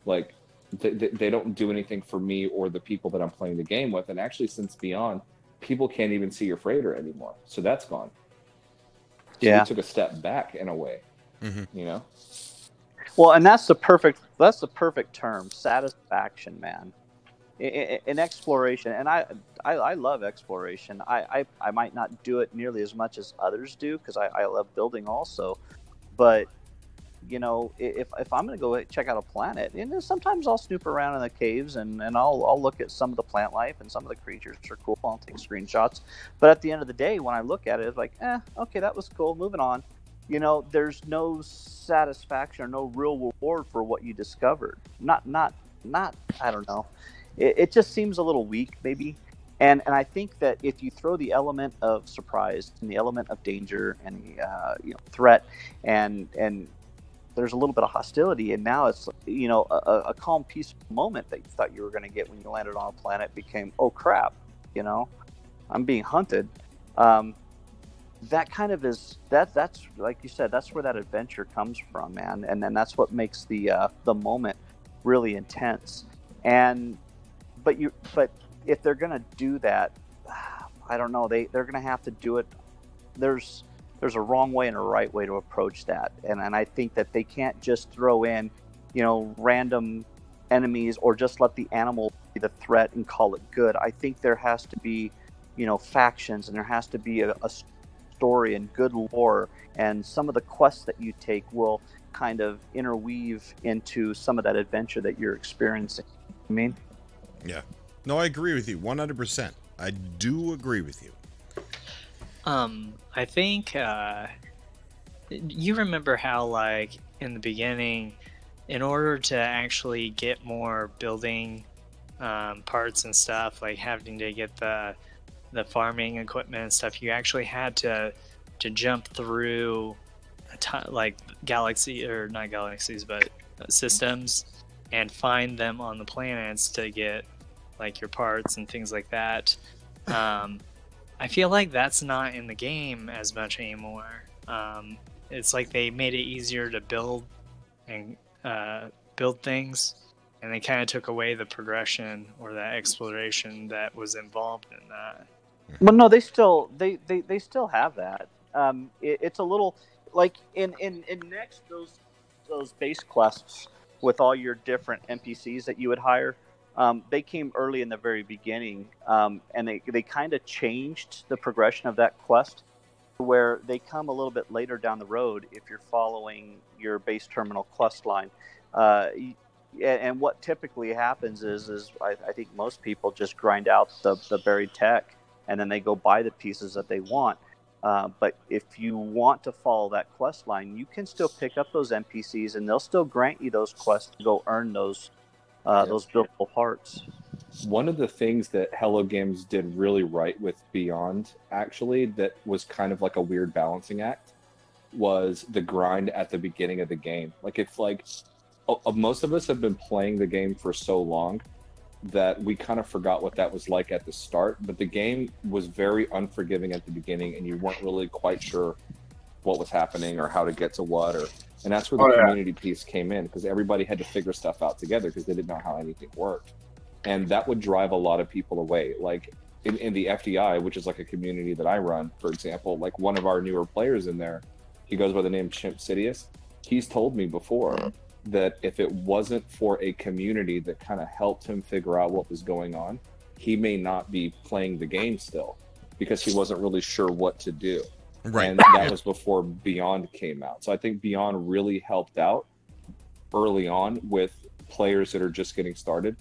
Like, they don't do anything for me or the people that I'm playing the game with. And actually, since Beyond, people can't even see your freighter anymore, so that's gone. So we took a step back in a way, you know. Well, and that's the perfect term, satisfaction, man. In exploration, and I love exploration. I might not do it nearly as much as others do, because I love building also, but you know, if I'm going to go check out a planet, and sometimes I'll snoop around in the caves and I'll look at some of the plant life, and some of the creatures are cool. I'll take screenshots. But at the end of the day, when I look at it, it's like, okay, that was cool. Moving on. You know, there's no satisfaction or no real reward for what you discovered. Not. I don't know. It just seems a little weak, maybe. And I think that if you throw the element of surprise and the element of danger and the threat and there's a little bit of hostility, and now it's, you know, a calm, peaceful moment that you thought you were going to get when you landed on a planet became, oh crap, you know, I'm being hunted. That kind of is that's like you said, that's where that adventure comes from, man, and then that's what makes the moment really intense. But if they're going to do that, I don't know, they're going to have to do it. There's a wrong way and a right way to approach that. And I think that they can't just throw in, you know, random enemies or just let the animal be the threat and call it good. I think there has to be, you know, factions, and there has to be a story and good lore, and some of the quests that you take will kind of interweave into some of that adventure that you're experiencing. I mean? Yeah. No, I agree with you 100%. I do agree with you. I think you remember how, like, in the beginning, in order to actually get more building parts and stuff, like having to get the farming equipment and stuff, you actually had to jump through like galaxy, or not galaxies, but systems, and find them on the planets to get like your parts and things like that. I feel like that's not in the game as much anymore. It's like they made it easier to build and build things, and they kind of took away the progression or the exploration that was involved in that. Well, no, they still have that. It's a little like in Next, those base quests with all your different NPCs that you would hire, they came early in the very beginning, and they kind of changed the progression of that quest, where they come a little bit later down the road if you're following your base terminal quest line. And what typically happens is I think most people just grind out the buried tech, and then they go buy the pieces that they want. But if you want to follow that quest line, you can still pick up those NPCs, and they'll still grant you those quests to go earn those buildable parts. One of the things that Hello Games did really right with Beyond, actually, that was kind of like a weird balancing act, was the grind at the beginning of the game. Like, it's like most of us have been playing the game for so long that we kind of forgot what that was like at the start, but the game was very unforgiving at the beginning, and you weren't really quite sure what was happening or how to get to what, and that's where the community piece came in, because everybody had to figure stuff out together because they didn't know how anything worked. And that would drive a lot of people away. Like in the FDI, which is like a community that I run, for example, like one of our newer players in there, he goes by the name Chimp Sidious. He's told me before that if it wasn't for a community that kind of helped him figure out what was going on, he may not be playing the game still, because he wasn't really sure what to do. Right. And that was before Beyond came out. So I think Beyond really helped out early on with players that are just getting started.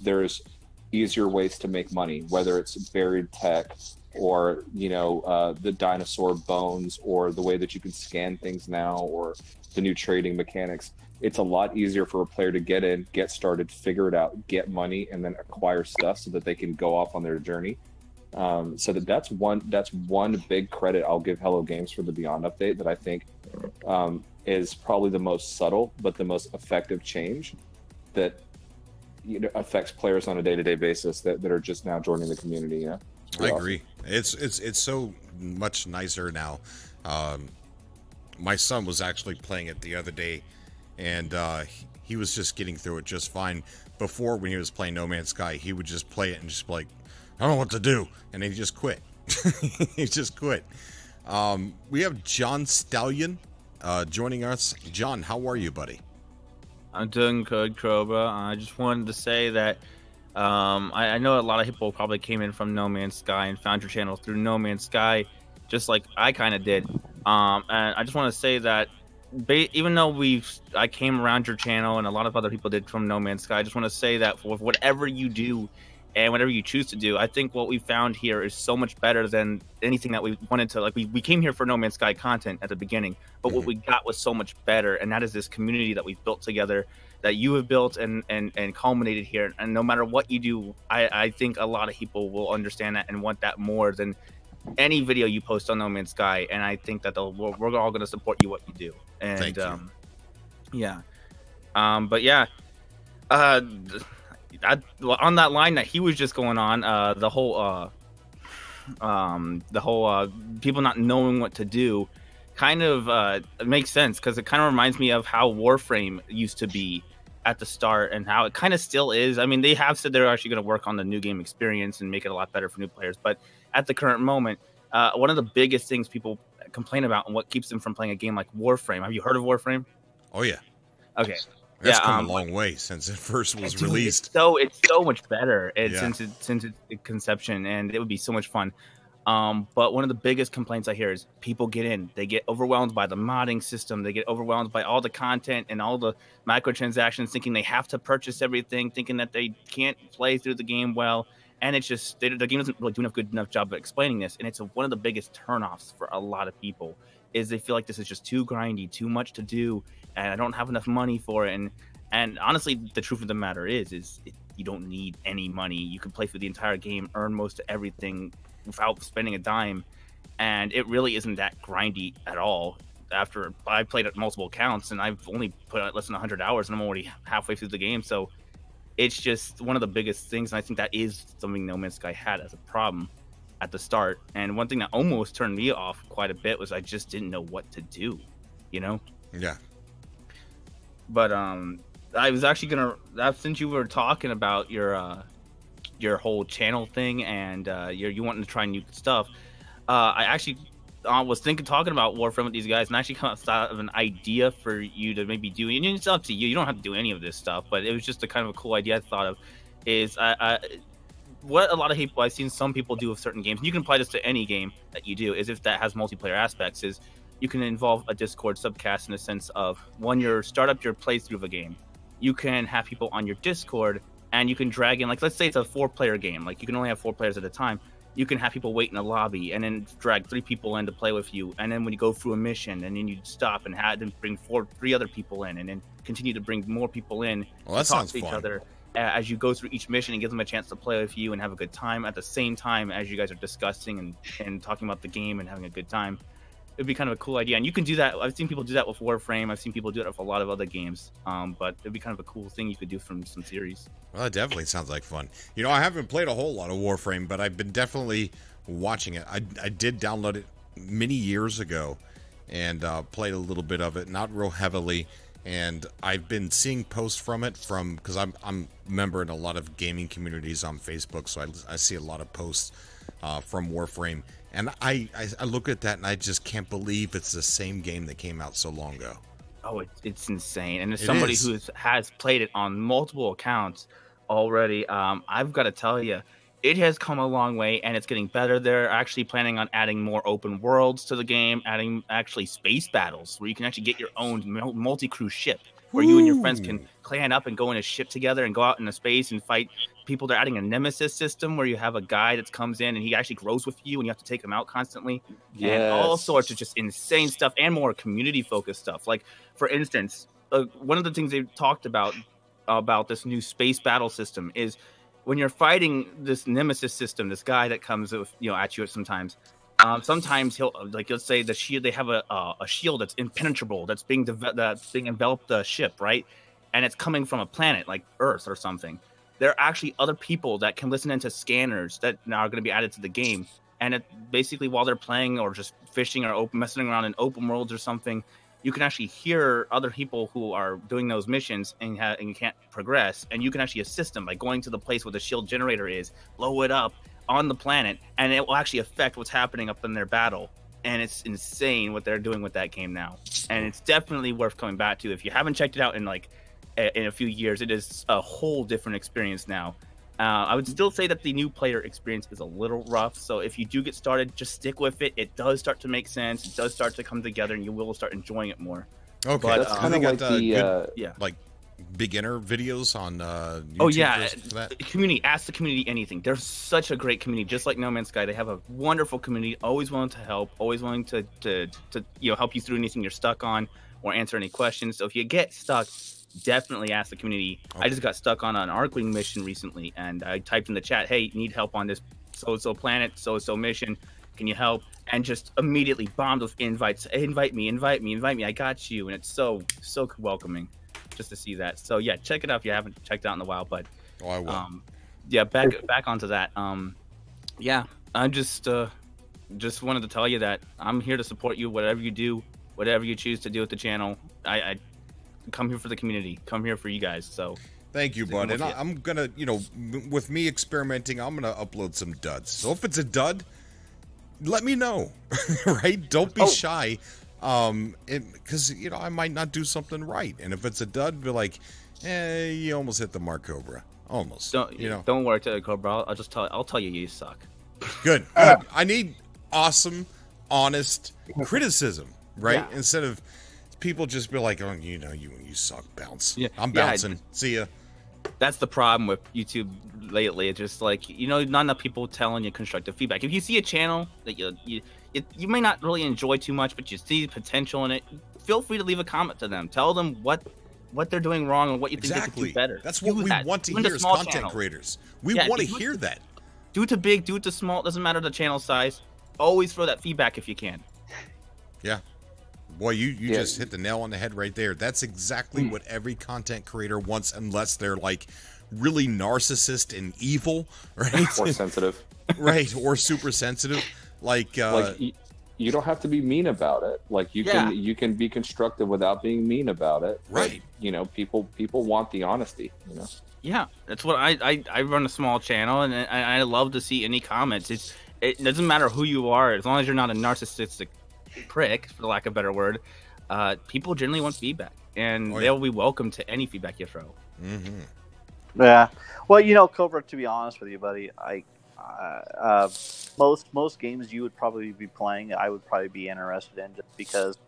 There's easier ways to make money, whether it's buried tech or, the dinosaur bones, or the way that you can scan things now, or the new trading mechanics. It's a lot easier for a player to get in, get started, figure it out, get money, and then acquire stuff so that they can go off on their journey. So that's one big credit I'll give Hello Games for the Beyond update that I think is probably the most subtle but the most effective change that affects players on a day-to-day basis that are just now joining the community. I agree. It's so much nicer now. My son was actually playing it the other day, and he was just getting through it just fine. Before, when he was playing No Man's Sky, he would just play it and just be like, I don't know what to do, and he just quit. He just quit. We have John Stallion joining us. John, how are you, buddy? I'm doing good, Cobra. I just wanted to say that I know a lot of people probably came in from No Man's Sky and found your channel through No Man's Sky, just like I kind of did. And I just want to say that even though I came around your channel and a lot of other people did from No Man's Sky, I just want to say that for whatever you do and whatever you choose to do, I think what we found here is so much better than anything that we wanted to. Like, we came here for No Man's Sky content at the beginning, but what we got was so much better, and that is this community that we've built together, that you have built and culminated here. And no matter what you do, I think a lot of people will understand that and want that more than any video you post on No Man's Sky. And I think that we're all going to support you what you do. And thank you. But yeah, on that line that he was just going on, the whole people not knowing what to do kind of makes sense, because it kind of reminds me of how Warframe used to be at the start and how it kind of still is. I mean, they have said they're actually going to work on the new game experience and make it a lot better for new players, but at the current moment, one of the biggest things people complain about and what keeps them from playing a game like Warframe. Have you heard of Warframe? Oh yeah. Okay. That's come a long way since it first was released. It's so much better since its conception, and it would be so much fun. But one of the biggest complaints I hear is people get in, they get overwhelmed by the modding system, they get overwhelmed by all the content and all the microtransactions, thinking they have to purchase everything, thinking that they can't play through the game well, and it's just the game doesn't really do a good enough job of explaining this. And it's one of the biggest turnoffs for a lot of people is they feel like this is just too grindy, too much to do, and I don't have enough money for it. And honestly, the truth of the matter is you don't need any money. You can play through the entire game, earn most of everything without spending a dime, and it really isn't that grindy at all. After I played at multiple accounts, and I've only put out less than 100 hours, and I'm already halfway through the game. So it's just one of the biggest things, and I think that is something No Man's Sky had as a problem at the start. And one thing that almost turned me off quite a bit was I just didn't know what to do, Yeah. But I was actually gonna, since you were talking about your whole channel thing and you wanting to try new stuff, I actually was talking about Warframe with these guys, and actually come up with an idea for you to maybe do. And it's up to you. You don't have to do any of this stuff, but it was just a kind of a cool idea I thought of. Is what a lot of people I've seen some people do with certain games, and you can apply this to any game that you do, is if that has multiplayer aspects, is you can involve a Discord subcast in the sense of when you start up your playthrough of a game, you can have people on your Discord, and you can drag in, like, let's say it's a 4-player game, like you can only have 4 players at a time. You can have people wait in a lobby and then drag 3 people in to play with you. And then when you go through a mission, and then you stop and then bring 3 other people in, and then continue to bring more people in. Well, that talk sounds to each fun. other as you go through each mission, and give them a chance to play with you and have a good time at the same time as you guys are discussing and talking about the game and having a good time. It'd be kind of a cool idea, and you can do that. I've seen people do that with Warframe. I've seen people do it with a lot of other games. But it'd be kind of a cool thing you could do from some series. Well, it definitely sounds like fun. You know, I haven't played a whole lot of Warframe, but I've been definitely watching it. I did download it many years ago and played a little bit of it, not real heavily. And I've been seeing posts from it because I'm a member in a lot of gaming communities on Facebook, so I see a lot of posts from Warframe. And I look at that and I just can't believe it's the same game that came out so long ago. Oh, it's insane. And as somebody who has played it on multiple accounts already, I've got to tell you, it has come a long way, and it's getting better. They're actually planning on adding more open worlds to the game, adding actually space battles where you can actually get your own multi-crew ship, where you and your friends can clan up and go in a ship together and go out into space and fight people. They're adding a nemesis system where you have a guy that comes in and he actually grows with you and you have to take him out constantly. Yes. And all sorts of just insane stuff and more community-focused stuff. Like, for instance, one of the things they've talked about this new space battle system is when you're fighting this nemesis system, this guy that comes at you sometimes. Sometimes he'll, like, let's say the shield, they have a shield that's impenetrable, that's being enveloped the ship, right? And it's coming from a planet like Earth or something. There are actually other people that can listen into scanners that now are going to be added to the game. And it basically, while they're playing or just fishing or messing around in open worlds or something, you can actually hear other people who are doing those missions and you can't progress. And you can actually assist them by going to the place where the shield generator is, blow it up on the planet, and it will actually affect what's happening up in their battle. And it's insane what they're doing with that game now. And it's definitely worth coming back to. If you haven't checked it out in a few years, it is a whole different experience now. I would still say that the new player experience is a little rough. So if you do get started, just stick with it. It does start to make sense. It does start to come together, and you will start enjoying it more. Okay, but, that's kind of like good, like beginner videos on YouTube. Oh yeah, for that? Community. Ask the community anything. They're such a great community, just like No Man's Sky. They have a wonderful community, always willing to help, always willing to help you through anything you're stuck on or answer any questions. So if you get stuck, definitely ask the community. Okay. I just got stuck on an Arcwing mission recently, and I typed in the chat, "Hey, need help on this so-so planet, so-so mission. Can you help?" And just immediately bombed with invites. Hey, invite me. I got you. And it's so welcoming just to see that. So yeah, check it out if you haven't checked it out in a while. But I will. Yeah, back onto that. Yeah, I just wanted to tell you that I'm here to support you, whatever you do, whatever you choose to do with the channel. I come here for the community, come here for you guys. So thank you, bud. And I'm gonna, with me experimenting, I'm gonna upload some duds. So if it's a dud, let me know. Right? Don't be shy. Because I might not do something right, and if it's a dud, be like, you almost hit the mark, Cobra. Almost. Don't worry, Cobra. I'll tell you, you suck. Good. I need awesome, honest criticism, right? Yeah. Instead of people just be like, "Oh, you suck, bounce." Yeah. I'm bouncing. See ya. That's the problem with YouTube lately. It's just like, not enough people telling you constructive feedback. If you see a channel that you may not really enjoy too much, but you see potential in it, feel free to leave a comment to them. Tell them what they're doing wrong and what you think they could do better. That's what we want to hear as content creators. We want to hear that. Do it to big, do it to small. It doesn't matter the channel size. Always throw that feedback if you can. Yeah. Boy, you just hit the nail on the head right there. That's exactly what every content creator wants, unless they're like really narcissist and evil, right? Or sensitive. Right, or super sensitive. Like you don't have to be mean about it. Like you can be constructive without being mean about it. Right. But, people want the honesty, Yeah, that's what I run a small channel, and I love to see any comments. it doesn't matter who you are, as long as you're not a narcissistic prick, for lack of a better word. People generally want feedback, and they'll be welcome to any feedback you throw. Yeah. Well, you know, Cobra, to be honest with you, buddy, most games you would probably be playing, I would probably be interested in, just because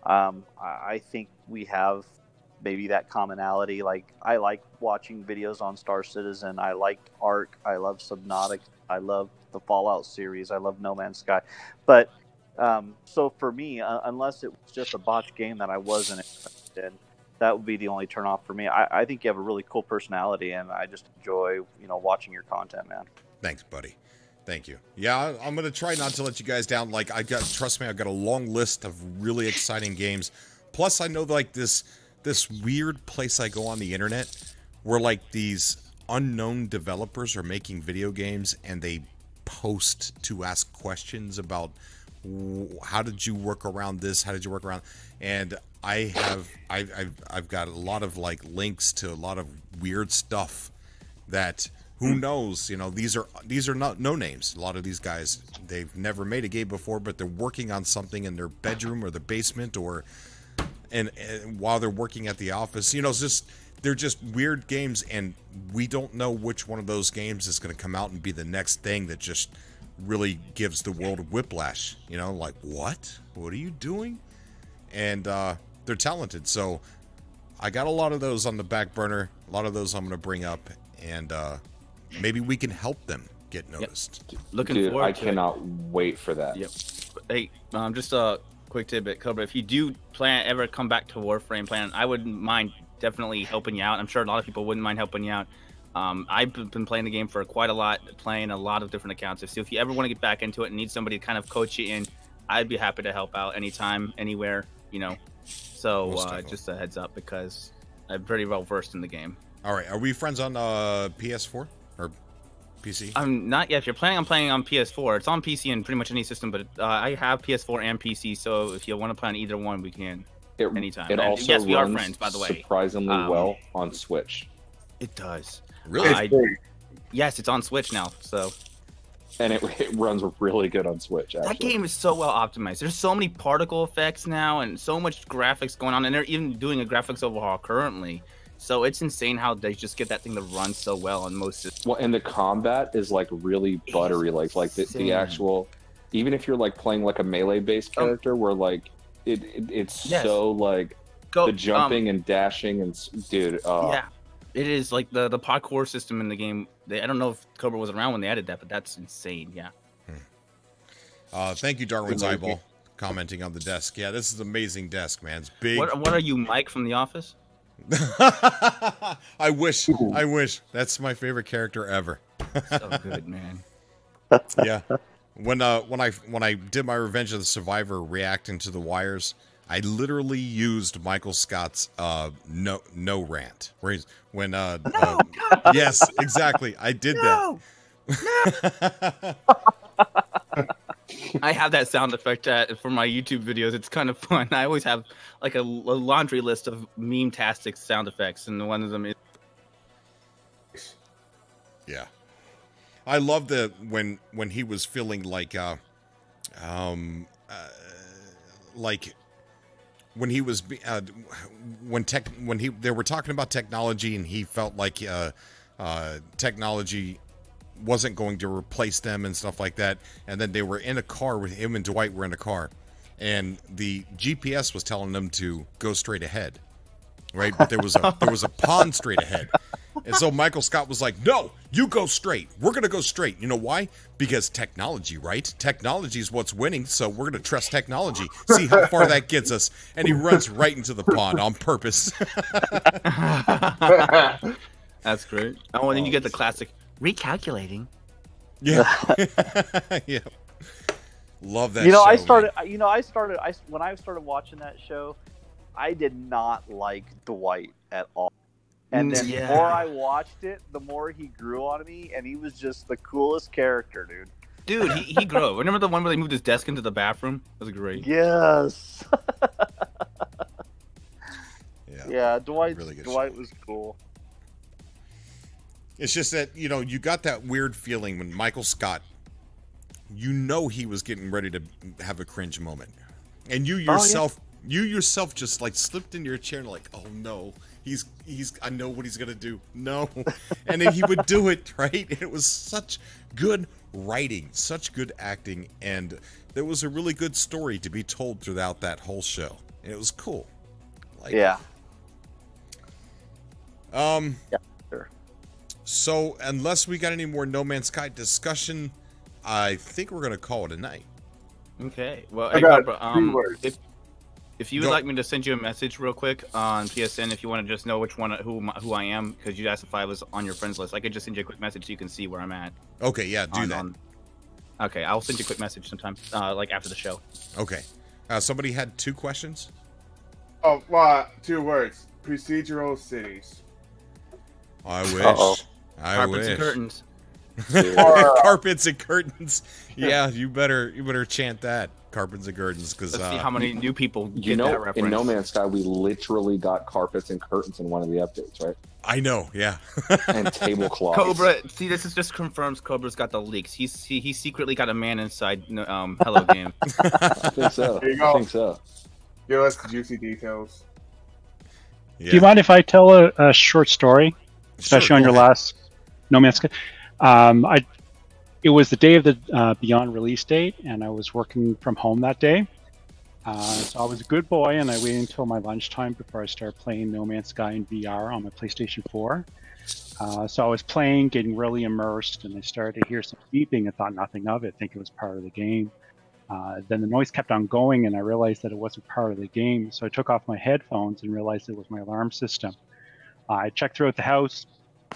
I think we have maybe that commonality. Like, I like watching videos on Star Citizen. I like Ark. I love Subnautica. I love the Fallout series. I love No Man's Sky. But so for me, unless it was just a botched game that I wasn't interested in, that would be the only turn off for me. I think you have a really cool personality, and I just enjoy, watching your content, man. Thanks, buddy. Thank you. Yeah, I'm gonna try not to let you guys down. Like, trust me, I've got a long list of really exciting games. Plus, I know like this weird place I go on the internet where like these unknown developers are making video games, and they post to ask questions about how did you work around this? How did you work around? And I've got a lot of like links to a lot of weird stuff that who knows, these are not no names. A lot of these guys, they've never made a game before, but they're working on something in their bedroom or the basement and while they're working at the office. They're just weird games, and we don't know which one of those games is going to come out and be the next thing that just really gives the world a whiplash. Like, what are you doing? And they're talented, so I got a lot of those on the back burner. A lot of those I'm going to bring up, and maybe we can help them get noticed. Yep. Looking forward I to cannot wait for that. Yep. Hey, just a quick tidbit, Cobra. If you do ever come back to Warframe, I wouldn't mind definitely helping you out. I'm sure a lot of people wouldn't mind helping you out. I've been playing the game for quite a lot, playing a lot of different accounts. So if you ever want to get back into it and need somebody to kind of coach you in, I'd be happy to help out anytime, anywhere, So just a heads up, because I'm pretty well versed in the game. All right, are we friends on PS4 or PC? I'm not yet. If you're planning on playing on PS4, it's on PC and pretty much any system, but I have PS4 and PC, so if you want to play on either one, we can anytime. It also yes, we are runs friends, by the way. Surprisingly well on Switch. It does. Really? Yes, it's on Switch now, so. And it runs really good on Switch, actually. That game is so well optimized. There's so many particle effects now and so much graphics going on, and they're even doing a graphics overhaul currently. So it's insane how they just get that thing to run so well on most systems. Well, and the combat is like really buttery, like the actual, even if you're like playing like a melee-based character, where like it's so like the jumping and dashing and dude. Yeah, it is like the parkour system in the game. I don't know if Cobra was around when they added that, but that's insane. Yeah. Thank you, Darwin's Eyeball, commenting on the desk. Yeah, this is an amazing desk, man. It's big. What are you, Mike from The Office? I wish. That's my favorite character ever. So good, man. Yeah. When I did my Revenge of the Survivor reacting to the wires, I literally used Michael Scott's no rant. Where he's yes, exactly. I did that. I have that sound effect for my YouTube videos. It's kind of fun. I always have like a laundry list of meme-tastic sound effects, and one of them is. Yeah, I love when he was feeling like when he was they were talking about technology, and he felt like technology wasn't going to replace them and stuff like that. And then they were in a car with him and Dwight were in a car, and the GPS was telling them to go straight ahead, right? But there was a pond straight ahead. And so Michael Scott was like, no, you go straight. We're going to go straight. You know why? Because technology, right? Technology is what's winning, so we're going to trust technology. See how far that gets us. And he runs right into the pond on purpose. That's great. Oh, and then you get the classic recalculating. Yeah. Yeah. Love that show, man. When I started watching that show, I did not like Dwight at all. And then the more I watched it, the more he grew on me, and he was just the coolest character, dude. Dude, he grew. Remember the one where they moved his desk into the bathroom? That was great. Yes. Yeah, Dwight really good was cool. It's just that, you got that weird feeling when Michael Scott you know he was getting ready to have a cringe moment, and you yourself just like slipped into your chair and like, oh no, he's I know what he's gonna do. No, and then he would do it, right? And it was such good writing, such good acting, and there was a really good story to be told throughout that whole show. And it was cool. Like, yeah. Yeah, sure. So, unless we got any more No Man's Sky discussion, I think we're gonna call it a night. Okay. Well, I got 3 words. If you would like me to send you a message real quick on PSN, if you want to just know who I am, because you asked if I was on your friends list, I could just send you a quick message so you can see where I'm at. Okay, yeah, do that. Okay, I'll send you a quick message sometime, like after the show. Okay. Somebody had 2 questions? Oh, well, 2 words. Procedural cities. I wish. Carpets and curtains. Carpets and curtains. Yeah, you better chant that. Carpets and curtains, because let's see how many new people get that reference. In No Man's Sky, we literally got carpets and curtains in one of the updates, right? I know, yeah. And tablecloths. Cobra, see, this just confirms Cobra's got the leaks. He secretly got a man inside Hello Game. I think so. There you go. I think so. Give us the juicy details. Yeah. Do you mind if I tell a short story, especially on your last No Man's Sky? It was the day of the Beyond release date, and I was working from home that day. So I was a good boy, and I waited until my lunchtime before I started playing No Man's Sky in VR on my PlayStation 4. So I was playing, getting really immersed, and I started to hear some beeping and thought nothing of it, think it was part of the game. Then the noise kept on going, and I realized that it wasn't part of the game. So I took off my headphones and realized it was my alarm system. I checked throughout the house.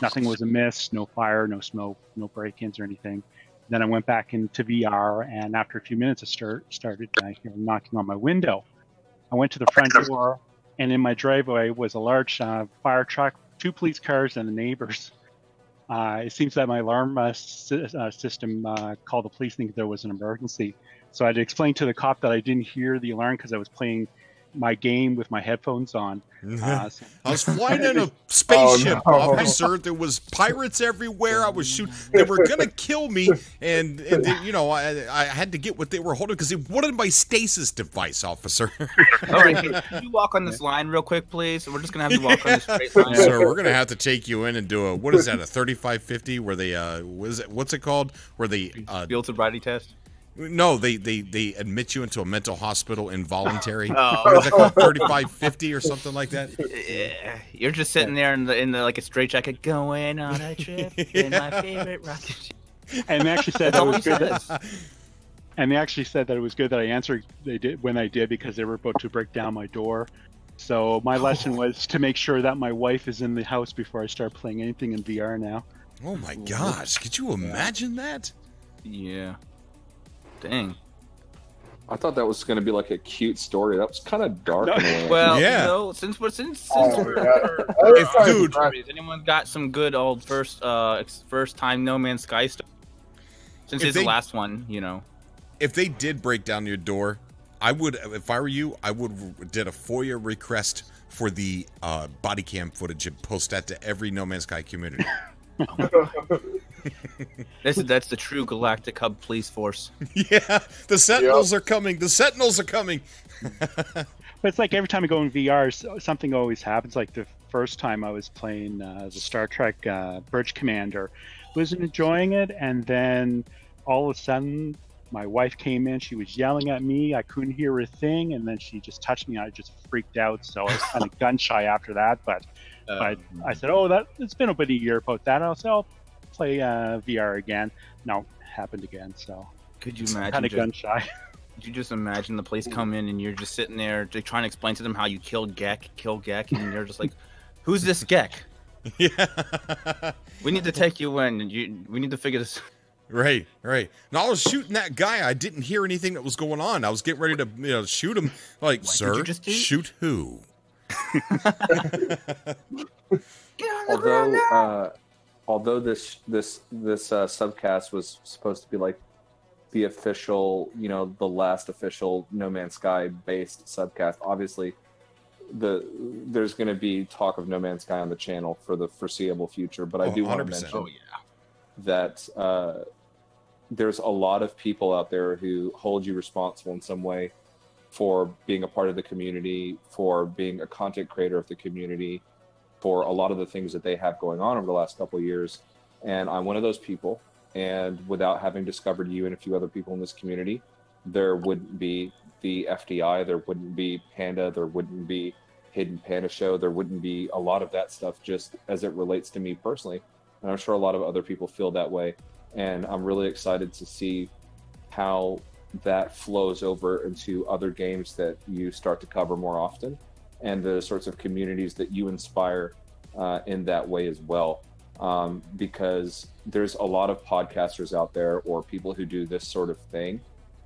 Nothing was amiss, no fire, no smoke, no break-ins or anything. Then I went back into VR, and after a few minutes, I started knocking on my window. I went to the front door, and in my driveway was a large fire truck, 2 police cars, and the neighbors. It seems that my alarm system called the police thinking there was an emergency. So I had to explain to the cop that I didn't hear the alarm because I was playing my game with my headphones on. I was flying in a spaceship, officer. There was pirates everywhere. I was shooting. They were gonna kill me, and you know, I had to get what they were holding because they wanted my stasis device, officer. All right, can you walk on this line real quick, please? We're just gonna have you walk on this straight line. Sir, we're gonna have to take you in and do a, what is that, a 3550? Where they what's it called? Where they field sobriety test. No, they admit you into a mental hospital involuntary. What is that called? 3550 or something like that. Yeah, you're just sitting there in the like a straitjacket, going on a trip in my favorite rocket ship. And they actually said that it was good. And they actually said that it was good that I answered. They did when I did because they were about to break down my door. So my lesson was to make sure that my wife is in the house before I start playing anything in VR now. Oh my gosh! Could you imagine that? Yeah. Dang. I thought that was going to be like a cute story. That was kind of dark. Well, yeah. You know, since we're dude, has anyone got some good old first time No Man's Sky stuff? Since it's the last one, you know. If they did break down your door, I would, if I were you, I would did a FOIA request for the body cam footage and post that to every No Man's Sky community. That's the true Galactic Hub police force. Yeah, the Sentinels are coming. The Sentinels are coming. But it's like every time I go in VR, something always happens. Like the first time I was playing the Star Trek Bridge Commander, wasn't enjoying it, and then all of a sudden my wife came in. She was yelling at me. I couldn't hear a thing, and then she just touched me. I just freaked out. So I was kind of gun shy after that. But I said, "Oh, it's been about a year about that." I'll say, "I'll play VR again." No, happened again. So could you imagine? Kind of gun shy. Could you just imagine the police come in and you're just sitting there trying to explain to them how you killed Gek, and you're just like, "Who's this Gek?" Yeah. We need to take you in. And we need to figure this. Right. And I was shooting that guy. I didn't hear anything that was going on. I was getting ready to, shoot him. Like, what, sir, shoot who? Although this subcast was supposed to be like the official, the last official No Man's Sky based subcast, obviously there's going to be talk of No Man's Sky on the channel for the foreseeable future. But I do want to mention that there's a lot of people out there who hold you responsible in some way for being a part of the community, for being a content creator of the community, for a lot of the things that they have going on over the last couple of years. And I'm one of those people. And without having discovered you and a few other people in this community, there wouldn't be the FDI, there wouldn't be Panda, there wouldn't be Hidden Panda Show, there wouldn't be a lot of that stuff just as it relates to me personally. And I'm sure a lot of other people feel that way. And I'm really excited to see how that flows over into other games that you start to cover more often, and the sorts of communities that you inspire in that way as well. Because there's a lot of podcasters out there or people who do this sort of thing,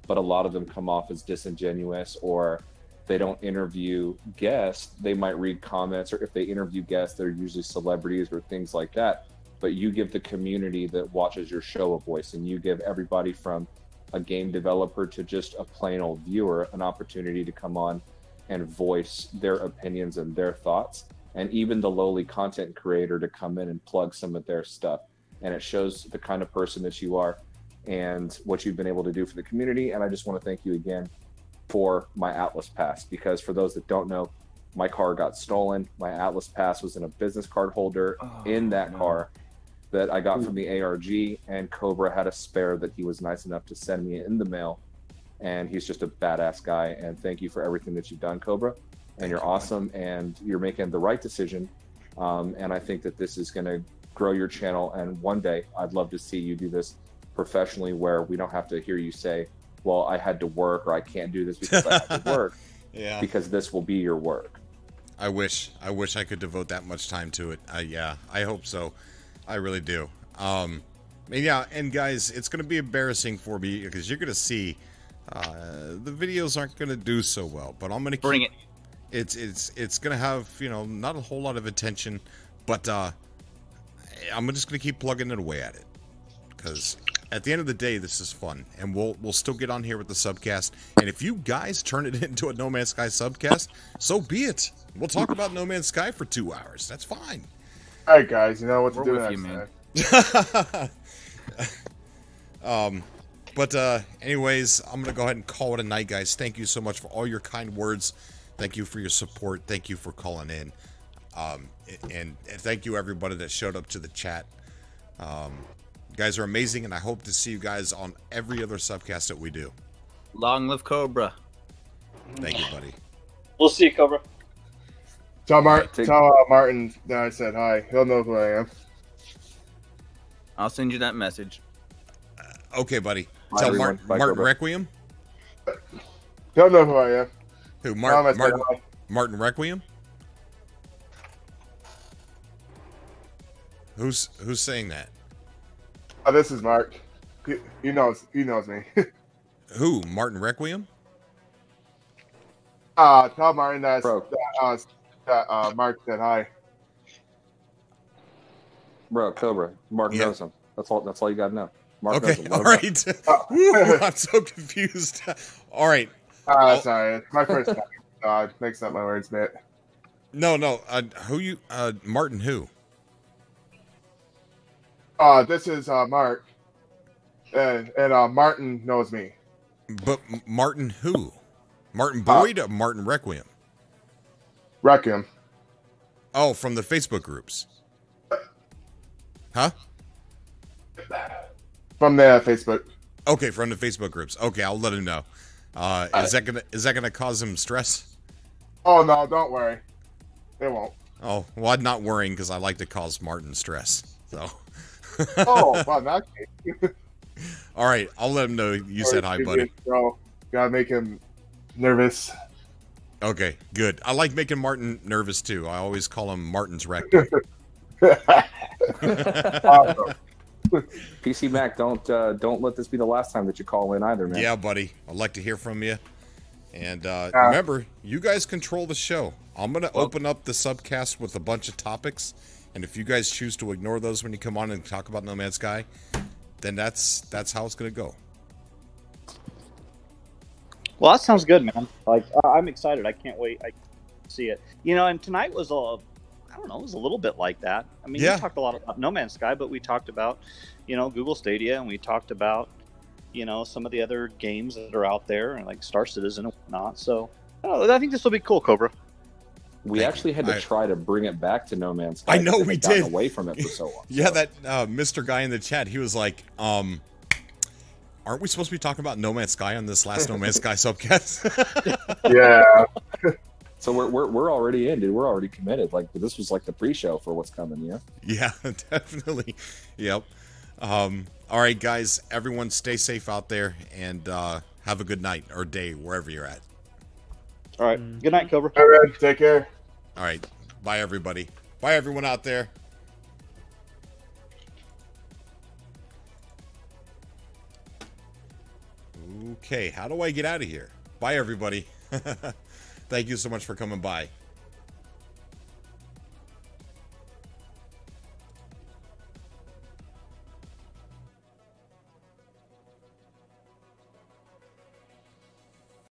but a lot of them come off as disingenuous, or they don't interview guests. They might read comments, or if they interview guests, they're usually celebrities or things like that. But you give the community that watches your show a voice, and you give everybody from a game developer to just a plain old viewer an opportunity to come on and voice their opinions and their thoughts, and even the lowly content creator to come in and plug some of their stuff. And it shows the kind of person that you are and what you've been able to do for the community. And I just want to thank you again for my Atlas Pass, because for those that don't know, my car got stolen. My Atlas Pass was in a business card holder in that car that I got from the ARG, and Cobra had a spare that he was nice enough to send me in the mail. And he's just a badass guy. And thank you for everything that you've done, Cobra. And you're awesome, and you're making the right decision. And I think that this is going to grow your channel. And one day I'd love to see you do this professionally, where we don't have to hear you say, well, I had to work, or I can't do this because I had to work. Yeah. Because this will be your work. I wish I could devote that much time to it. Yeah, I hope so. I really do. Yeah, and guys, it's going to be embarrassing for me because you're going to see the videos aren't going to do so well. But I'm going to bring it. It's going to have, you know, not a whole lot of attention, but I'm just going to keep plugging it away at it, because at the end of the day, this is fun, and we'll still get on here with the subcast. And if you guys turn it into a No Man's Sky subcast, so be it. We'll talk about No Man's Sky for 2 hours. That's fine. All right, guys, you know what to do next time. But anyways, I'm gonna go ahead and call it a night, guys. Thank you so much for all your kind words. Thank you for your support. Thank you for calling in. And thank you everybody that showed up to the chat. You guys are amazing, and I hope to see you guys on every other subcast that we do. Long live Cobra. Thank you, buddy. We'll see you, Cobra. Tell Martin that I said hi. He'll know who I am. I'll send you that message. Okay, buddy. Tell Martin Requiem. He'll know who I am. Who? Martin Requiem? Who's saying that? Oh, this is Mark. He knows me. Who? Martin Requiem? Tell Martin that Mark said hi. Bro, Cobra. Mark knows him. That's all you gotta know. Mark knows him. All right. Woo, I'm so confused. All right. Sorry. It's my first time. Mixing up my words, mate. No. Who you? Martin who? This is Mark. And Martin knows me. But Martin who? Martin Boyd or Martin Requiem? Requiem. Oh, from the Facebook groups. Huh? From the Facebook. Okay, from the Facebook groups. Okay, I'll let him know. Is that gonna cause him stress? Oh no, don't worry. It won't. Oh, well, I'm not worrying because I like to cause Martin stress. So. Oh, wow, that case. All right, I'll let him know you said hi, buddy. Bro, gotta make him nervous. Okay, good. I like making Martin nervous too. I always call him Martin's wreck. PC Mac, don't let this be the last time that you call in either, man. Yeah, buddy. I'd like to hear from you. And remember, you guys control the show. I'm gonna open up the subcast with a bunch of topics, and if you guys choose to ignore those when you come on and talk about No Man's Sky, then that's how it's gonna go. Well, that sounds good, man. Like, I'm excited. I can't wait. I see it. You know, and tonight was I don't know, it was a little bit like that. I mean, we talked a lot about No Man's Sky, but we talked about, you know, Google Stadia, and we talked about you know, some of the other games that are out there, and like Star Citizen and whatnot. So I think this will be cool, Cobra. We actually had to try to bring it back to No Man's Sky. I know we did. Away from it for so long. Yeah, that Mr. Guy in the chat, he was like, aren't we supposed to be talking about No Man's Sky on this last No Man's Sky subcast? Yeah. So we're already in, dude. We're already committed. Like, this was like the pre-show for what's coming. Yeah. Yeah, definitely. Yep. All right, guys. Everyone, stay safe out there, and have a good night or day wherever you're at. All right. Good night, Cobra. All right. Take care. All right. Bye, everybody. Bye, everyone out there. Okay, how do I get out of here? Bye, everybody. Thank you so much for coming by.